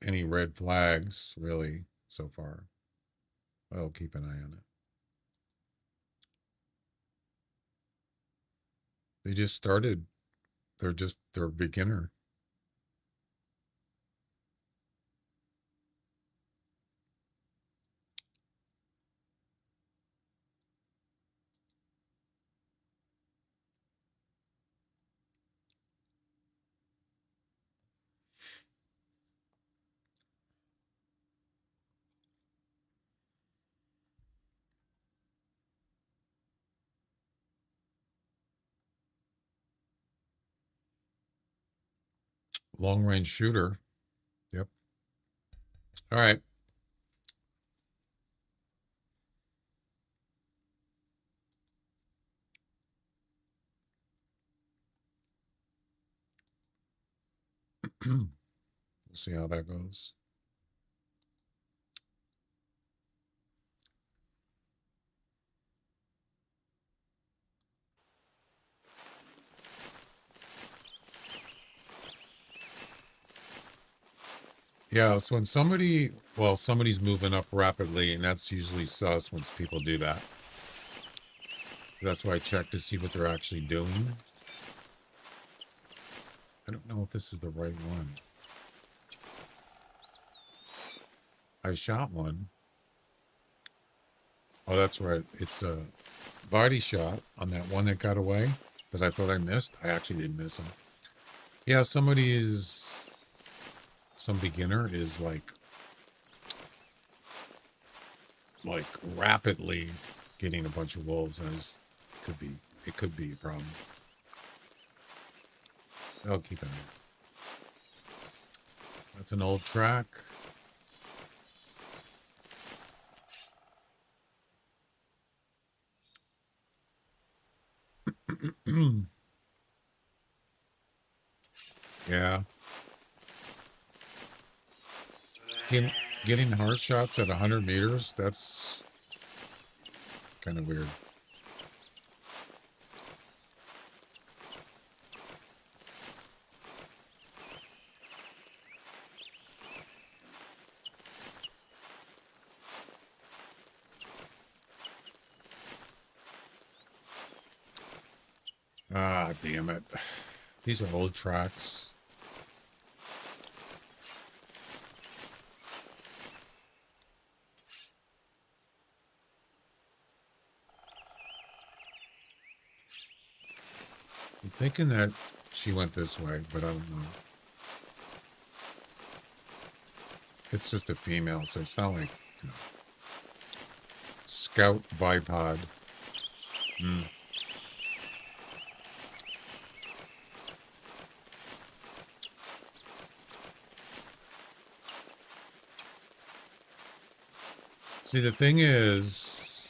any red flags really so far. I'll keep an eye on it. They just started. They're beginner. Long range shooter. Yep. All right. We'll see how that goes. Yeah, so when somebody's moving up rapidly, and that's usually sus once people do that. That's why I check to see what they're actually doing. I don't know if this is the right one. I shot one. Oh, that's right. It's a body shot on that one that got away that I thought I missed. I actually didn't miss him. Yeah, some beginner is like rapidly getting a bunch of wolves, and it could be a problem. I'll keep it. That's an old track. Yeah. Getting hard shots at 100 meters, that's kind of weird. Ah, damn it. These are old tracks. I'm thinking that she went this way, but I don't know. It's just a female, so it's not like, you know, scout bipod. See, the thing is,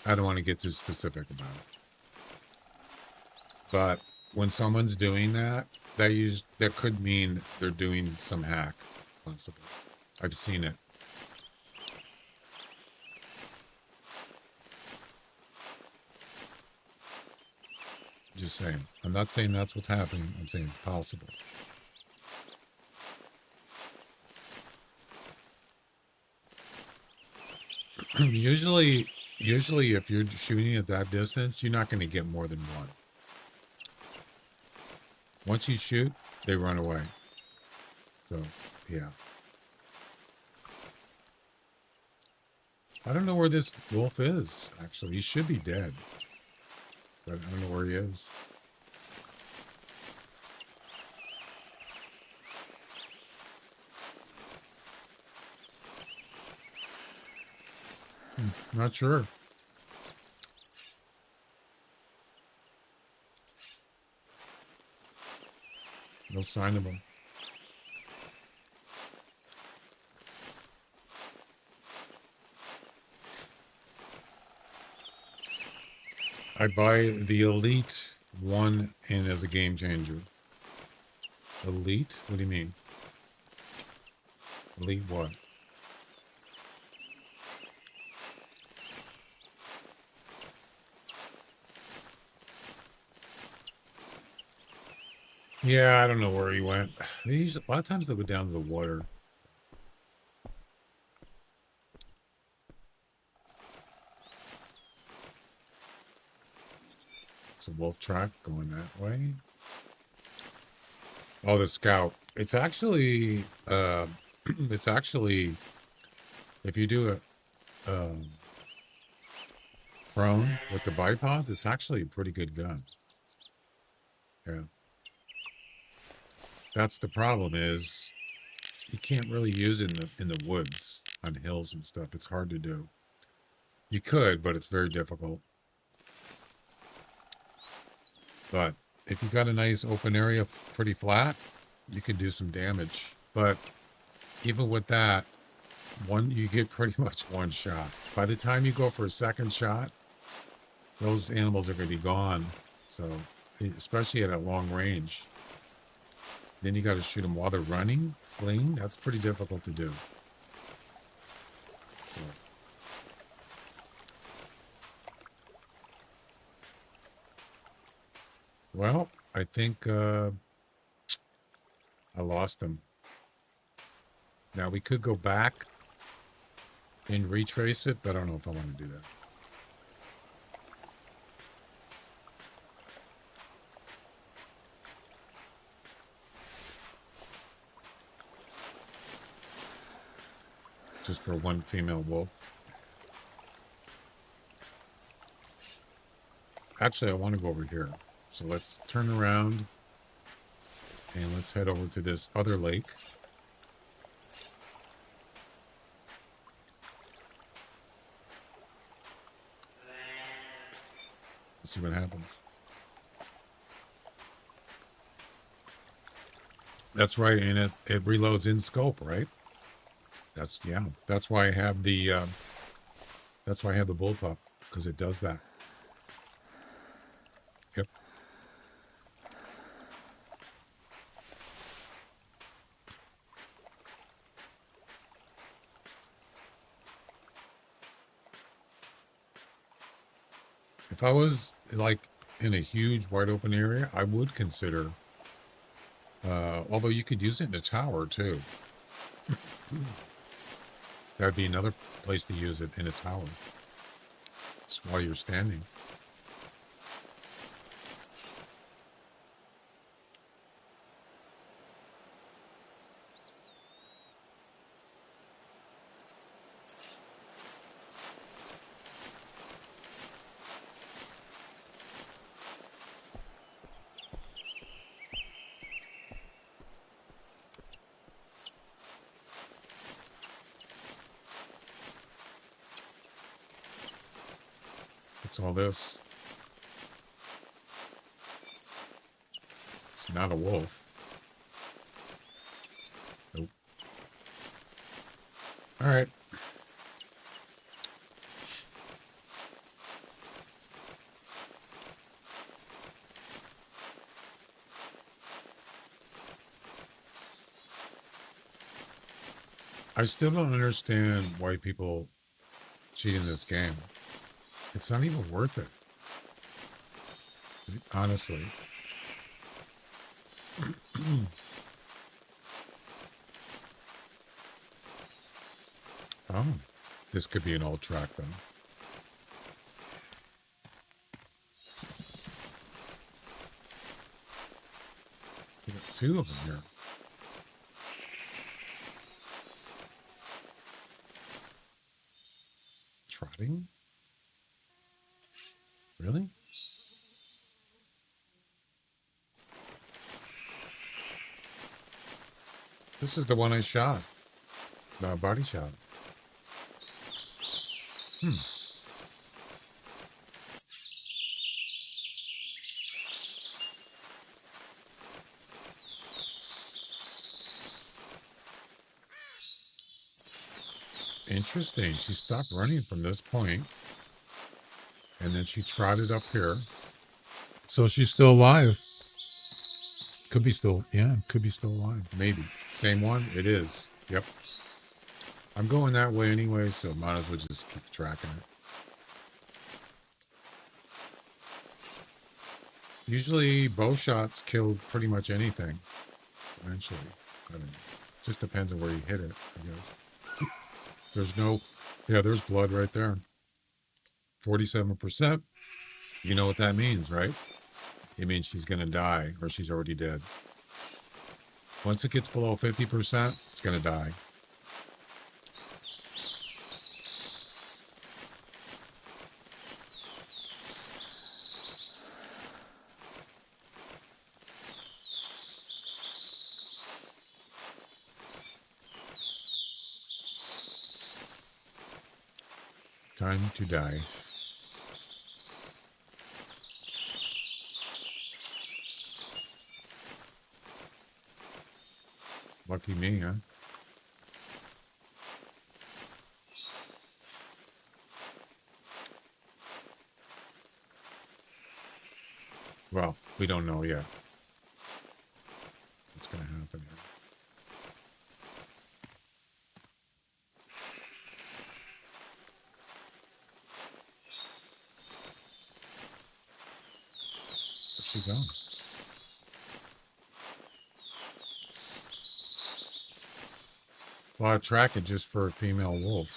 I don't want to get too specific about it, but when someone's doing that, that could mean they're doing some hack, possibly. I've seen it. Just saying. I'm not saying that's what's happening. I'm saying it's possible. Usually if you're shooting at that distance, you're not going to get more than one. Once you shoot, they run away. So, yeah. I don't know where this wolf is, actually. He should be dead. But I don't know where he is. Not sure. No sign of him. I buy the Elite one in as a game changer. Elite? What do you mean? Elite what? Yeah, I don't know where he went. A lot of times they go down to the water. It's a wolf track going that way. Oh, the scout. It's actually, if you do a prone with the bipods, it's actually a pretty good gun. Yeah. That's the problem is you can't really use it in the woods on hills and stuff. It's hard to do. You could, but it's very difficult. But if you got a nice open area, pretty flat, you can do some damage. But even with that, you get pretty much one shot. By the time you go for a second shot, those animals are going to be gone. So, especially at a long range. Then you got to shoot them while they're running, fleeing. That's pretty difficult to do. So. Well, I think I lost him. Now we could go back and retrace it, but I don't know if I want to do that. Just for one female wolf. Actually, I want to go over here. So let's turn around and let's head over to this other lake. Let's see what happens. That's right, and it reloads in scope, right? That's why I have the bullpup, because it does that. Yep. If I was like in a huge wide open area, I would consider, although you could use it in a tower too. That would be another place to use it, in a tower. Just while you're standing. What's all this? It's not a wolf. Nope. All right. I still don't understand why people cheat in this game. It's not even worth it. Honestly. Oh, this could be an old track then. We got two of them here. Trotting? Really? This is the one I shot. The body shot. Interesting. She stopped running from this point, and then she trotted up here. So she's still alive. Could be still, yeah, could be still alive. Maybe. Same one? It is. Yep. I'm going that way anyway, so might as well just keep tracking it. Usually bow shots kill pretty much anything. Eventually. I mean, just depends on where you hit it, I guess. There's no, yeah, there's blood right there. 47%. You know what that means, right? It means she's going to die, or she's already dead. Once it gets below 50%, it's going to die. Time to die. Lucky me, huh? Well, we don't know yet what's going to happen here. Where's she going? Well, I track it just for a female wolf.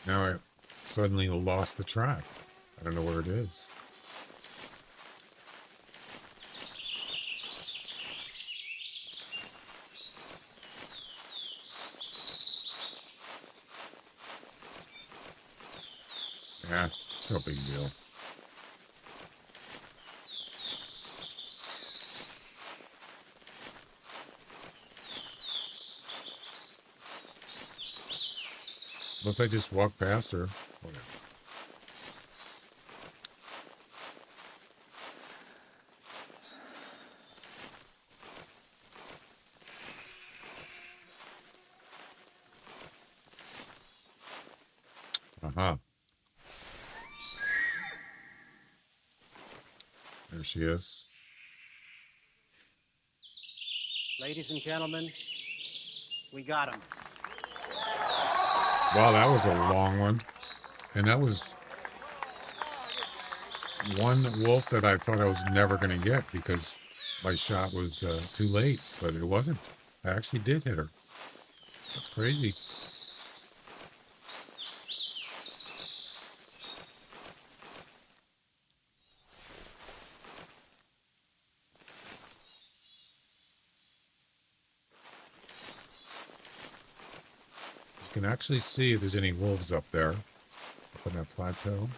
Now I suddenly lost the track. I don't know where it is. Yeah, it's no big deal. Unless I just walk past her. Whatever. Uh-huh. There she is. Ladies and gentlemen, we got him. Wow, that was a long one. And that was one wolf that I thought I was never going to get because my shot was too late, but it wasn't. I actually did hit her. That's crazy. You can actually see if there's any wolves up there, up on that plateau.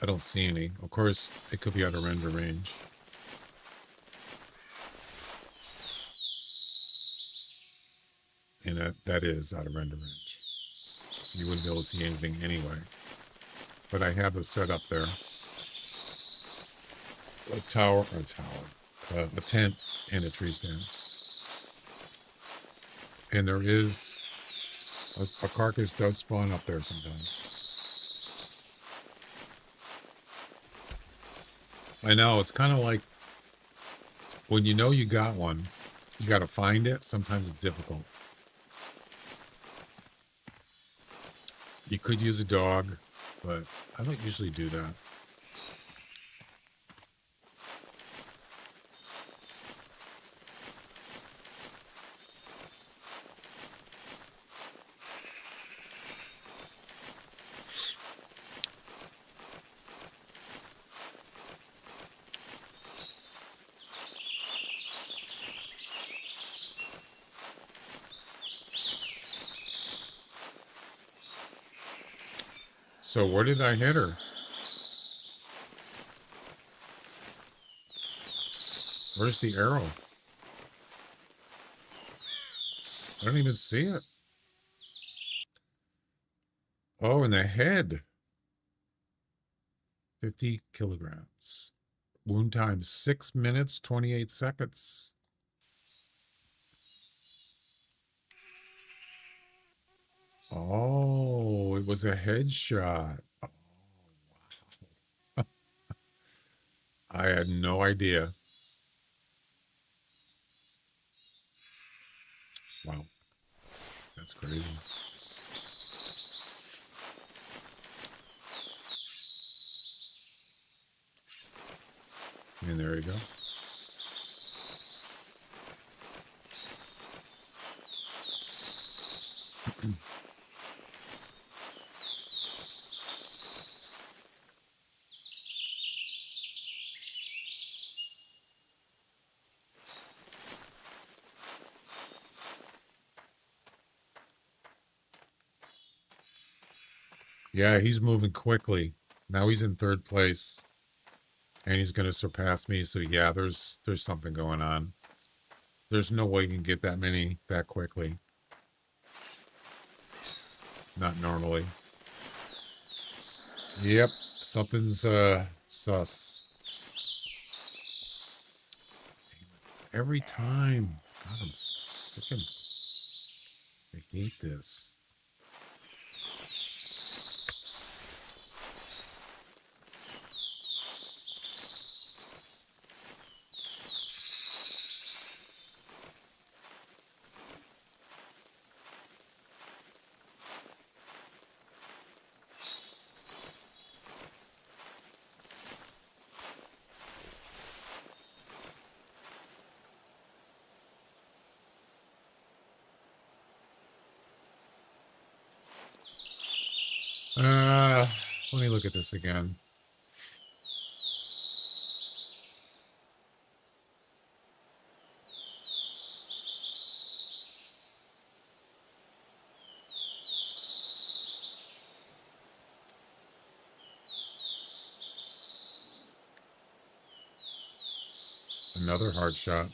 I don't see any. Of course, it could be out of render range. And that is out of render range. So you wouldn't be able to see anything anyway. But I have it set up there. A tent and a tree stand. And there is a carcass does spawn up there sometimes. I know, it's kind of like when you know you got one, you got to find it. Sometimes it's difficult. You could use a dog, but I don't usually do that. So where did I hit her? Where's the arrow? I don't even see it. Oh, in the head. 50 kilograms. Wound time 6 minutes, 28 seconds. Oh, it was a headshot. Oh, wow. I had no idea. Wow. That's crazy. And there you go. Yeah, he's moving quickly. Now he's in third place. And he's going to surpass me. So yeah, there's something going on. There's no way you can get that many that quickly. Not normally. Yep, something's sus. Every time. God, I'm freaking. I hate this. Let me look at this again. Another hard shot.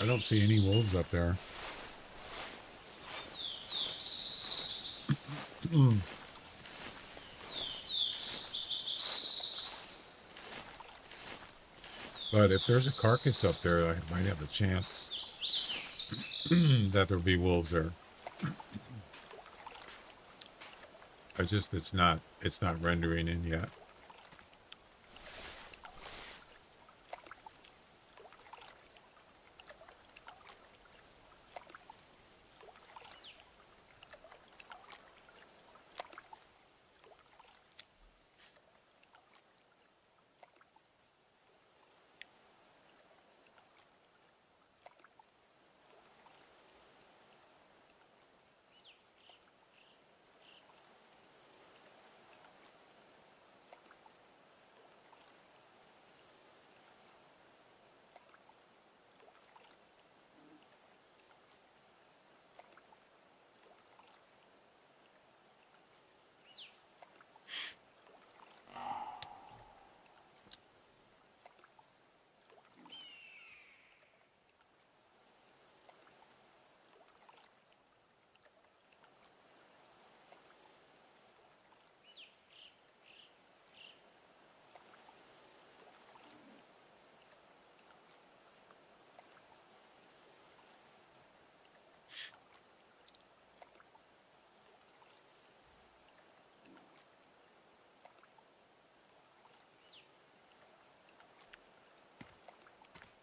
I don't see any wolves up there. But if there's a carcass up there, I might have a chance that there'll be wolves there. It's not rendering in yet.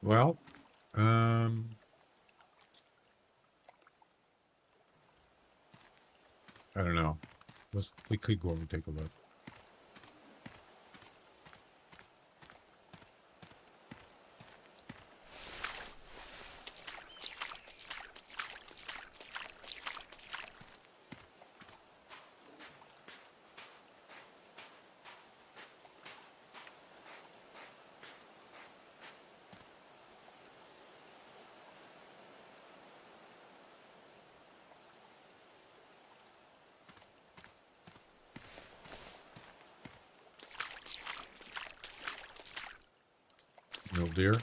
Well, I don't know. We could go over and take a look. No deer.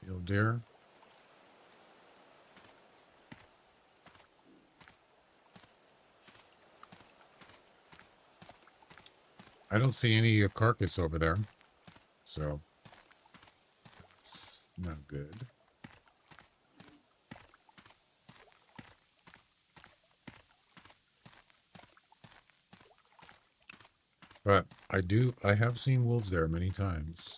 No deer. I don't see any carcass over there, so it's not good. But I have seen wolves there many times.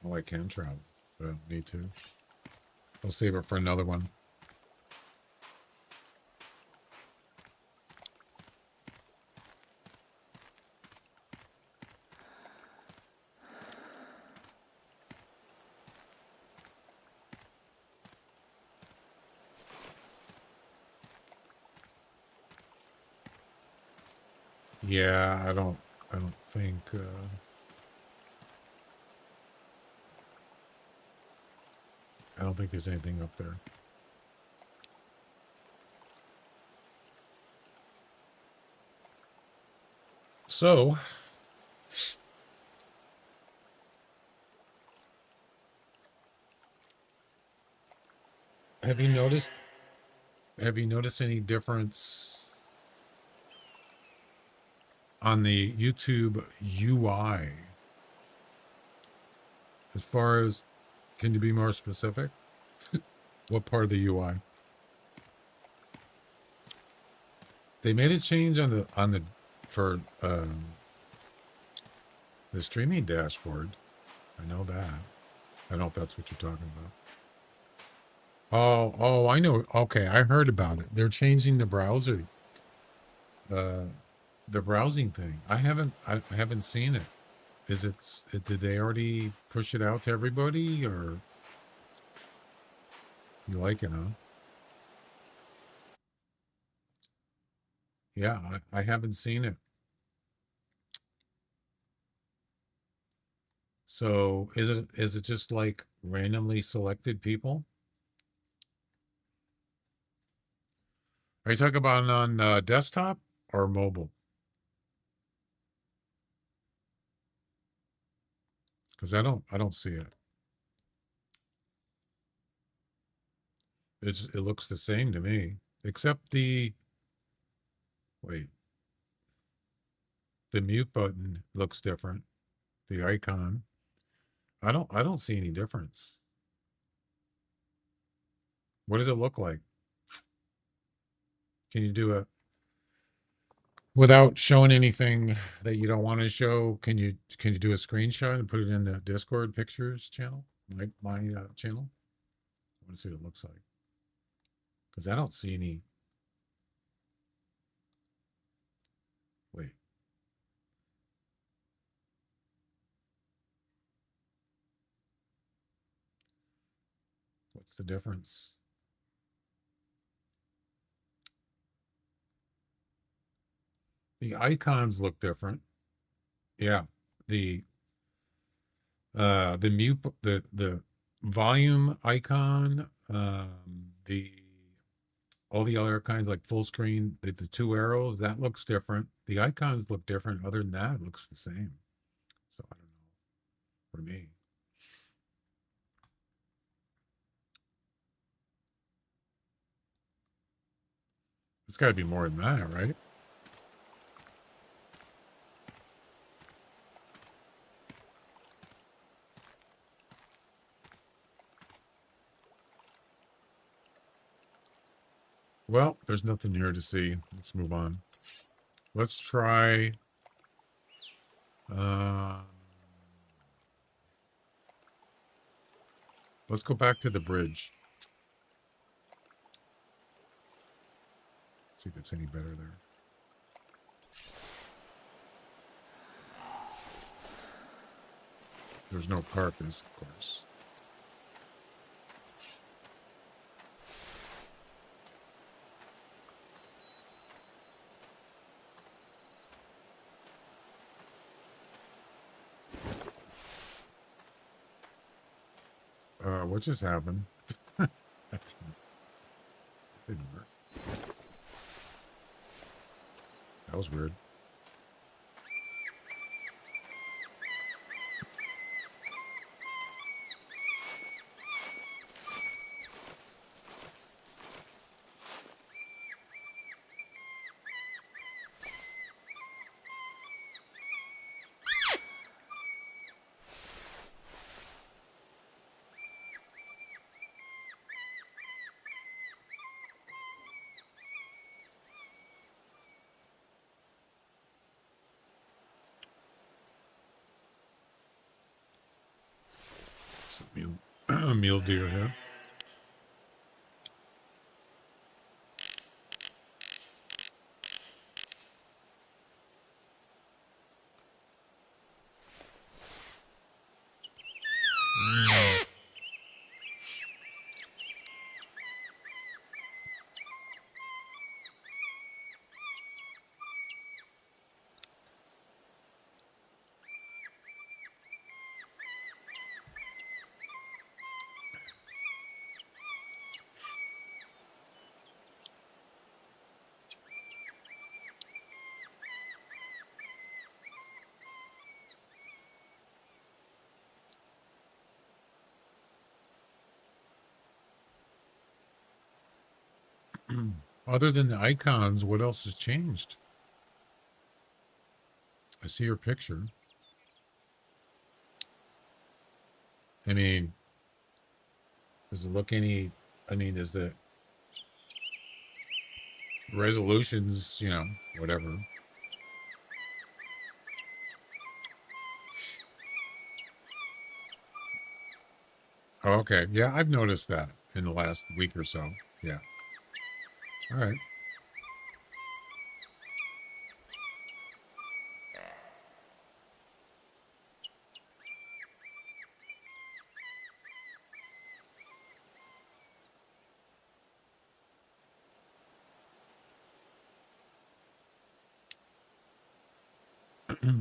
Oh, I can travel, but I don't need to. I'll save it for another one. Yeah, I don't think I don't think there's anything up there. So, have you noticed any difference on the YouTube UI as far as, can you be more specific? What part of the UI? They made a change on the for the streaming dashboard. I know that. I don't know if that's what you're talking about. Oh, I know. Okay, I heard about it. They're changing the browser, uh, the browsing thing. I haven't seen it. Did they already push it out to everybody, or you like it, huh? Yeah, I haven't seen it. So is it just like randomly selected people? Are you talking about on desktop or mobile? Because I don't see it. It looks the same to me, except wait, the mute button looks different. The icon. I don't see any difference. What does it look like? Can you do a, without showing anything that you don't want to show? Can you do a screenshot and put it in the Discord pictures channel? My channel. I want to see what it looks like, because I don't see any. Wait. What's the difference? The icons look different. Yeah. The the mute, the volume icon, the all the other kinds like full screen, the two arrows, that looks different. The icons look different. Other than that, it looks the same. So I don't know. For me. It's got to be more than that, right? Well, there's nothing here to see. Let's move on. Let's try. Uh, let's go back to the bridge. See if it's any better there. There's no carcass, of course. What just happened? That didn't work. That was weird. Some mule deer here. Other than the icons, what else has changed? I see your picture. I mean, does it look any, I mean, is the resolutions, you know, whatever. Oh, okay. Yeah, I've noticed that in the last week or so. Yeah. All right.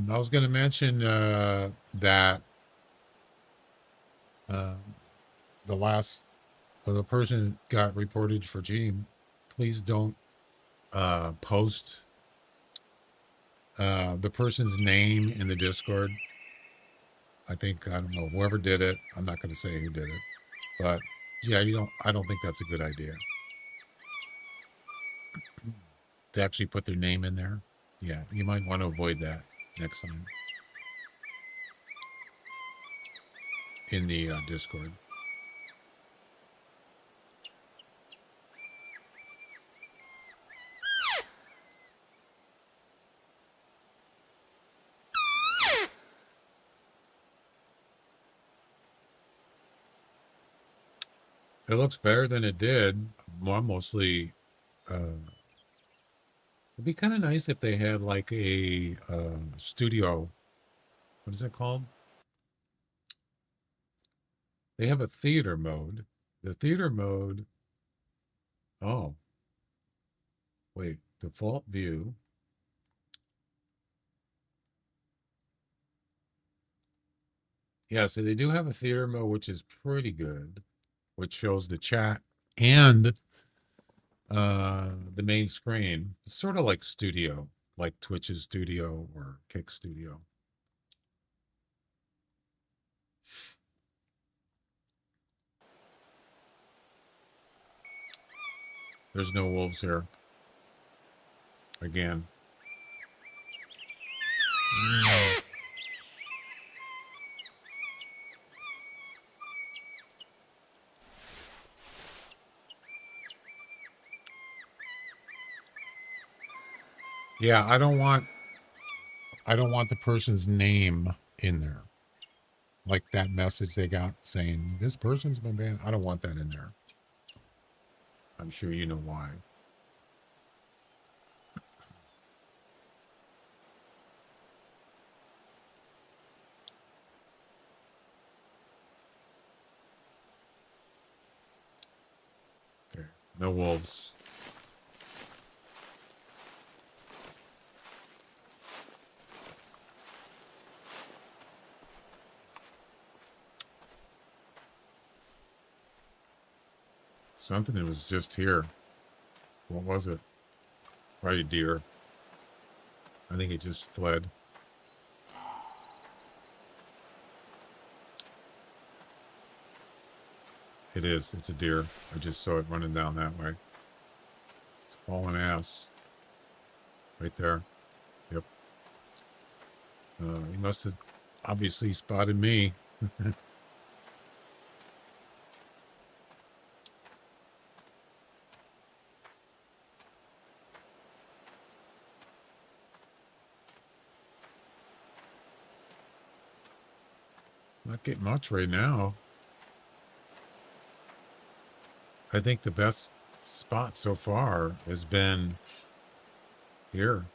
I was going to mention that uh, the person got reported for cheating. Please don't post the person's name in the Discord. I think, I don't know, whoever did it, I'm not going to say who did it, but yeah, I don't think that's a good idea to actually put their name in there. Yeah, you might want to avoid that next time in the Discord. It looks better than it did. Mostly, it'd be kind of nice if they had like a studio. What is it called? They have a theater mode. The theater mode. Oh, wait. Default view. Yeah, so they do have a theater mode, which is pretty good, which shows the chat and the main screen. It's sort of like studio, like Twitch's studio or Kick Studio. There's no wolves here. Again. Yeah, I don't want the person's name in there. Like that message they got saying this person's been banned. I don't want that in there. I'm sure you know why. Okay. No wolves. Something that was just here. What was it? Probably a deer. I think it just fled. It is. It's a deer. I just saw it running down that way. It's hauling ass. Right there. Yep. He must have obviously spotted me. Not getting much right now. I think the best spot so far has been here.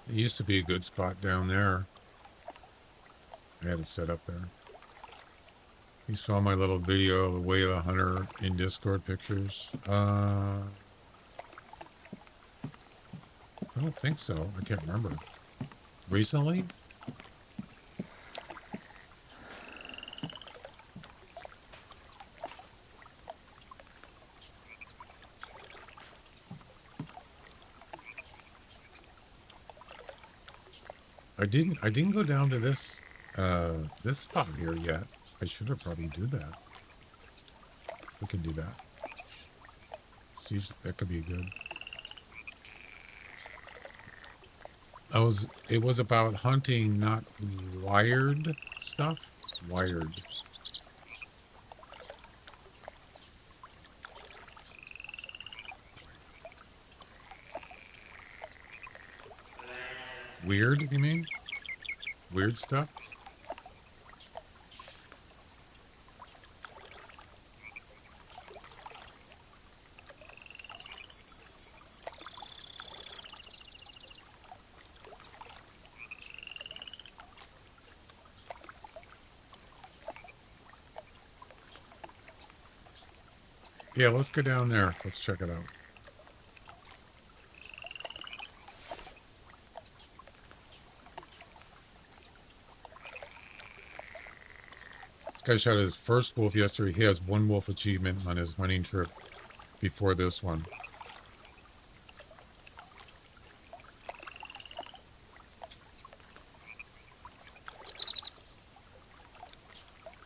It used to be a good spot down there. I had it set up there. You saw my little video of the way of the hunter in Discord pictures. I don't think so. I can't remember. Recently? I didn't go down to this spot here yet. I should have probably do that. We can do that. See, that could be good. It was about hunting, not wired stuff. Wired. Weird, you mean? Weird stuff? Yeah, let's go down there. Let's check it out. This guy shot his first wolf yesterday. He has one wolf achievement on his hunting trip before this one.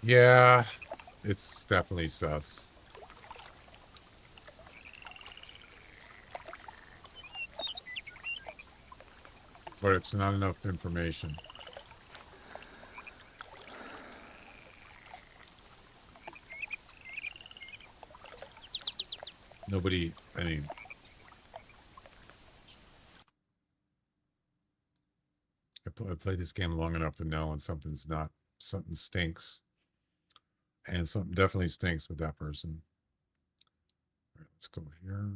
Yeah, it's definitely sus. But it's not enough information. Nobody, I mean, I played this game long enough to know when something stinks. And something definitely stinks with that person. All right, let's go here.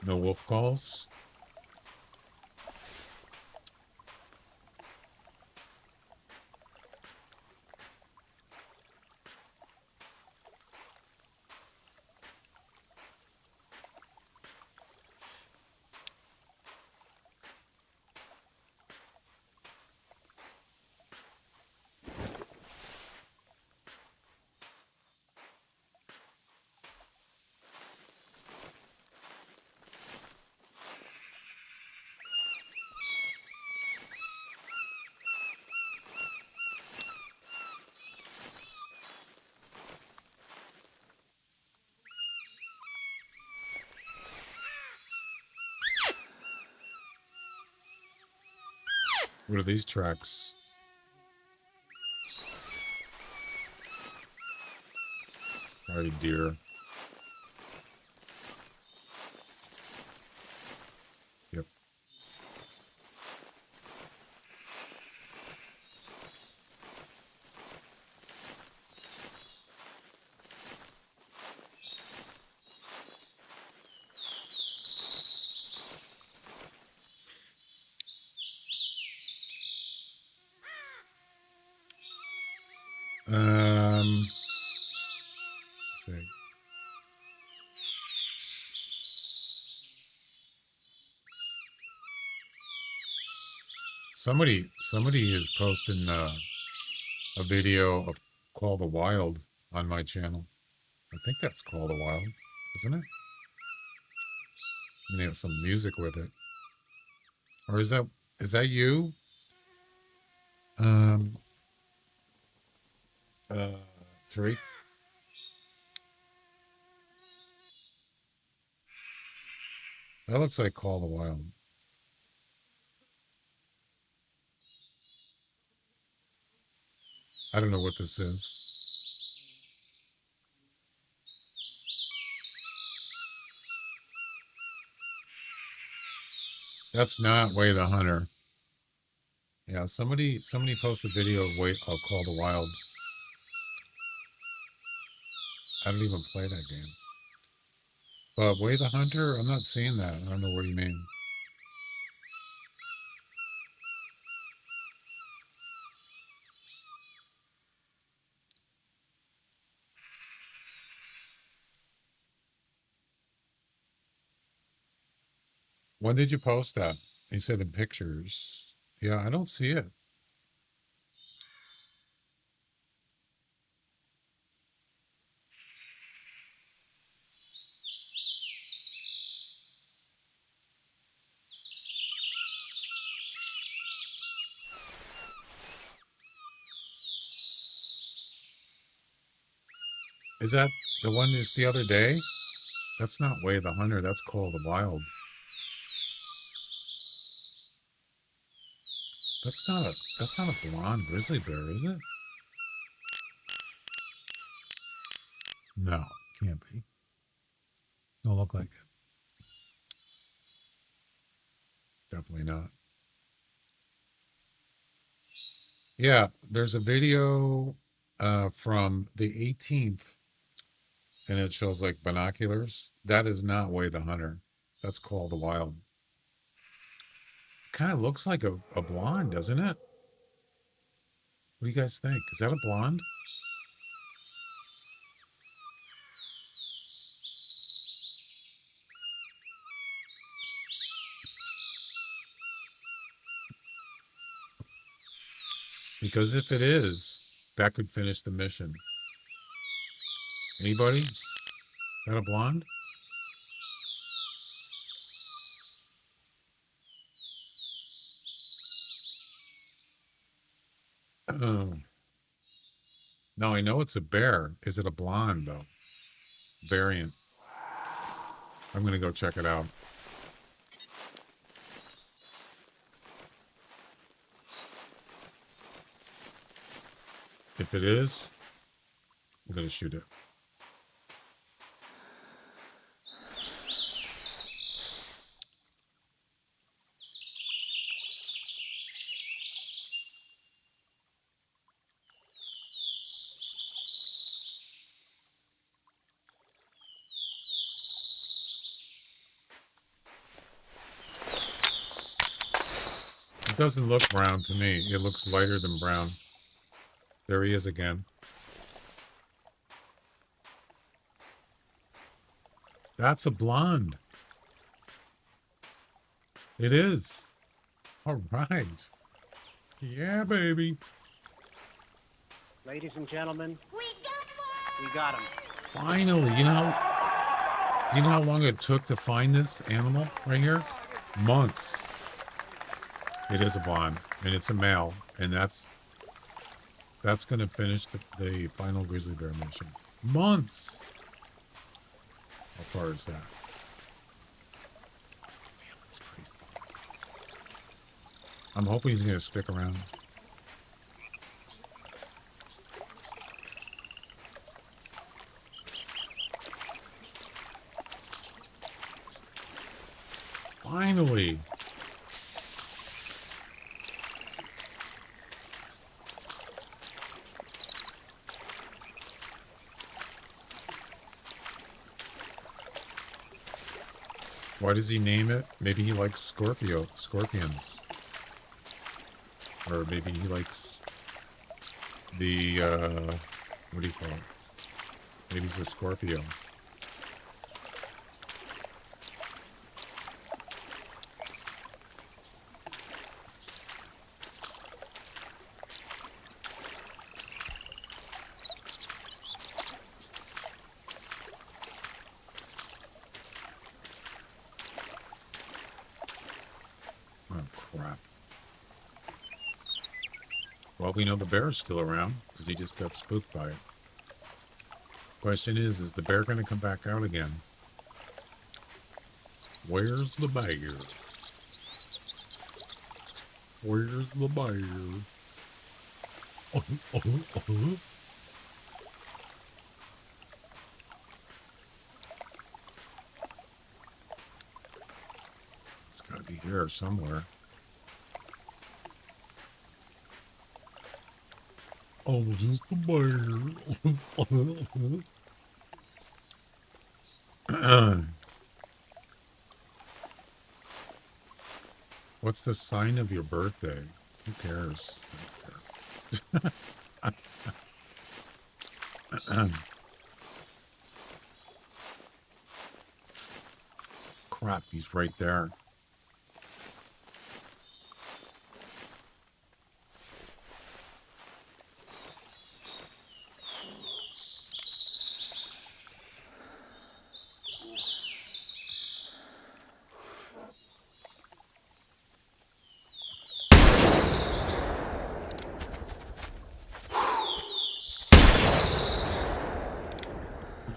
No wolf calls. What are these tracks? Probably deer. Yep. Let's see. Somebody is posting a video of Call the Wild on my channel. I think that's Call the Wild, isn't it? And they have some music with it. Or is that you? Tariq? That looks like Call the Wild. I don't know what this is. That's not Way the Hunter. Yeah, somebody posted a video of Call the Wild. I don't even play that game. Way the Hunter? I'm not seeing that. I don't know what you mean. When did you post that? You said in pictures. Yeah, I don't see it. Is that the one just the other day? That's not Way the Hunter. That's Call the Wild. That's not a blonde grizzly bear, is it? No, can't be. Don't look like it. Definitely not. Yeah, there's a video from the 18th, and it shows like binoculars. That is not Way the Hunter. That's Call the Wild. Kind of looks like a blonde, doesn't it? What do you guys think? Is that a blonde? Because if it is, that could finish the mission. Anybody? Is that a blonde? No, I know it's a bear. Is it a blonde, though? Variant. I'm going to go check it out. If it is, I'm going to shoot it. It doesn't look brown to me. It looks lighter than brown. There he is again. That's a blonde. It is. All right. Yeah, baby. Ladies and gentlemen, We got one. we got him. Finally. Do you know how long it took to find this animal right here? Months. It is a blonde, and it's a male, and that's going to finish the final grizzly bear mission. Months. How far is that? Damn, that's pretty far. I'm hoping he's going to stick around. Finally. Why does he name it? Maybe he likes scorpions. Or maybe he likes the, what do you call it? Maybe he's a Scorpio. Well, we know the bear's still around because he just got spooked by it. Question is the bear going to come back out again? Where's the bear? Where's the bear? It's got to be here somewhere. Oh, just the bear. What's the sign of your birthday? Who cares? Crap, he's right there.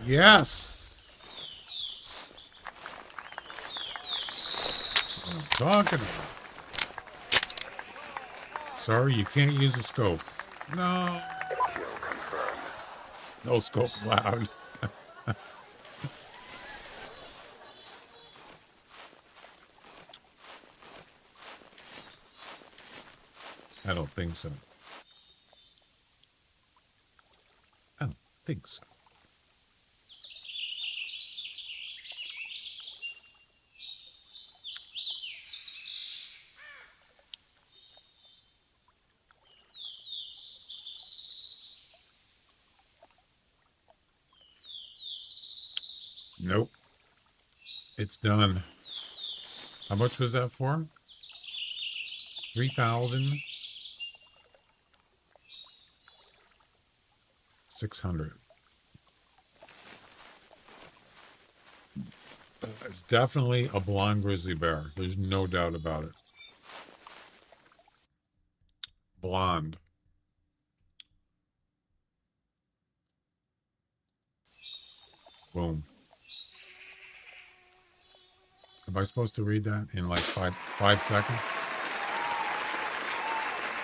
Yes. What I'm talking about. Sorry, you can't use a scope. No. Kill confirmed. No scope allowed. I don't think so. I don't think so. Nope. It's done. How much was that for? 3,600. It's definitely a blonde grizzly bear. There's no doubt about it. Blonde. Boom. Am I supposed to read that in like five seconds?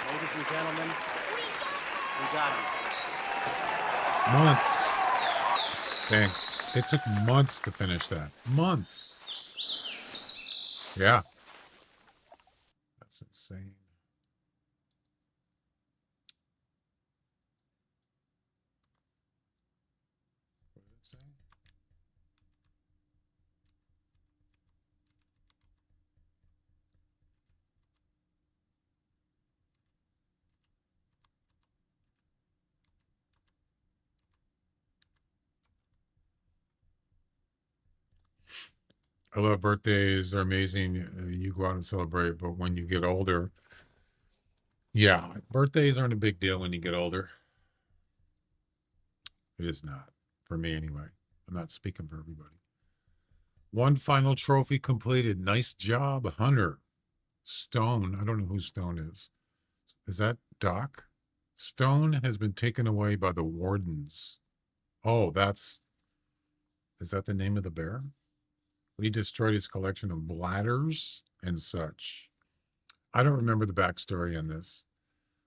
Ladies and gentlemen, we got him. Months. Thanks. It took months to finish that. Months. Yeah. That's insane. What did it say? I love birthdays. They're amazing. You go out and celebrate, but when you get older, yeah, birthdays aren't a big deal when you get older. It is not. For me, anyway. I'm not speaking for everybody. One final trophy completed. Nice job, Hunter. Stone. I don't know who Stone is. Is that Doc? Stone has been taken away by the wardens. Oh, is that the name of the bear? We destroyed his collection of bladders and such. I don't remember the backstory on this,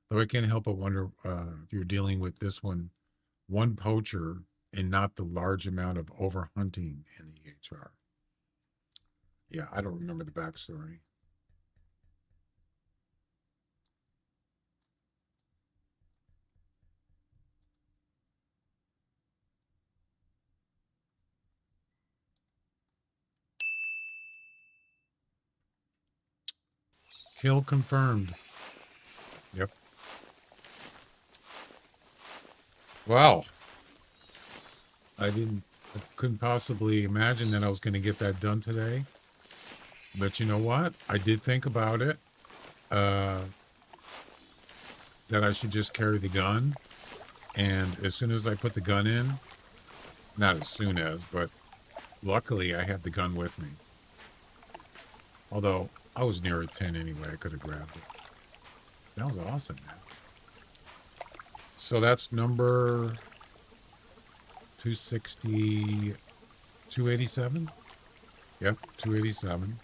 though I can't help but wonder if you're dealing with this one poacher and not the large amount of overhunting in the EHR. Yeah, I don't remember the backstory. Kill confirmed. Yep. Wow. I couldn't possibly imagine that I was going to get that done today. But you know what? I did think about it. That I should just carry the gun. And as soon as I put the gun in, not as soon as, but luckily I had the gun with me. Although I was near a 10 anyway, I could have grabbed it. That was awesome, man. So that's number 260, 287? Yep, 287.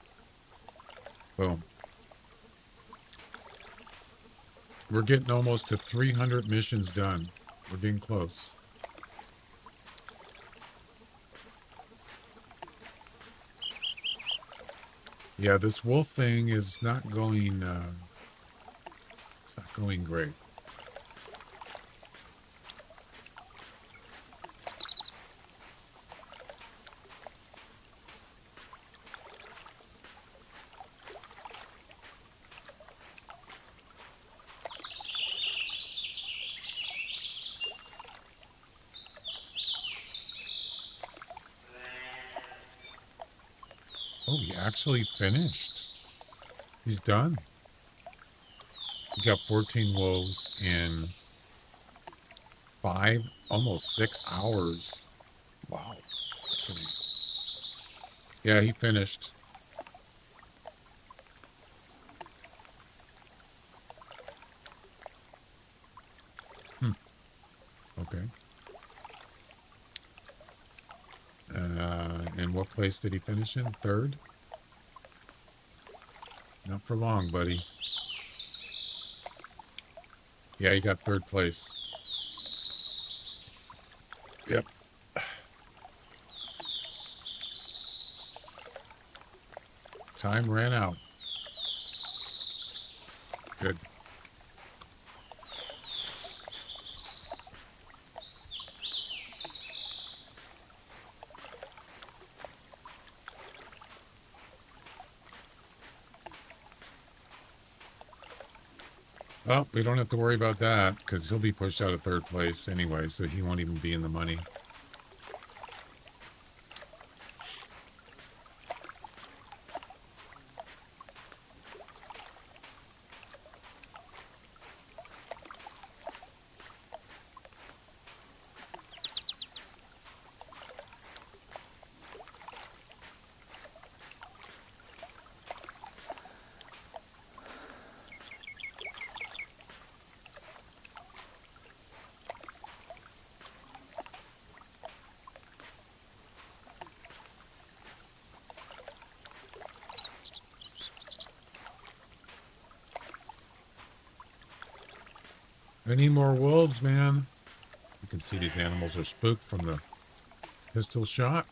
Boom. We're getting almost to 300 missions done. We're getting close. Yeah, this wolf thing is not going, it's not going great. Oh, he actually finished. He's done. He got 14 wolves in 5, almost 6 hours. Wow. Actually. Yeah, he finished. Okay. And what place did he finish in? 3rd? Not for long, buddy. Yeah, he got 3rd place. Yep. Time ran out. Good. Well, we don't have to worry about that because he'll be pushed out of 3rd place anyway, so he won't even be in the money. Any more wolves, man? You can see these animals are spooked from the pistol shot.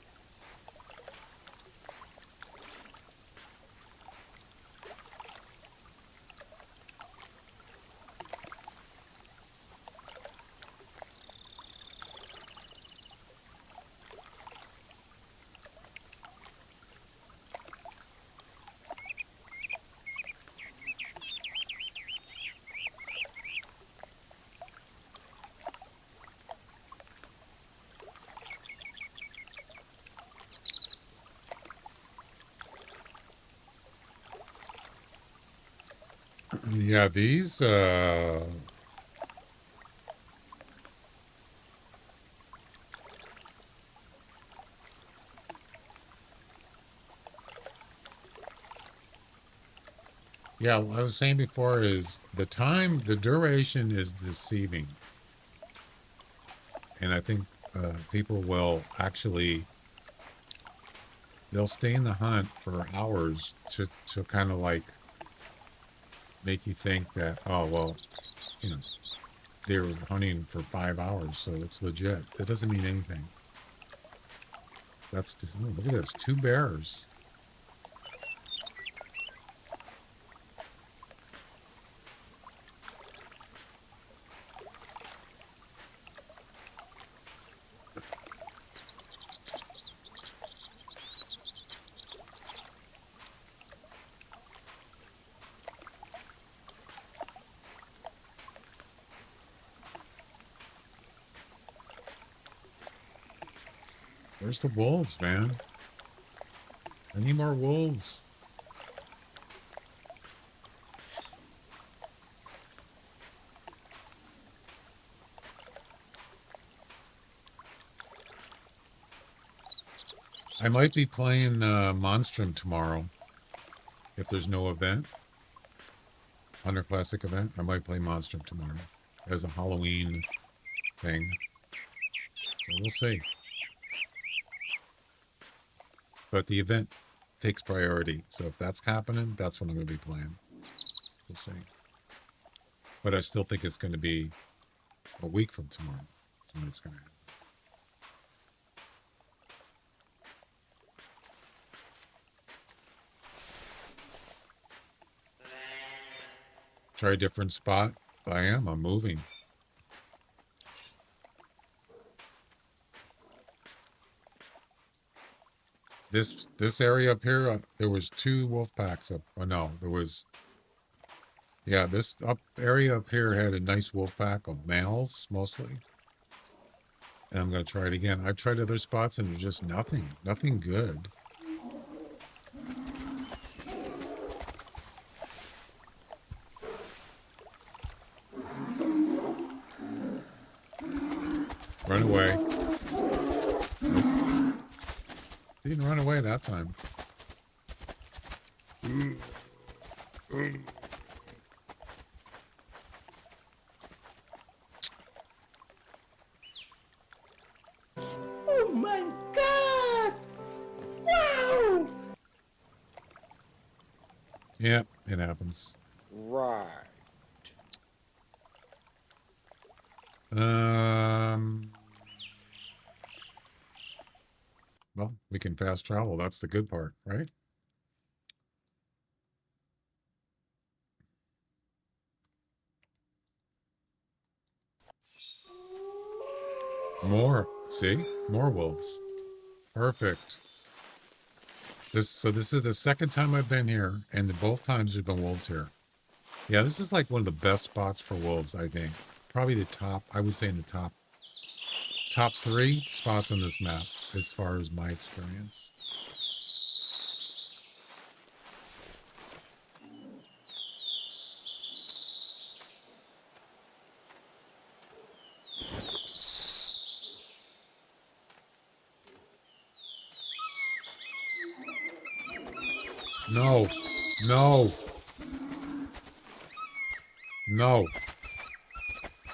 Yeah, these yeah, what I was saying before is the duration is deceiving. And I think people will actually, they'll stay in the hunt for hours to kind of like make you think that, oh, well, you know, they were hunting for 5 hours, so it's legit. That doesn't mean anything. That's just, oh, look at this, 2 bears. Where's the wolves, man? I need more wolves. I might be playing Monstrum tomorrow. If there's no event, Hunter Classic event, I might play Monstrum tomorrow as a Halloween thing. So we'll see. But the event takes priority. So if that's happening, that's when I'm going to be playing. We'll see. But I still think it's going to be a week from tomorrow. That's when it's going to happen. Try a different spot. I'm moving. This area up here, there was 2 wolf packs up. Oh no, there was. Yeah, this area up here had a nice wolf pack of males mostly. And I'm gonna try it again. I've tried other spots and just nothing good. Run away. Nope. Didn't run away that time. Oh my god! Wow! Yeah, it happens. Right. Well, we can fast travel. That's the good part, right? More. See? More wolves. Perfect. This is the second time I've been here, and both times there's been wolves here. Yeah, this is like one of the best spots for wolves, I think. Probably the top, I would say in the top 3 spots on this map, as far as my experience. No. No. No.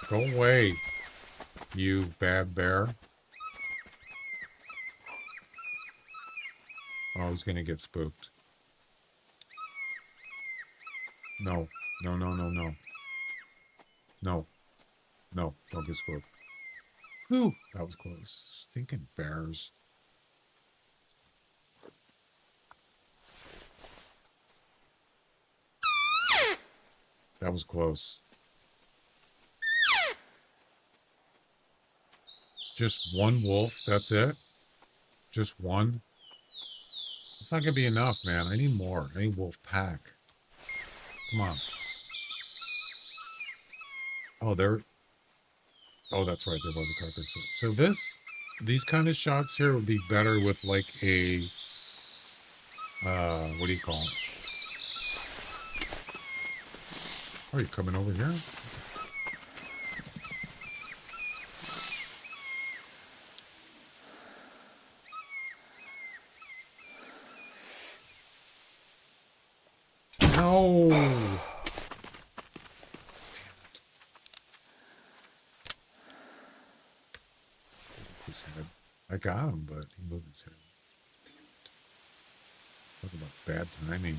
Go away, you bad bear. Oh, I was gonna get spooked. No. No, no, no, no. No. No, don't get spooked. Whew, that was close. Stinking bears. That was close. Just one wolf, that's it? Just one? It's not gonna be enough, man. I need more. I need wolf pack. Come on. Oh, there. Oh, that's right. There was a carcass. So these kind of shots here would be better with like a, what do you call it? Oh, you coming over here? No. Damn it. His head. I got him, but he moved his head. Damn it. Talk about bad timing.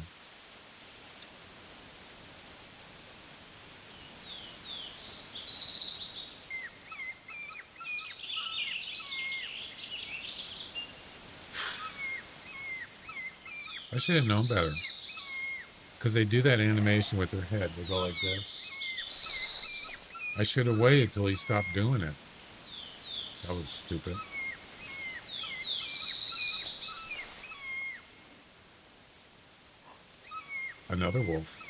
I should have known better. Because they do that animation with their head. They go like this. I should have waited till he stopped doing it. That was stupid. Another wolf.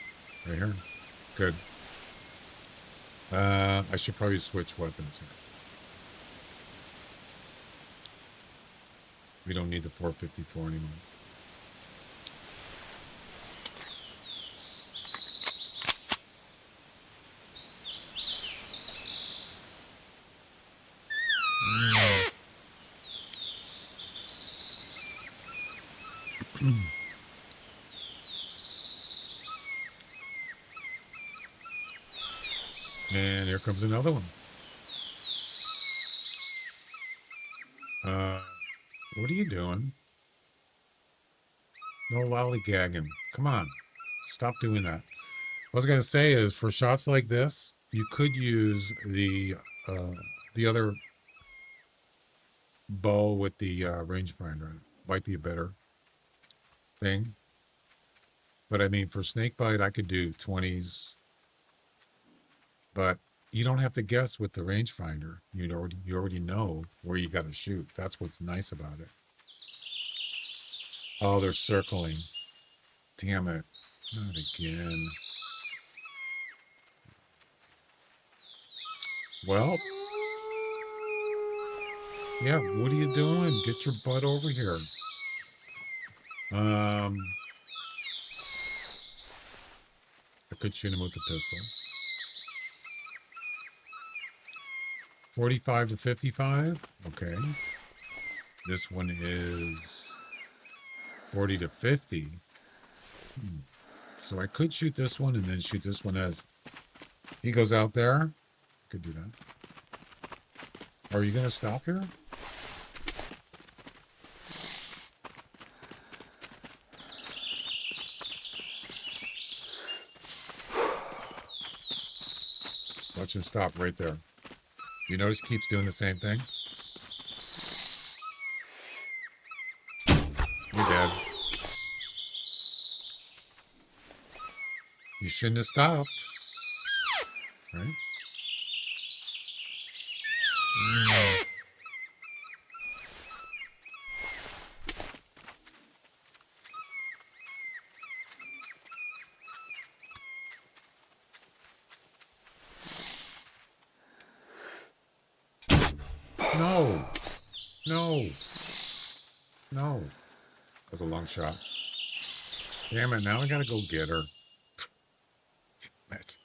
Right here. Good. I should probably switch weapons here. We don't need the 454 anymore. And here comes another one. What are you doing? No lollygagging. Come on. Stop doing that. What I was going to say is, for shots like this, you could use the other bow with the rangefinder. Might be a better thing. But I mean, for snakebite, I could do 20s. But you don't have to guess with the rangefinder. You already know where you got to shoot. That's what's nice about it. Oh, they're circling. Damn it. Not again. Well. Yeah, what are you doing? Get your butt over here. I could shoot him with the pistol. 45 to 55. Okay. This one is 40 to 50. So I could shoot this one and then shoot this one as he goes out there. Could do that. Are you going to stop here? Watch him stop right there. You notice he keeps doing the same thing? You're dead. You shouldn't have stopped. Right? No. No. No. That was a long shot. Damn it, now I gotta go get her. Damn it.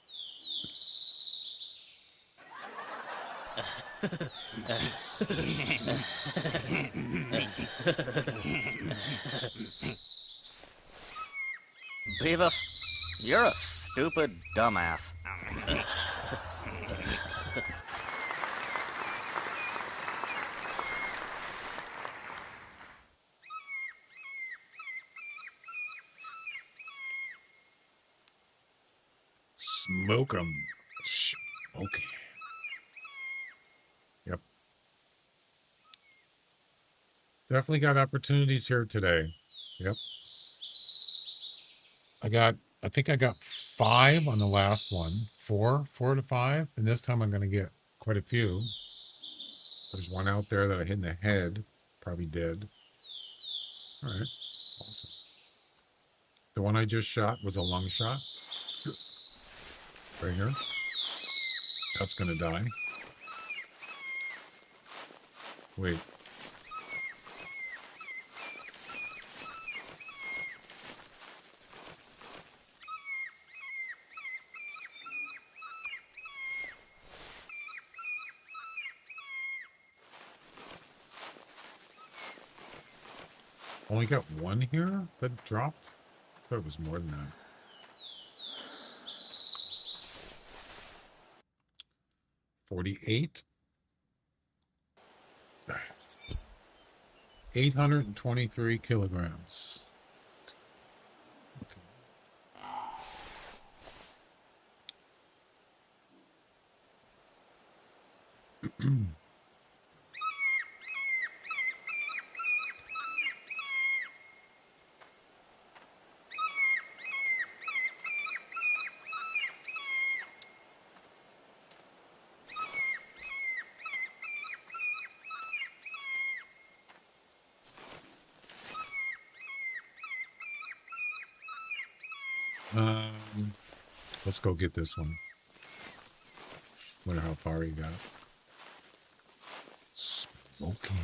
Beavis, you're a stupid dumbass. Smoke 'em. Smoke 'em. Yep. Definitely got opportunities here today. Yep. I think I got 5 on the last one. 4 to 5. And this time I'm going to get quite a few. There's one out there that I hit in the head. Probably dead. All right. Awesome. The one I just shot was a lung shot. Right here. That's going to die. Wait. Only got one here that dropped? I thought it was more than that. $48. 823 kilograms. Okay. Let's go get this one. Wonder how far he got. Smoking.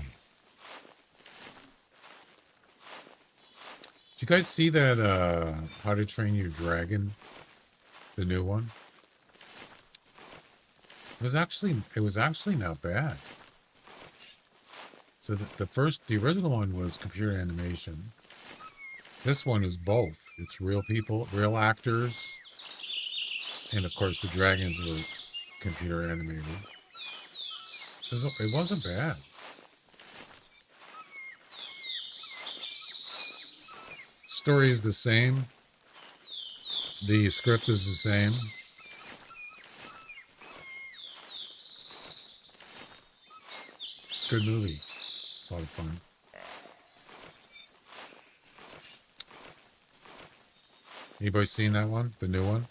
Did you guys see that How to Train Your Dragon? The new one? It was actually not bad. So the original one was computer animation. This one is both. It's real people, real actors, and of course the dragons were computer animated. It wasn't bad. Story is the same. The script is the same. It's a good movie. It's a lot of fun. Anybody seen that one? The new one?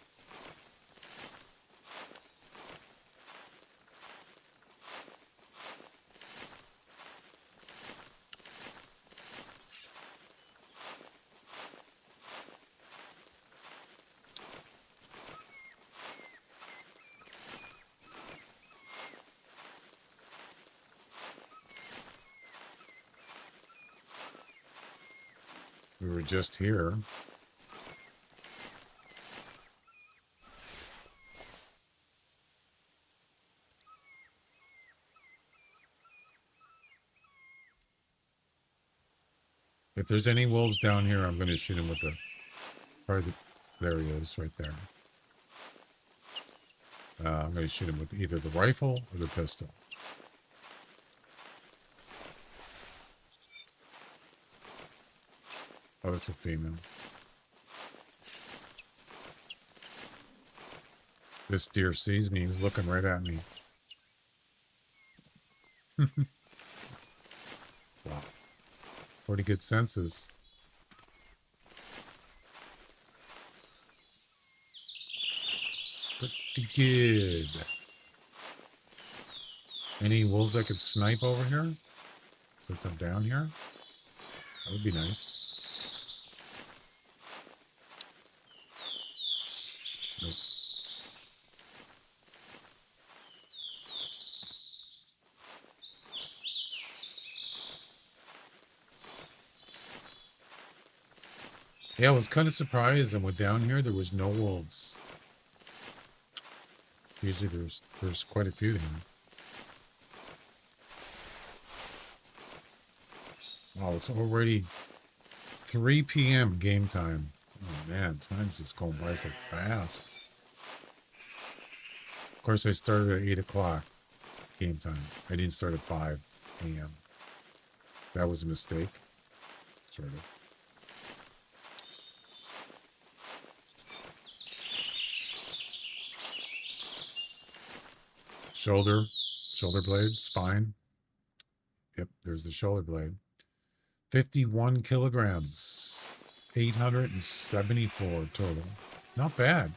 We were just here. If there's any wolves down here, I'm going to shoot him with the... there he is, right there. I'm going to shoot him with either the rifle or the pistol. Oh, it's a female. This deer sees me. He's looking right at me. Wow. Pretty good senses. Pretty good. Any wolves I could snipe over here? Since I'm down here? That would be nice. Nope. Yeah, I was kind of surprised. I went down here, there was no wolves. Usually there's quite a few here. Wow, it's already 3 p.m. game time. Oh man, time's just going by so fast. Of course, I started at 8 o'clock game time. I didn't start at 5 a.m. That was a mistake. Sort of. Shoulder blade, spine. Yep, there's the shoulder blade. 51 kilograms, 874 total. Not bad.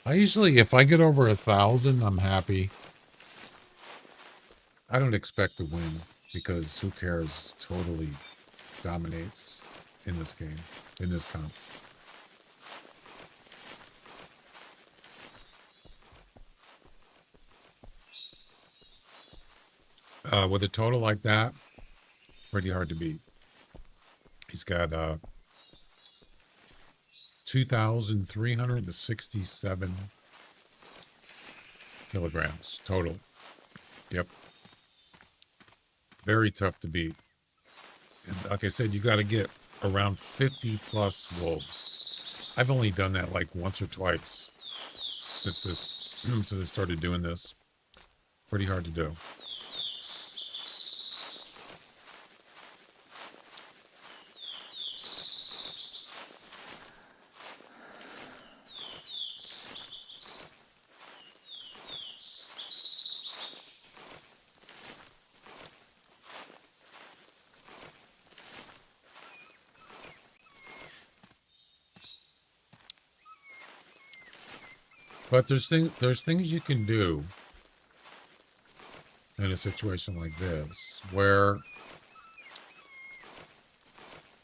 I usually, if I get over 1,000, I'm happy. I don't expect to win because who cares? Totally dominates in this game, in this comp. With a total like that, pretty hard to beat. He's got 2,367 kilograms total. Yep. Very tough to beat. And like I said, you got to get around 50 plus wolves. I've only done that like once or twice since I started doing this. Pretty hard to do. But there's things you can do in a situation like this where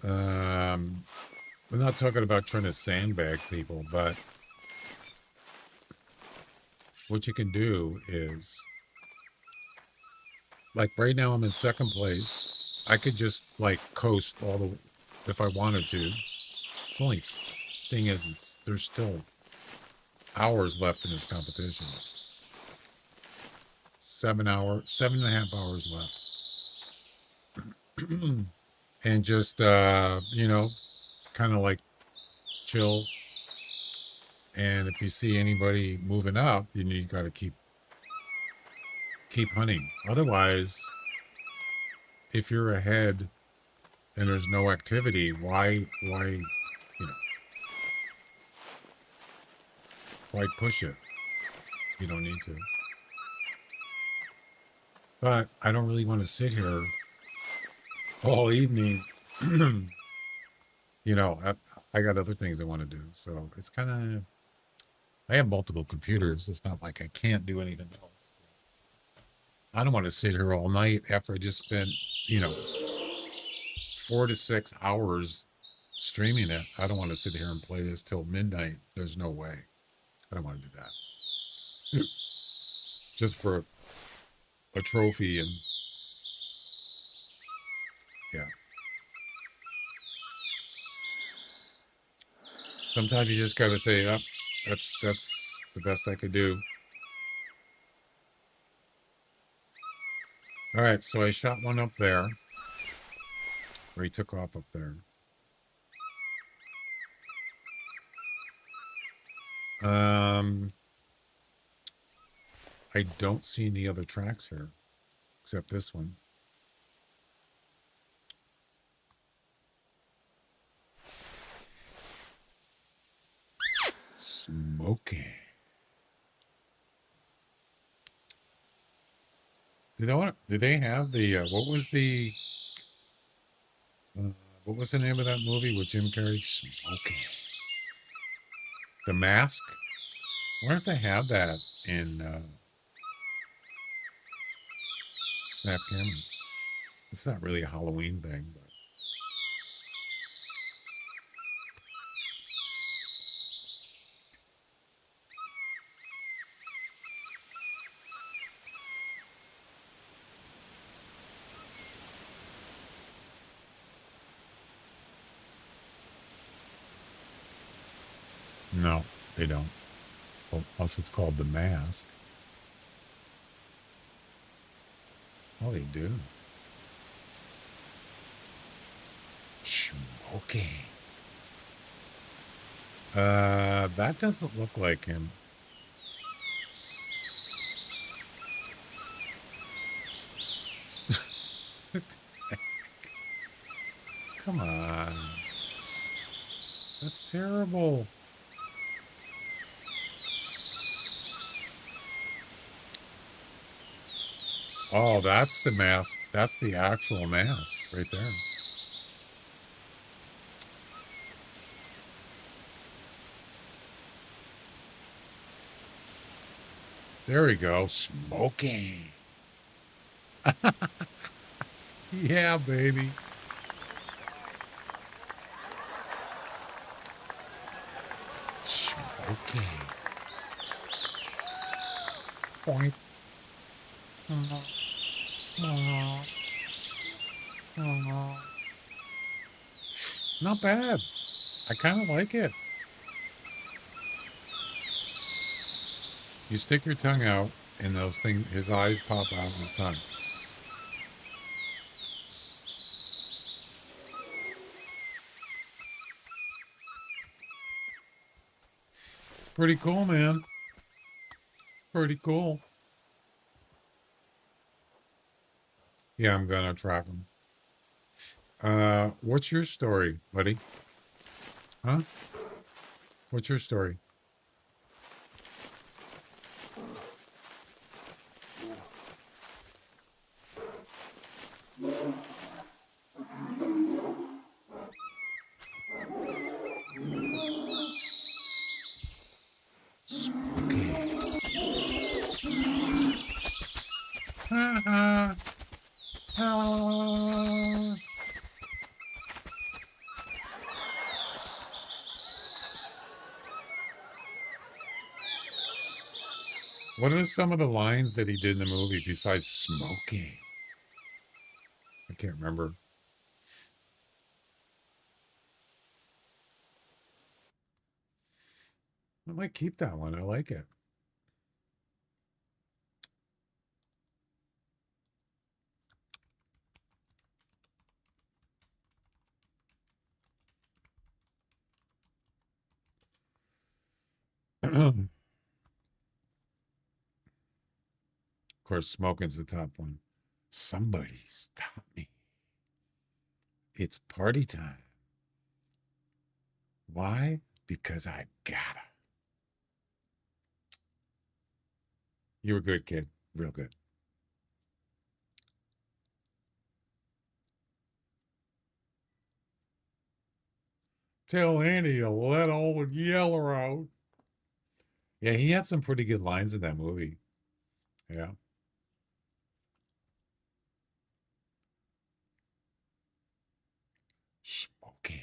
we're not talking about trying to sandbag people, but what you can do is, like right now I'm in second place. I could just like coast all the, if I wanted to. It's only, thing is, there's still hours left in this competition. 7.5 hours left. And just, you know, kind of like chill. And if you see anybody moving up, you got to keep hunting. Otherwise, if you're ahead and there's no activity, why, you know, why push it? You don't need to. But I don't really want to sit here all evening. You know, I got other things I want to do. So it's kind of, I have multiple computers. It's not like I can't do anything else. I don't want to sit here all night after I just spent, you know, 4 to 6 hours streaming it. I don't want to sit here and play this till midnight. There's no way. I don't want to do that. Just for a trophy and yeah. Sometimes you just gotta say, oh, that's the best I could do. All right, so I shot one up there. Or he took off up there. I don't see any other tracks here except this one. Smoking. Did they have the what was the name of that movie with Jim Carrey? Smoking. The Mask? I wonder if they have that in Snap Camera. It's not really a Halloween thing, but no, they don't. Well, plus it's called The Mask. Oh, they do. Smoking. That doesn't look like him. Come on. That's terrible. Oh, that's the mask. That's the actual mask right there. There we go. Smoking. Yeah, baby. Smoking. Point. Not bad. I kind of like it. You stick your tongue out, and those things, his eyes pop out of his tongue. Pretty cool, man. Pretty cool. Yeah, I'm gonna track him. What's your story, buddy? Huh? What's your story? Spooky. What are some of the lines that he did in the movie besides smoking? I can't remember. I might keep that one. I like it. Of course, smoking's the top one. Somebody stop me. It's party time. Why? Because I gotta. You were good, kid. Real good. Tell Andy to let old Yeller out. Yeah, he had some pretty good lines in that movie. Yeah. Smoking.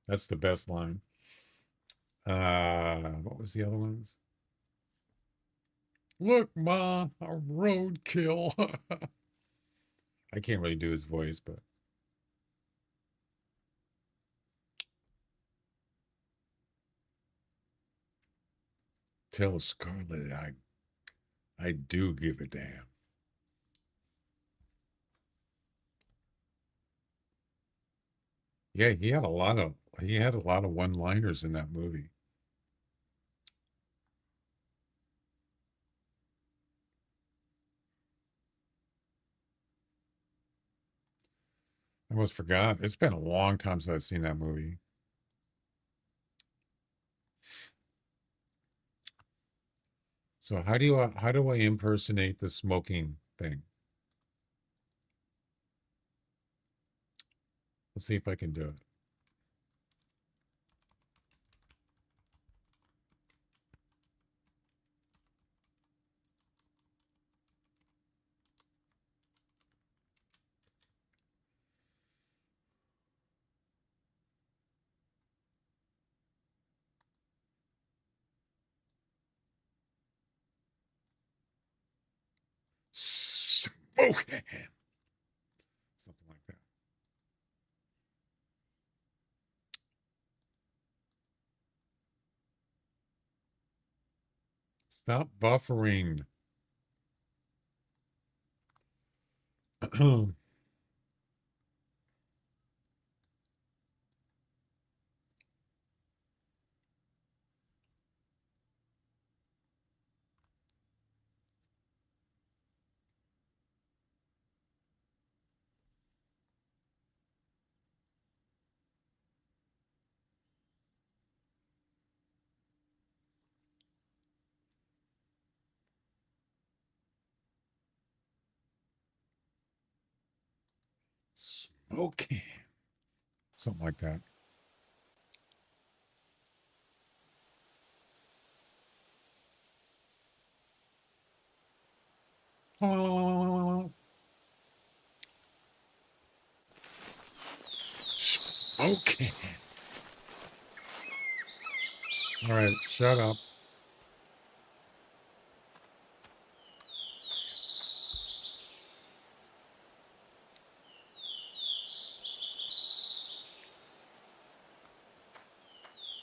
That's the best line. What was the other ones? Look, Ma, a roadkill. I can't really do his voice, but tell Scarlett I do give a damn. Yeah, he had a lot of one-liners in that movie. I almost forgot. It's been a long time since I've seen that movie. So how do I impersonate the smoking thing? Let's see if I can do it. Smoking. Something like that. Stop buffering. Smoking. Something like that. Oh. Smoking. All right, shut up.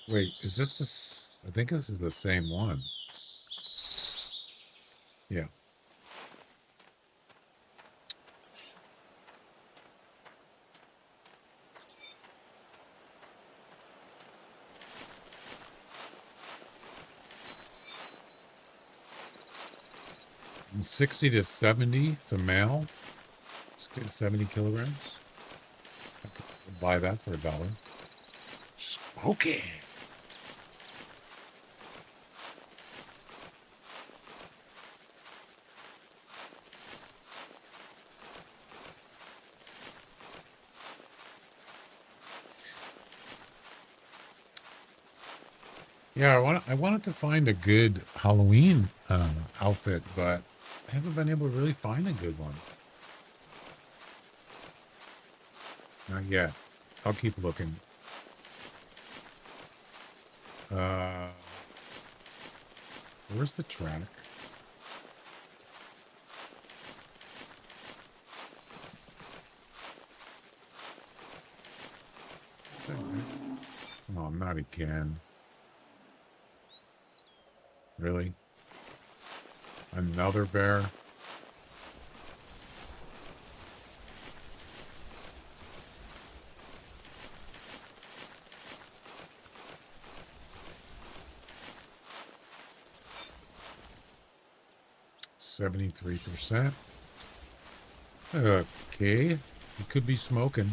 Wait, is this I think this is the same one. Yeah. And 60 to 70, it's a male. 60 to 70 kilograms. I could buy that for $1. Smoking. Yeah, I wanted to find a good Halloween outfit, but I haven't been able to really find a good one. Not yet. I'll keep looking. Where's the track? Oh, not again. Really? Another bear? $73%. Okay. You could be smoking.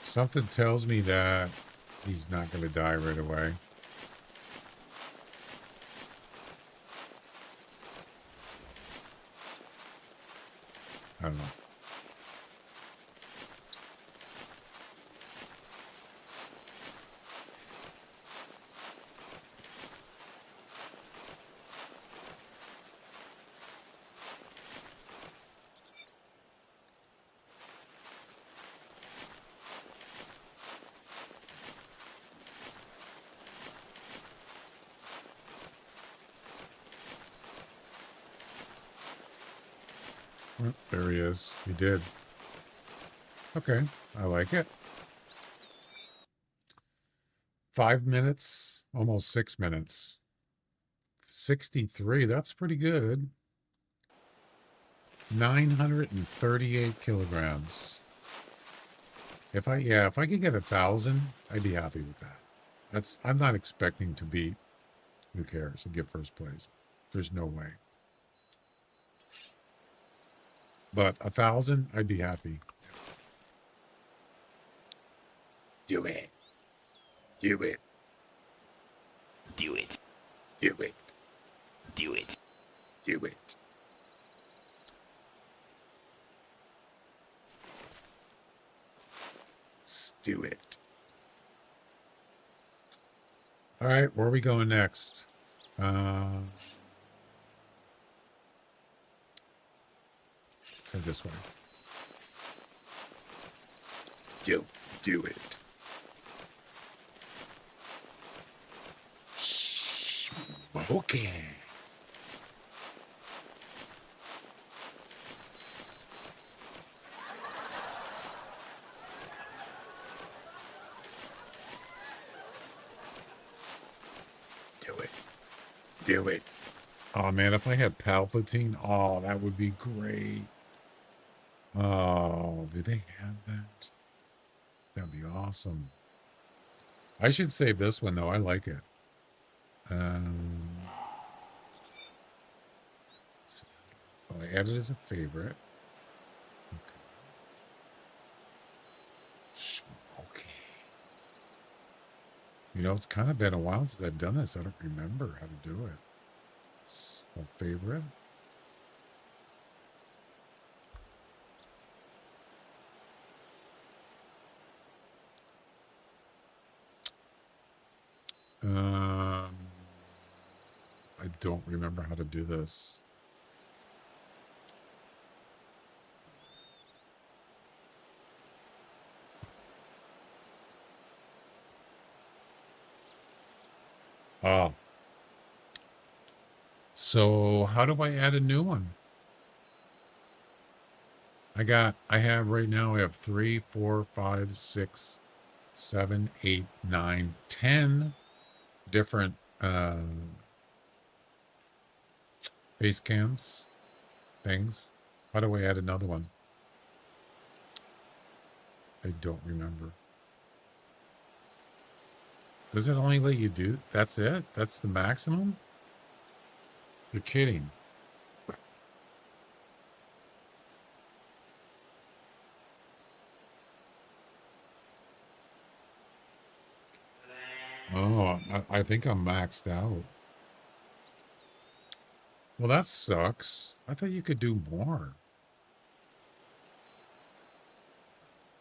Something tells me that he's not going to die right away. I don't know. Oh, there he is. He did. Okay, I like it. 5 minutes, almost 6 minutes. 63, that's pretty good. 938 kilograms. If I could get 1,000, I'd be happy with that. I'm not expecting to beat, who cares, and get first place. There's no way. But 1,000, I'd be happy. Do it. Do it. Do it. Do it. Do it. Do it. Do it. All right, where are we going next? Let's head this way. Do it. Smoking. Do it. Oh man, if I had Palpatine, oh, that would be great. Oh, do they have that? That'd be awesome. I should save this one though. I like it. Let's see. Oh, I added as a favorite. Okay. You know, it's kind of been a while since I've done this. I don't remember how to do it. So, favorite. I don't remember how to do this. Oh. So how do I add a new one? I have right now, I have 3, 4, 5, 6, 7, 8, 9, 10 different face cams things. How do I add another one? I don't remember. Does it only let you do? That's it? That's the maximum? You're kidding. Oh, I think I'm maxed out. Well, that sucks. I thought you could do more.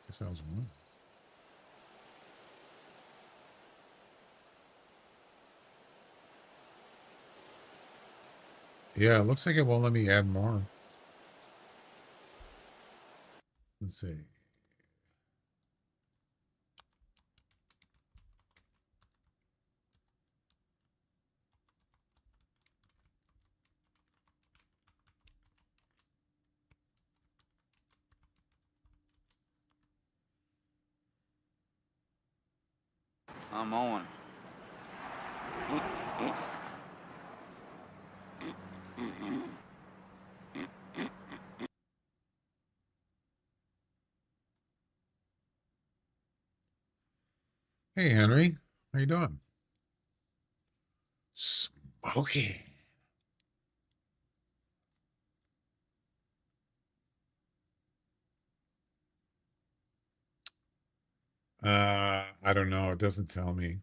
Guess I was one. Yeah, it looks like it won't let me add more. Let's see. I'm on. Hey, Henry. How you doing? Smoking. I don't know. It doesn't tell me.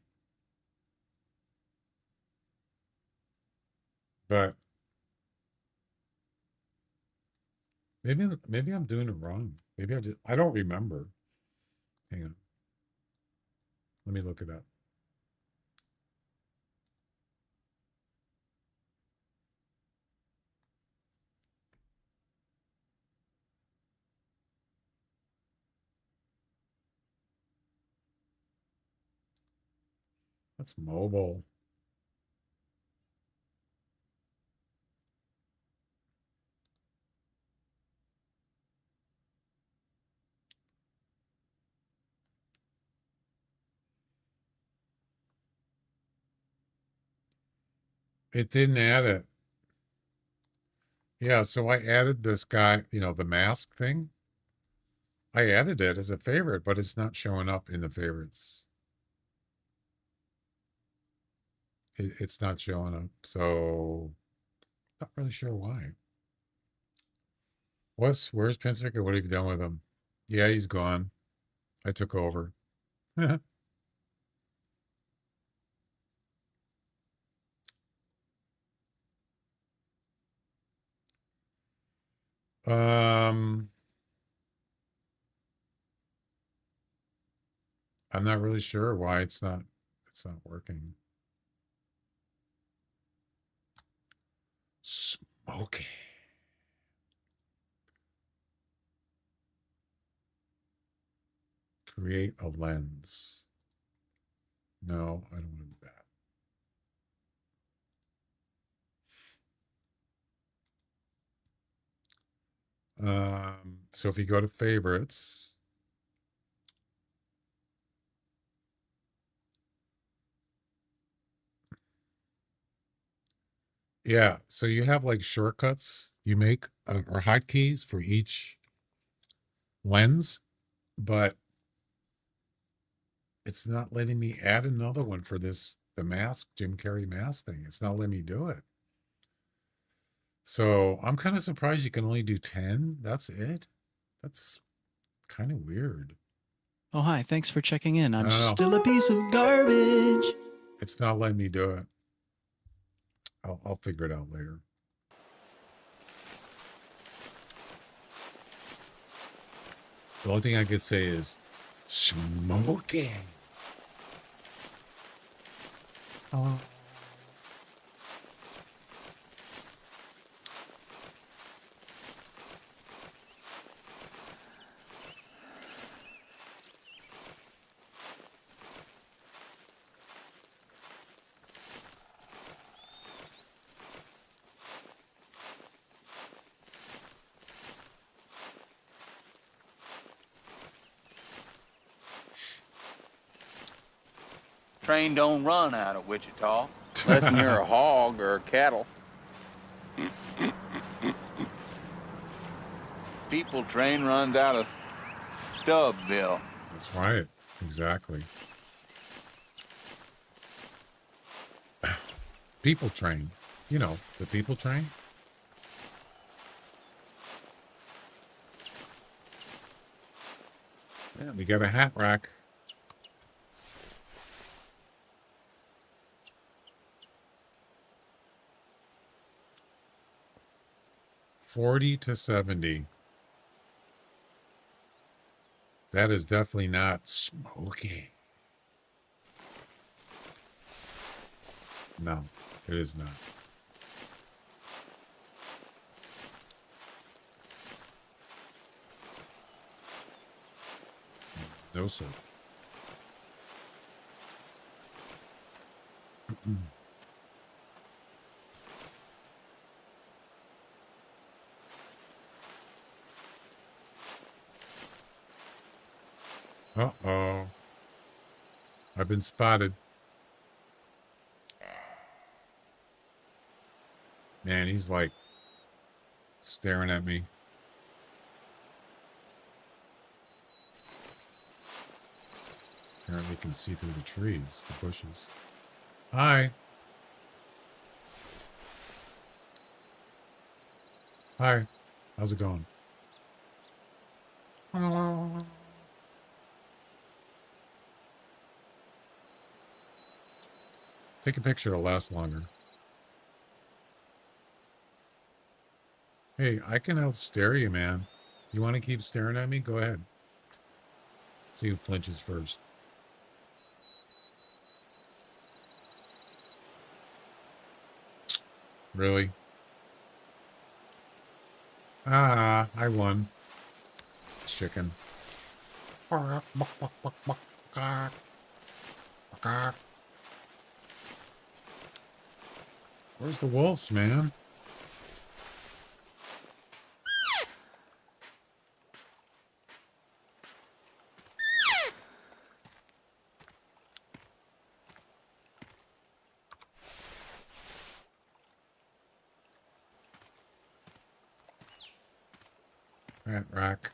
But maybe I'm doing it wrong. Maybe I don't remember. Hang on. Let me look it up. That's mobile. It didn't add it. Yeah, so I added this guy, you know, the mask thing. I added it as a favorite, but it's not showing up in the favorites. It's not showing up, so not really sure why. Where's Pinstricker? What have you done with him? Yeah, he's gone. I took over. Um, I'm not really sure why it's not working. Smoky. Create a lens. No, I don't want to do that. So if you go to favorites, yeah, so you have like shortcuts you make or hotkeys for each lens, but it's not letting me add another one for the mask, Jim Carrey mask thing. It's not letting me do it. So I'm kind of surprised you can only do 10. That's it. That's kind of weird. Oh, hi. Thanks for checking in. I I'm don't know. still a piece of garbage. It's not letting me do it. I'll figure it out later. The only thing I could say is smoking. Oh. Train don't run out of Wichita, unless you're a hog or a cattle. People train runs out of Stubbville. That's right. Exactly. People train. You know, the people train. Yeah, we got a hat rack. $40 to $70. That is definitely not smoking. No, it is not. No, sir. Uh-oh. I've been spotted. Man, he's like staring at me. Apparently can see through the trees, the bushes. Hi. Hi. How's it going? Take a picture, it'll last longer. Hey, I can out-stare you, man. You want to keep staring at me? Go ahead. See who flinches first. Really? Ah, I won. Chicken. Where's the wolves, man? Rat rack.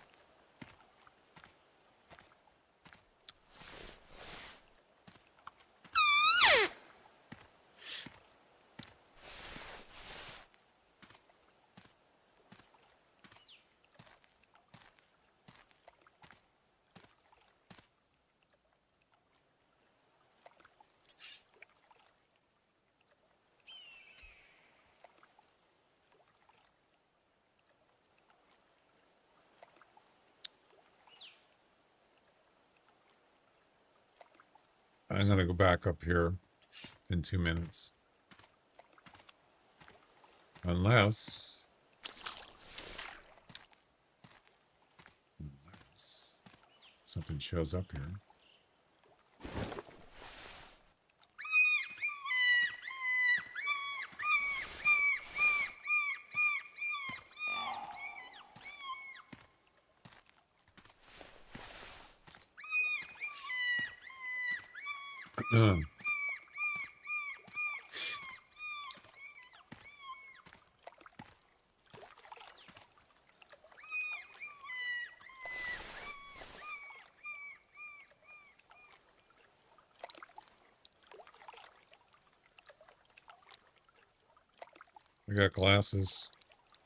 I'm going to go back up here in 2 minutes. Unless something shows up here. I got glasses.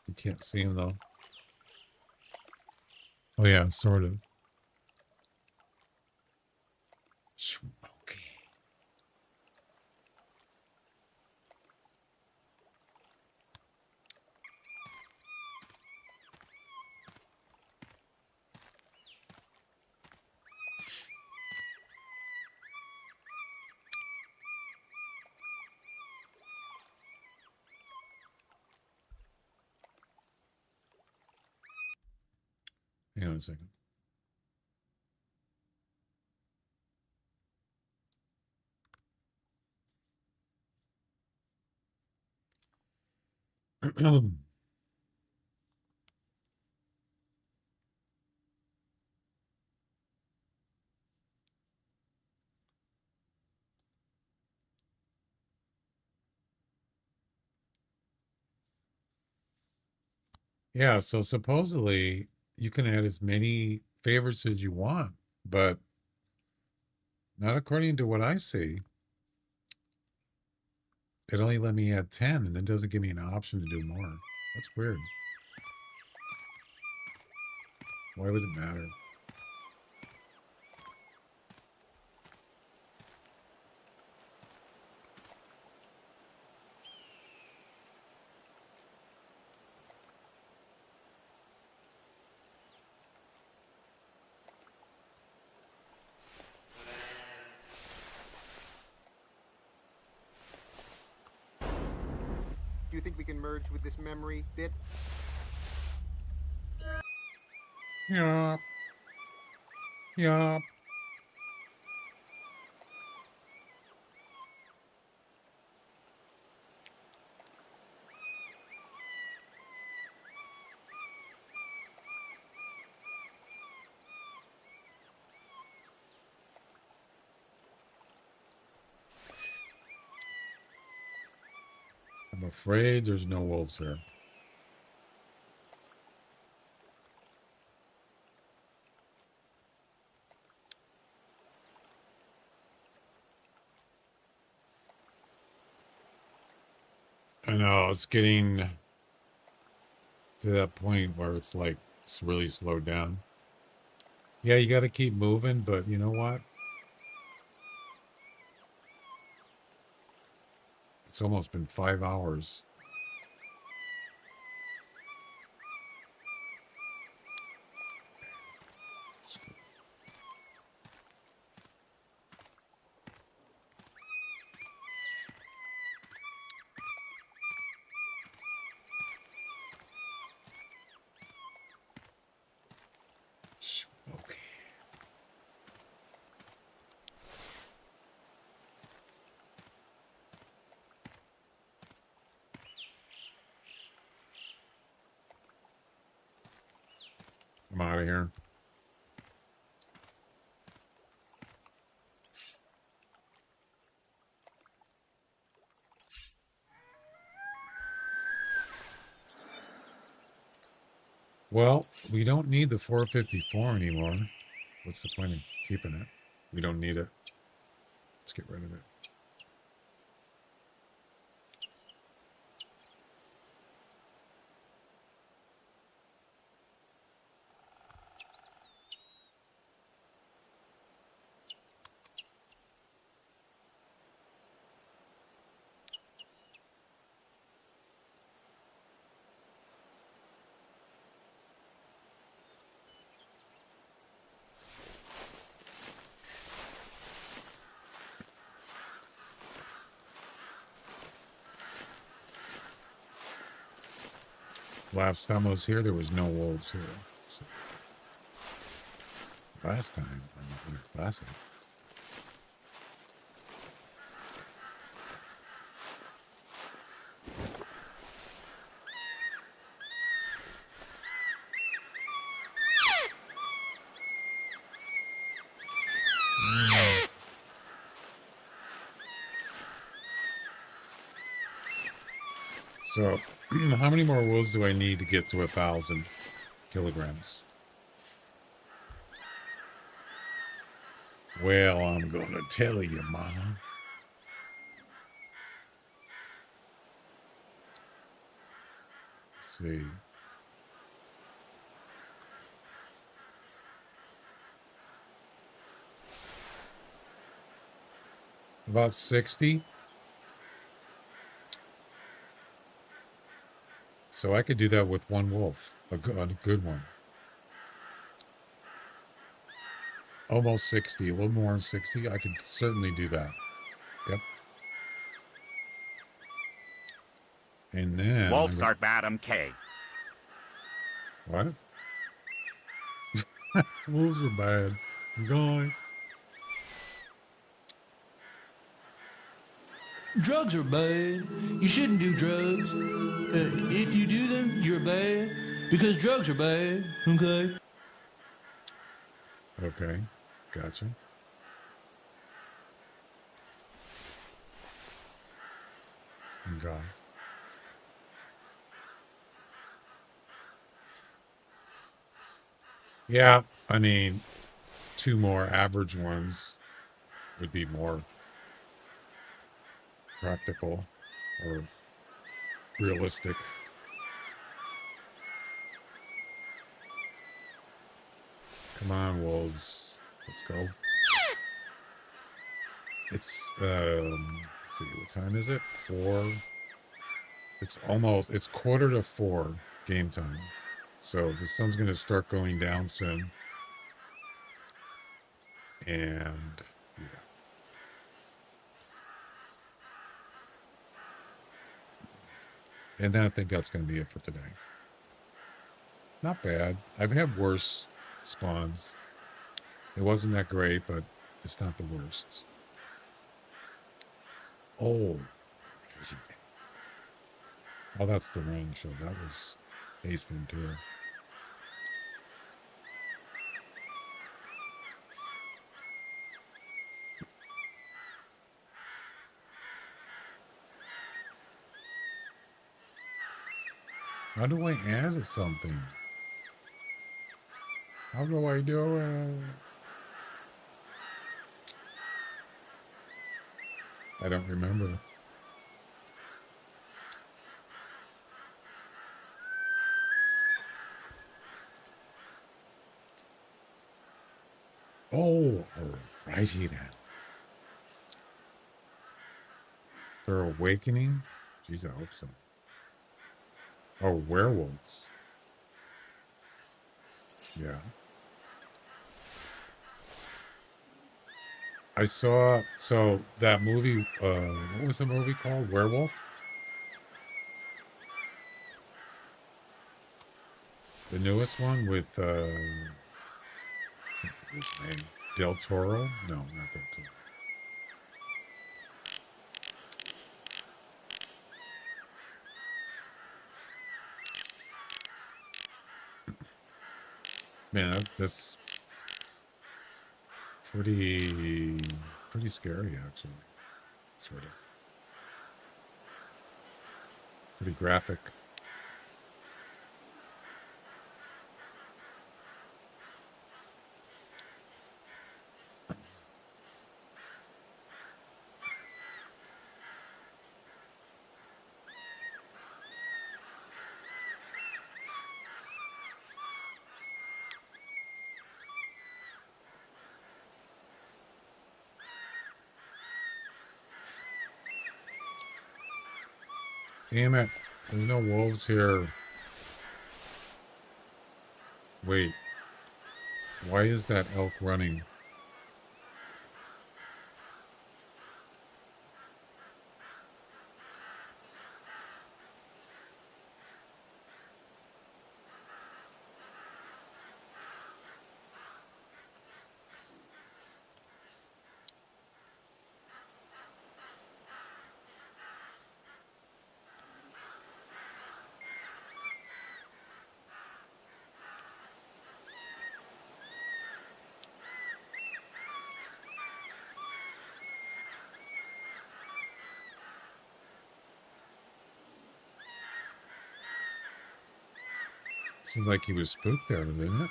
You can't see them though. Oh yeah, sort of. Smoky. Hang on a second. Yeah, so supposedly you can add as many favorites as you want, but not according to what I see. It only let me add 10 and then doesn't give me an option to do more. That's weird. Why would it matter? Do you think we can merge with this memory bit? Yeah. Yeah. I'm afraid there's no wolves here. I know, it's getting to that point where it's like, it's really slowed down. Yeah, you got to keep moving, but you know what? It's almost been 5 hours. Okay. I'm out of here. Well, we don't need the 454 anymore. What's the point of keeping it? We don't need it. Let's get rid of it. Last time I was here, there was no wolves here. So last time, last time. So, how many more wolves do I need to get to 1,000 kilograms? Well, I'm gonna tell you, Mama. Let's see. About 60. So I could do that with one wolf, a good one. Almost 60, a little more than 60. I could certainly do that. Yep. And then... Wolves are Madam K. What? Wolves are bad. I'm going. Drugs are bad. You shouldn't do drugs. If you do them, you're bad. Because drugs are bad. Okay? Okay. Gotcha. Okay. Yeah, I mean, 2 more average ones would be more practical or realistic. Come on, wolves. Let's go. It's, let's see, what time is it? 4. It's 3:45 game time. So the sun's going to start going down soon. And, yeah. And then I think that's going to be it for today. Not bad. I've had worse spawns. It wasn't that great, but it's not the worst. Oh. Oh, that's the wrong show. That was Ace Ventura. How do I add something? How do I do it? I don't remember. Oh, righty then. They're awakening? Jeez, I hope so. Oh, werewolves. Yeah. I saw, so that movie, what was the movie called? Werewolf? The newest one with, what's his name? Del Toro? No, not Del Toro. Man, that's pretty scary, actually. Sort of. Pretty graphic. Damn it. There's no wolves here. Wait. Why is that elk running? Seemed like he was spooked there, didn't it?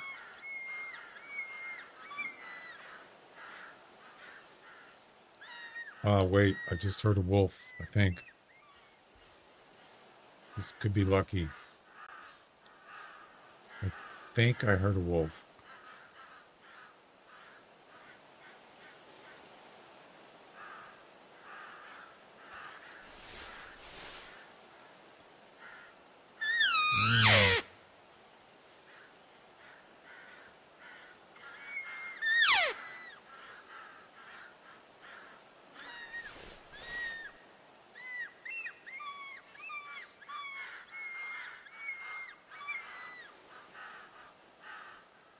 Wait, I just heard a wolf, I think. This could be lucky. I think I heard a wolf.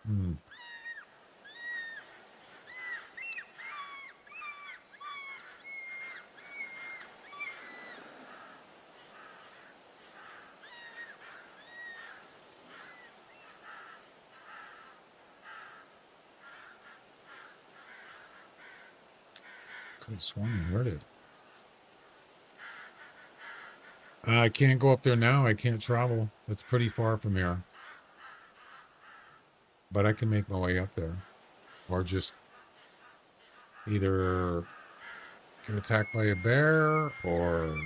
Hmm. Could have sworn I heard it. I can't go up there now. I can't travel. It's pretty far from here. But I can make my way up there. Or just either get attacked by a bear or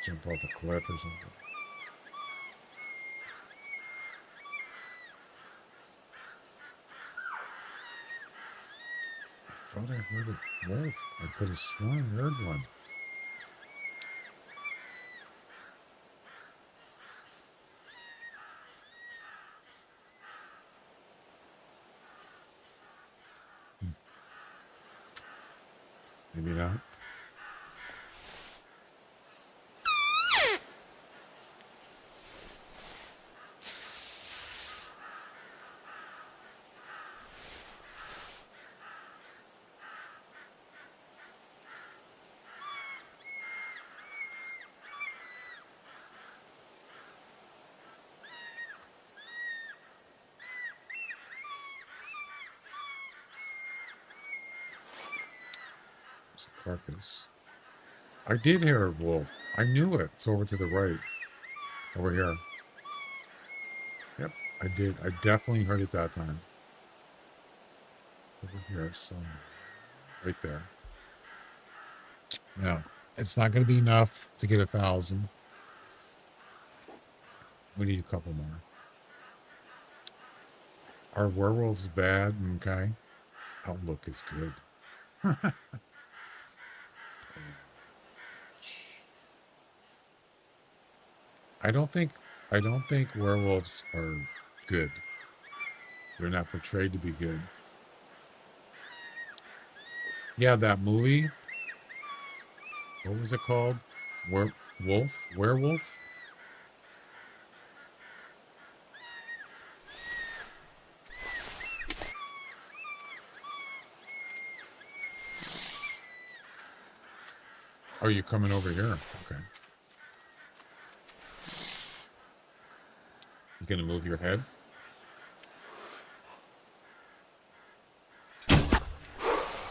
jump off a cliff or something. I thought I heard a wolf. I could have sworn I heard one. Maybe not. It's a carcass. I did hear a wolf. I knew it. It's over to the right. Over here. Yep, I did. I definitely heard it that time. Over here, so right there. Now, it's not going to be enough to get 1,000. We need a couple more. Are werewolves bad? Okay. Outlook is good. I don't think werewolves are good. They're not portrayed to be good. Yeah, that movie. What was it called? Werewolf? Oh, you're coming over here. Okay. You gonna move your head?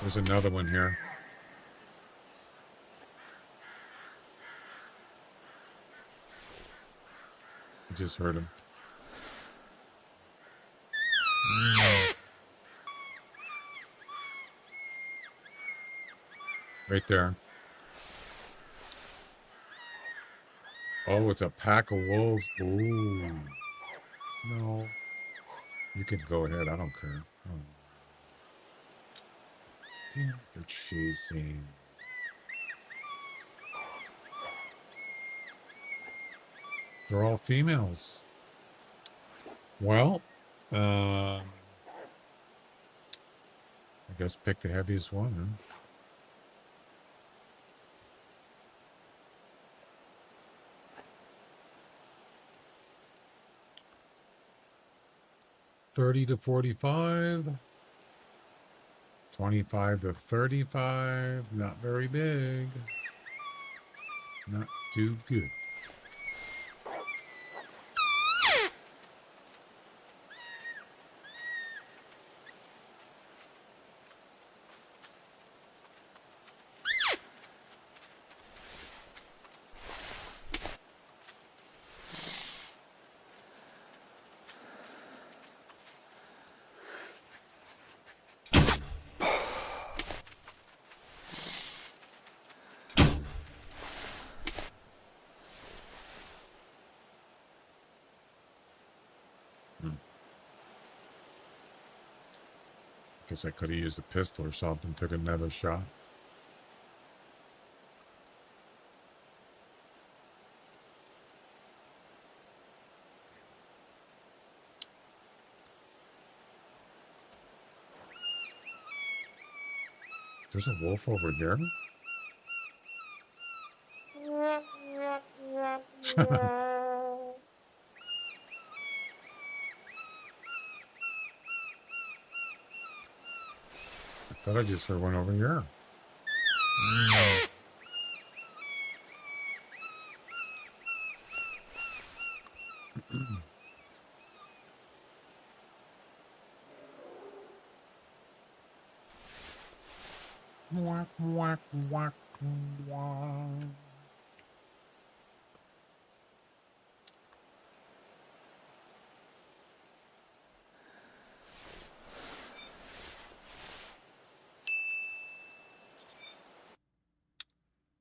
There's another one here. I just heard him. Right there. Oh, it's a pack of wolves. Ooh. No. You can go ahead. I don't care. Oh. They're chasing. They're all females. Well, I guess pick the heaviest one, huh? $30 to $45. 25 to 35. Not very big. Not too good. Guess I could have used a pistol or something, took another shot. There's a wolf over here. I thought I just heard one over here. Whack, whack, whack, whack.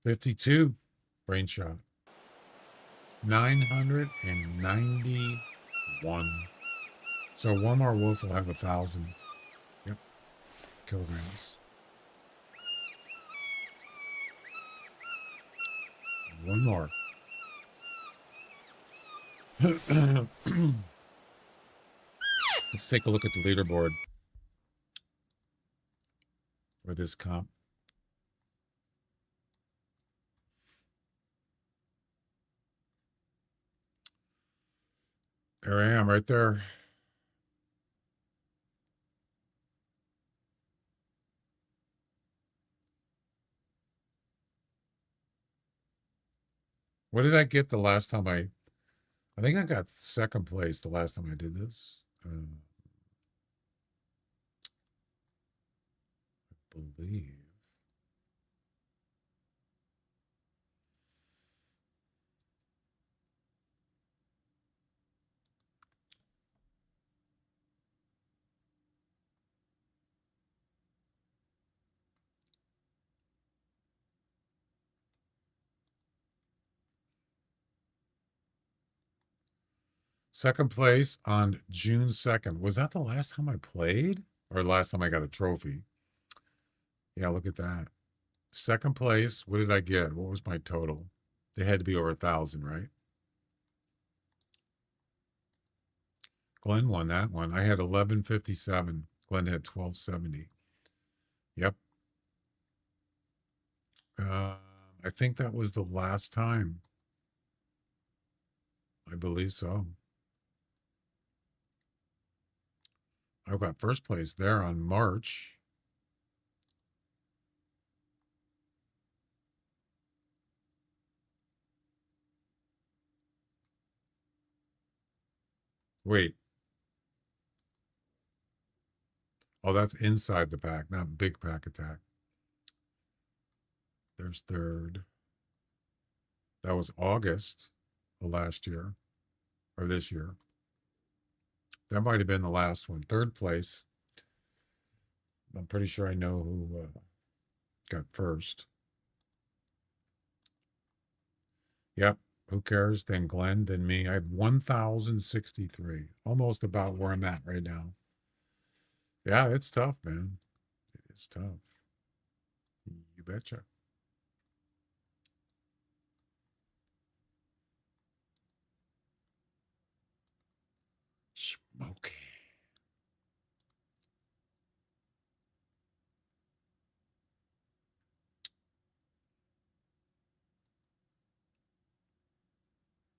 $52 brain shot. 991. So one more wolf will have 1,000. Yep. Kilograms. One more. Let's take a look at the leaderboard for this comp. There I am, right there. What did I get the last time I think I got second place the last time I did this. I believe. Second place on June 2nd. Was that the last time I played? Or last time I got a trophy? Yeah, look at that. Second place. What did I get? What was my total? They had to be over 1,000, right? Glenn won that one. I had 1157. Glenn had 1270. Yep. I think that was the last time. I believe so. I got first place there on March. Wait. Oh, that's inside the pack, not big pack attack. There's third. That was August of last year, or this year. That might have been the last one. Third place. I'm pretty sure I know who got first. Yep. Who cares? Then Glenn, then me. I have 1,063. Almost about where I'm at right now. Yeah, it's tough, man. It's tough. You betcha. Smoky.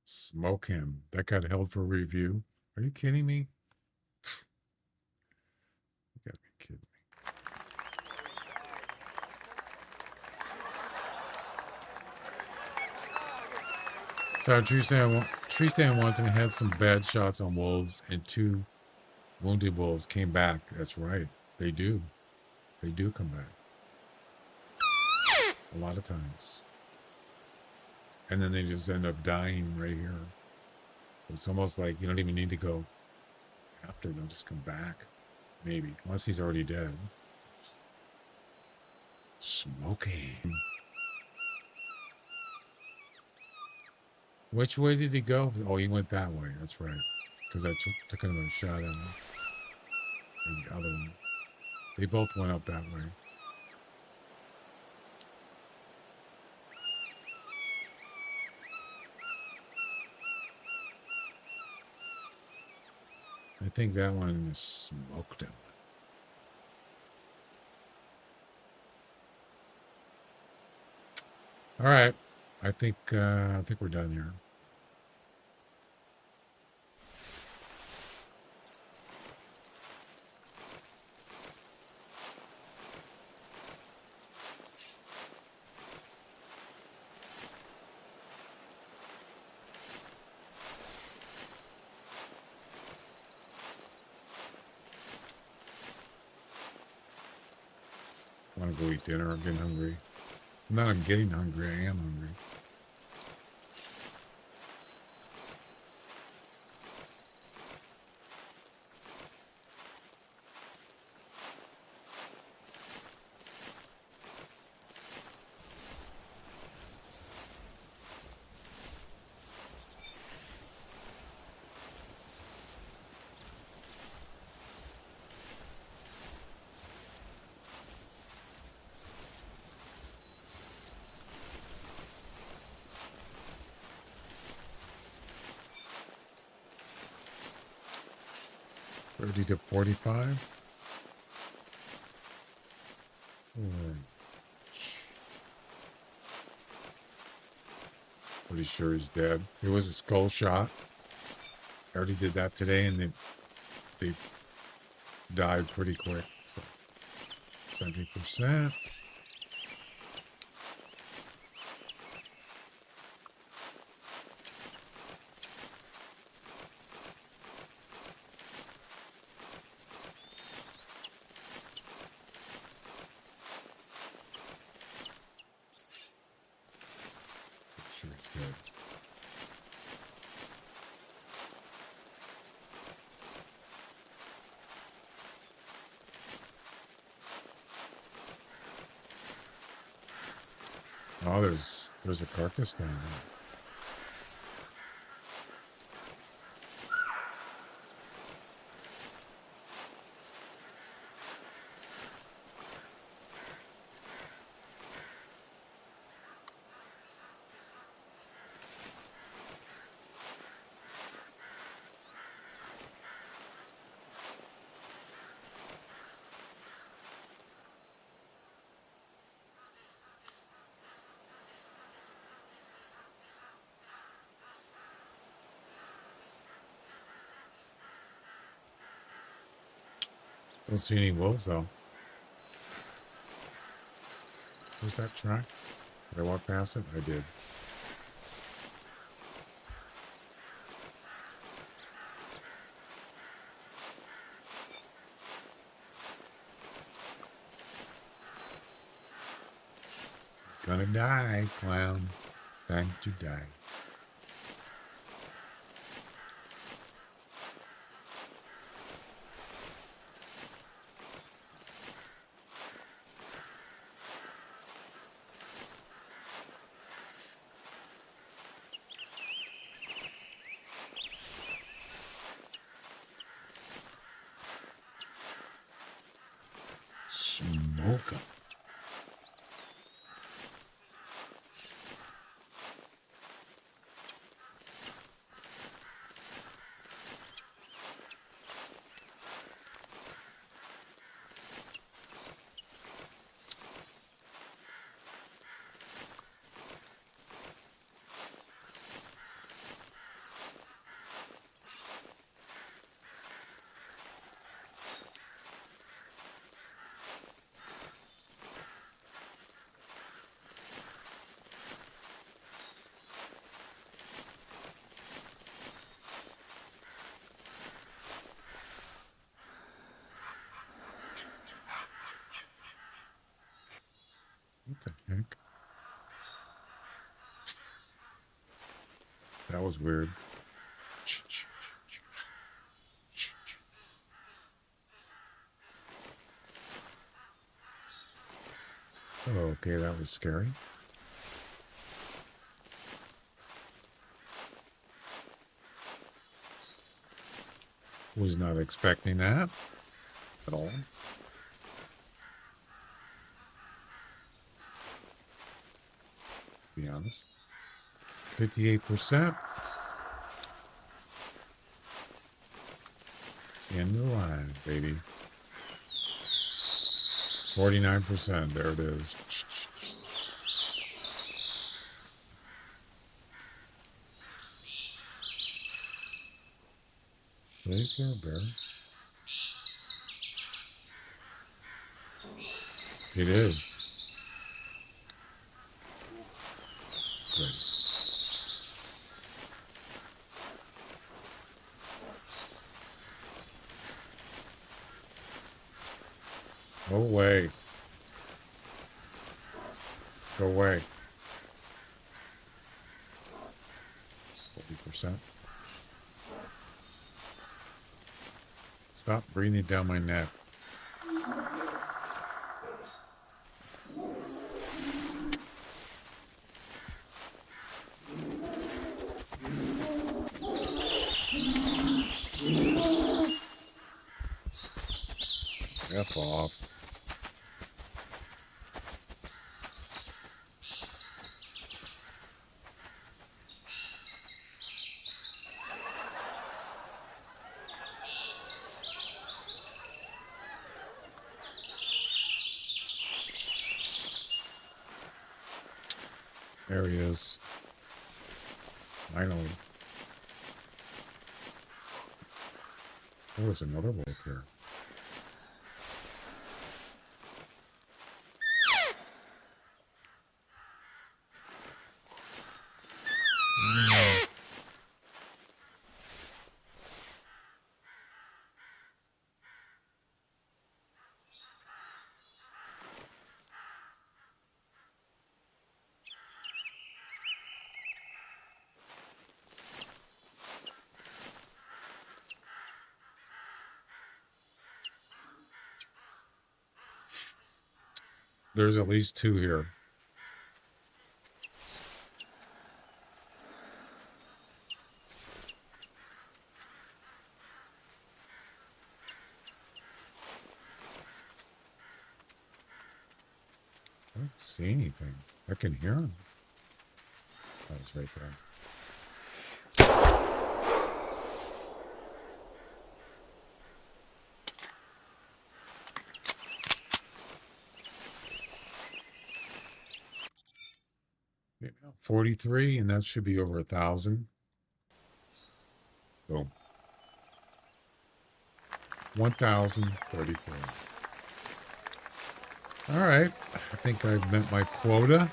Smoke him. That got held for review. Are you kidding me? You gotta be kidding me. So Tree Stand once and had some bad shots on wolves, and 2 wounded wolves came back. That's right. They do. They do come back. A lot of times. And then they just end up dying right here. It's almost like you don't even need to go after them. Just come back. Maybe. Unless he's already dead. Smoky. Which way did he go? Oh, he went that way. That's right. Because I took another shot at him. And the other one. They both went up that way. I think that one is smoked him. All right. I think we're done here. I want to go eat dinner. I'm getting hungry. Not I'm getting hungry. I am hungry. $30 to $45. Pretty sure he's dead. It was a skull shot. I already did that today, and they died pretty quick. So 70%. Sure he's dead. Oh, there's a carcass down there. Don't see any wolves though. Where's that track? Did I walk past it? I did. Gonna die, clown. Time to die. Smoke 'em. That was weird. Okay, that was scary. Was not expecting that at all. To be honest. 58%. It's the end of the line, baby. 49%. There it is. Is there a bear? It is. Great. Go away. Go away. 40%. Stop breathing down my neck. F off. There he is. Finally. Oh, there's another wolf here. There's at least two here. I don't see anything. I can hear him. Oh, he's right there. Yeah, 43, and that should be over 1,000. Boom. 1,034. All right. I think I've met my quota.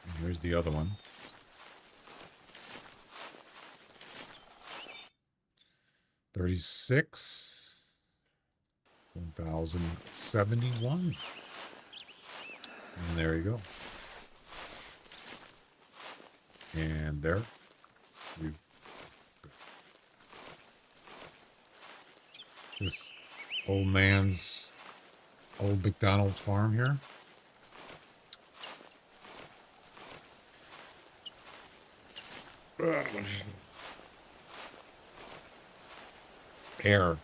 And here's the other one. 36. 1,071. And there you go. And there. This old man's old McDonald's farm here. Air.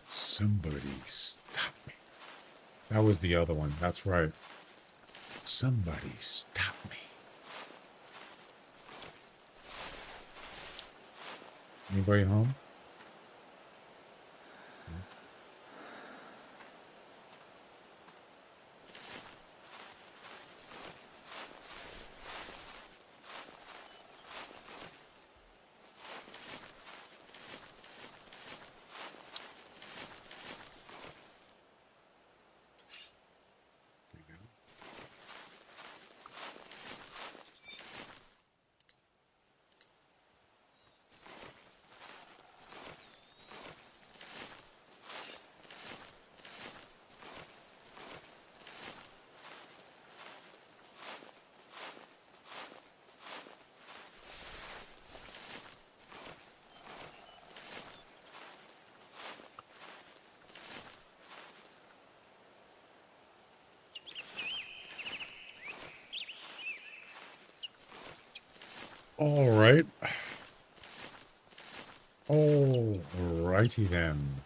Somebody stop me. That was the other one. That's right. Somebody stop me. Anybody home? All right. All righty then.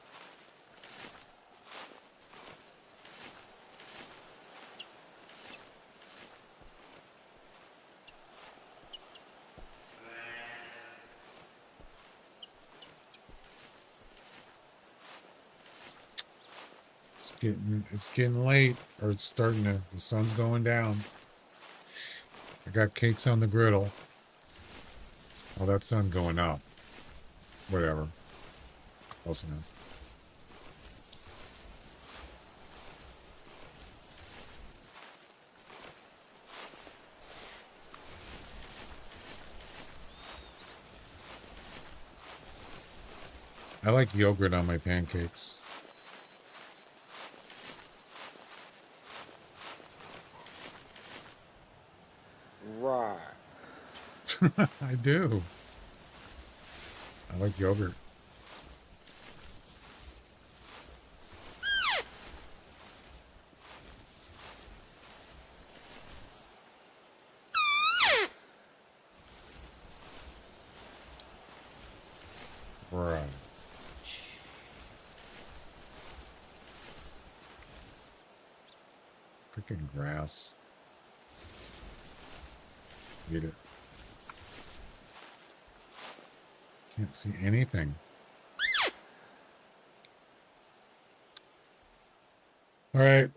It's getting late, or it's starting to. The sun's going down. I got cakes on the griddle. Oh, that sun going up. Whatever. Close enough. I like yogurt on my pancakes. Right. I do. I like yogurt. Right. Freaking grass. Eat it. Can't see anything. All right.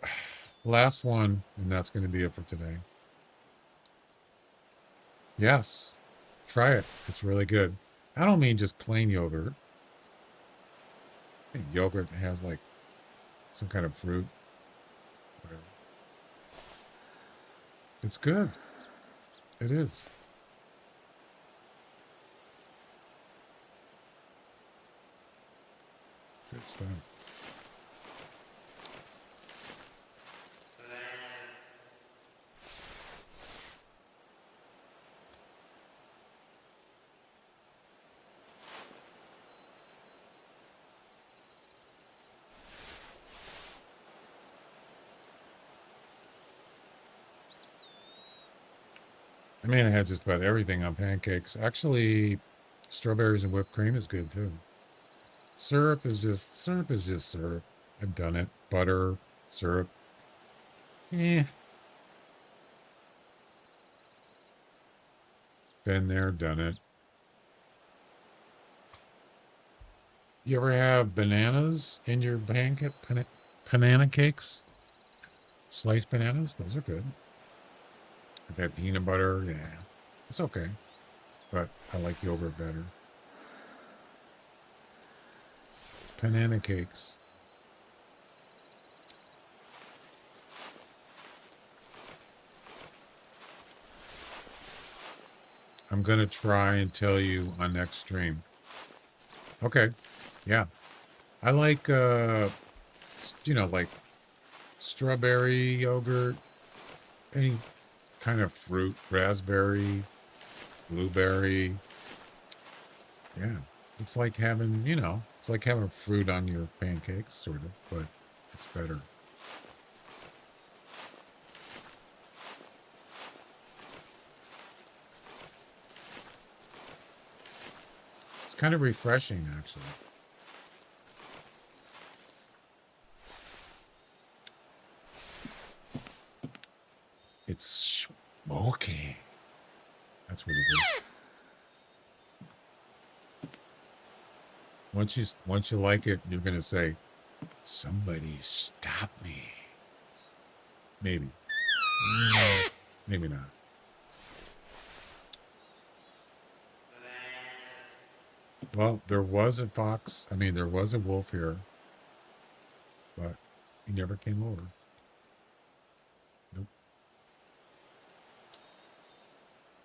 Last one, and that's going to be it for today. Yes. Try it. It's really good. I don't mean just plain yogurt. I think yogurt has like some kind of fruit. Whatever. It's good. It is. Good stuff. I mean, I had just about everything on pancakes. Actually, strawberries and whipped cream is good too. Syrup is just syrup. I've done it. Butter, syrup. Eh. Been there, done it. You ever have bananas in your pancake? Banana cakes? Sliced bananas? Those are good. I've had peanut butter. Yeah. It's okay. But I like yogurt better. Banana cakes. I'm going to try and tell you on next stream. Okay. Yeah. I like, like strawberry yogurt, any kind of fruit, raspberry, blueberry. Yeah. It's like having, it's like having fruit on your pancakes, sort of, but it's better. It's kind of refreshing, actually. It's smoky. That's what it is. Once you like it, you're gonna say, "Somebody stop me." Maybe, maybe not. Well, there was a fox. I mean, there was a wolf here, but he never came over. Nope.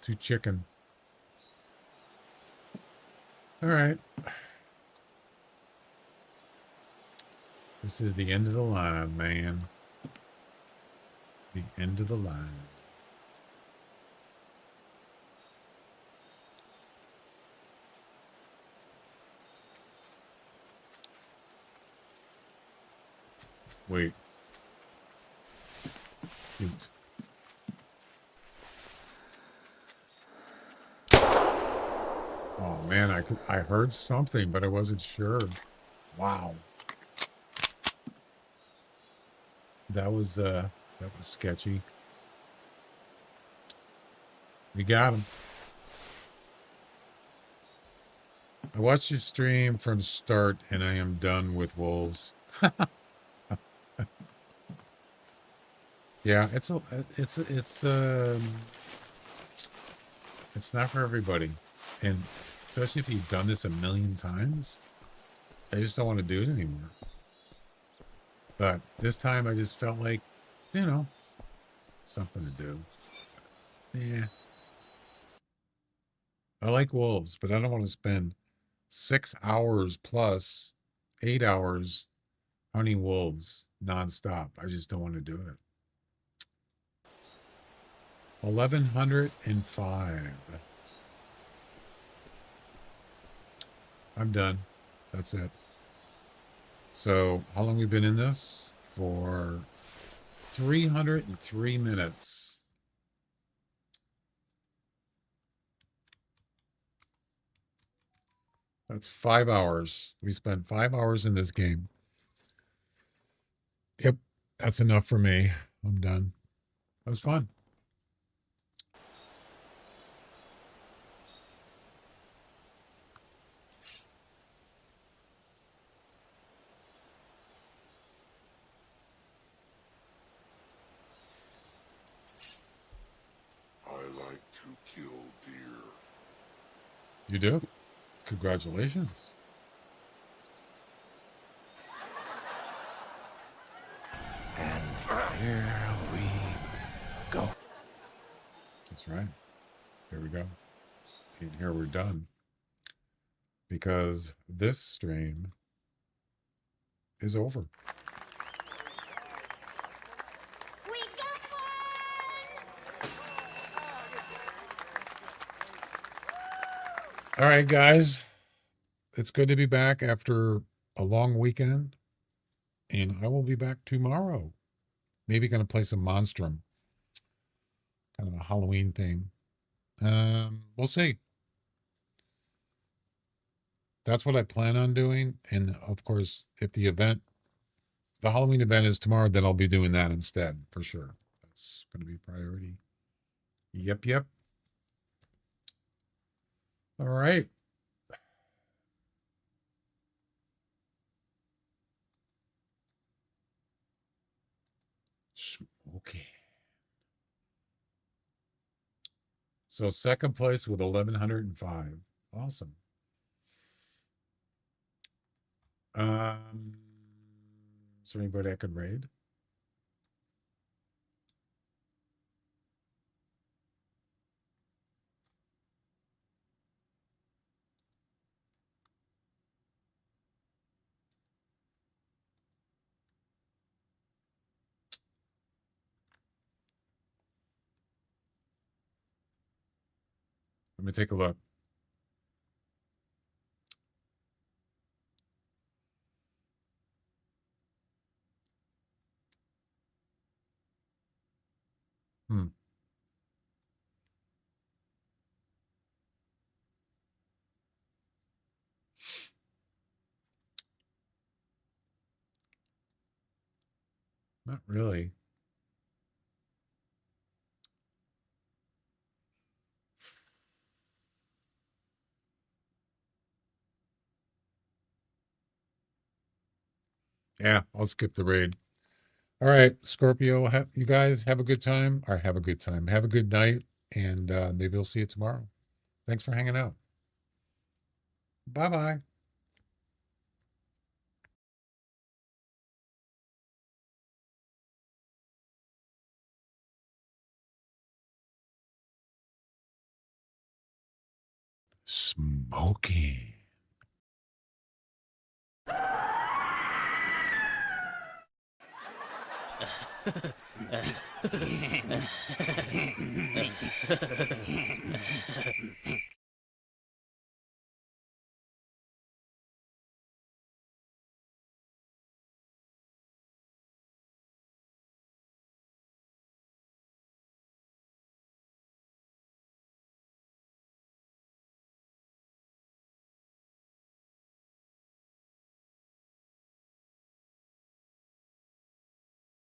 Too chicken. All right. This is the end of the line, man. The end of the line. Wait. Shoot. Oh man, I heard something, but I wasn't sure. Wow. That was sketchy. We got him. I watched your stream from start and I am done with wolves. Yeah, it's not for everybody. And especially if you've done this a million times, I just don't want to do it anymore. But this time I just felt like, something to do. Yeah. I like wolves, but I don't want to spend 6 hours plus 8 hours hunting wolves nonstop. I just don't want to do it. 1105. I'm done. That's it. So how long we been in this? For 303 minutes. That's 5 hours. We spent 5 hours in this game. Yep, that's enough for me. I'm done. That was fun. I like to kill deer. You do? Congratulations. And here we go. That's right. Here we go. And here we're done. Because this stream is over. We got one! All right, guys. It's good to be back after a long weekend. And I will be back tomorrow. Maybe going to play some Monstrum. Kind of a Halloween theme. We'll see. That's what I plan on doing. And of course, if the Halloween event is tomorrow, then I'll be doing that instead, for sure. That's going to be priority. Yep. All right. Okay. So second place with 1,105. Awesome. Is there anybody I could raid? Let me take a look. Not really. Yeah, I'll skip the raid. All right, Scorpio, you guys have a good time, or have a good time. Have a good night, and maybe we'll see you tomorrow. Thanks for hanging out. Bye-bye. Smoking.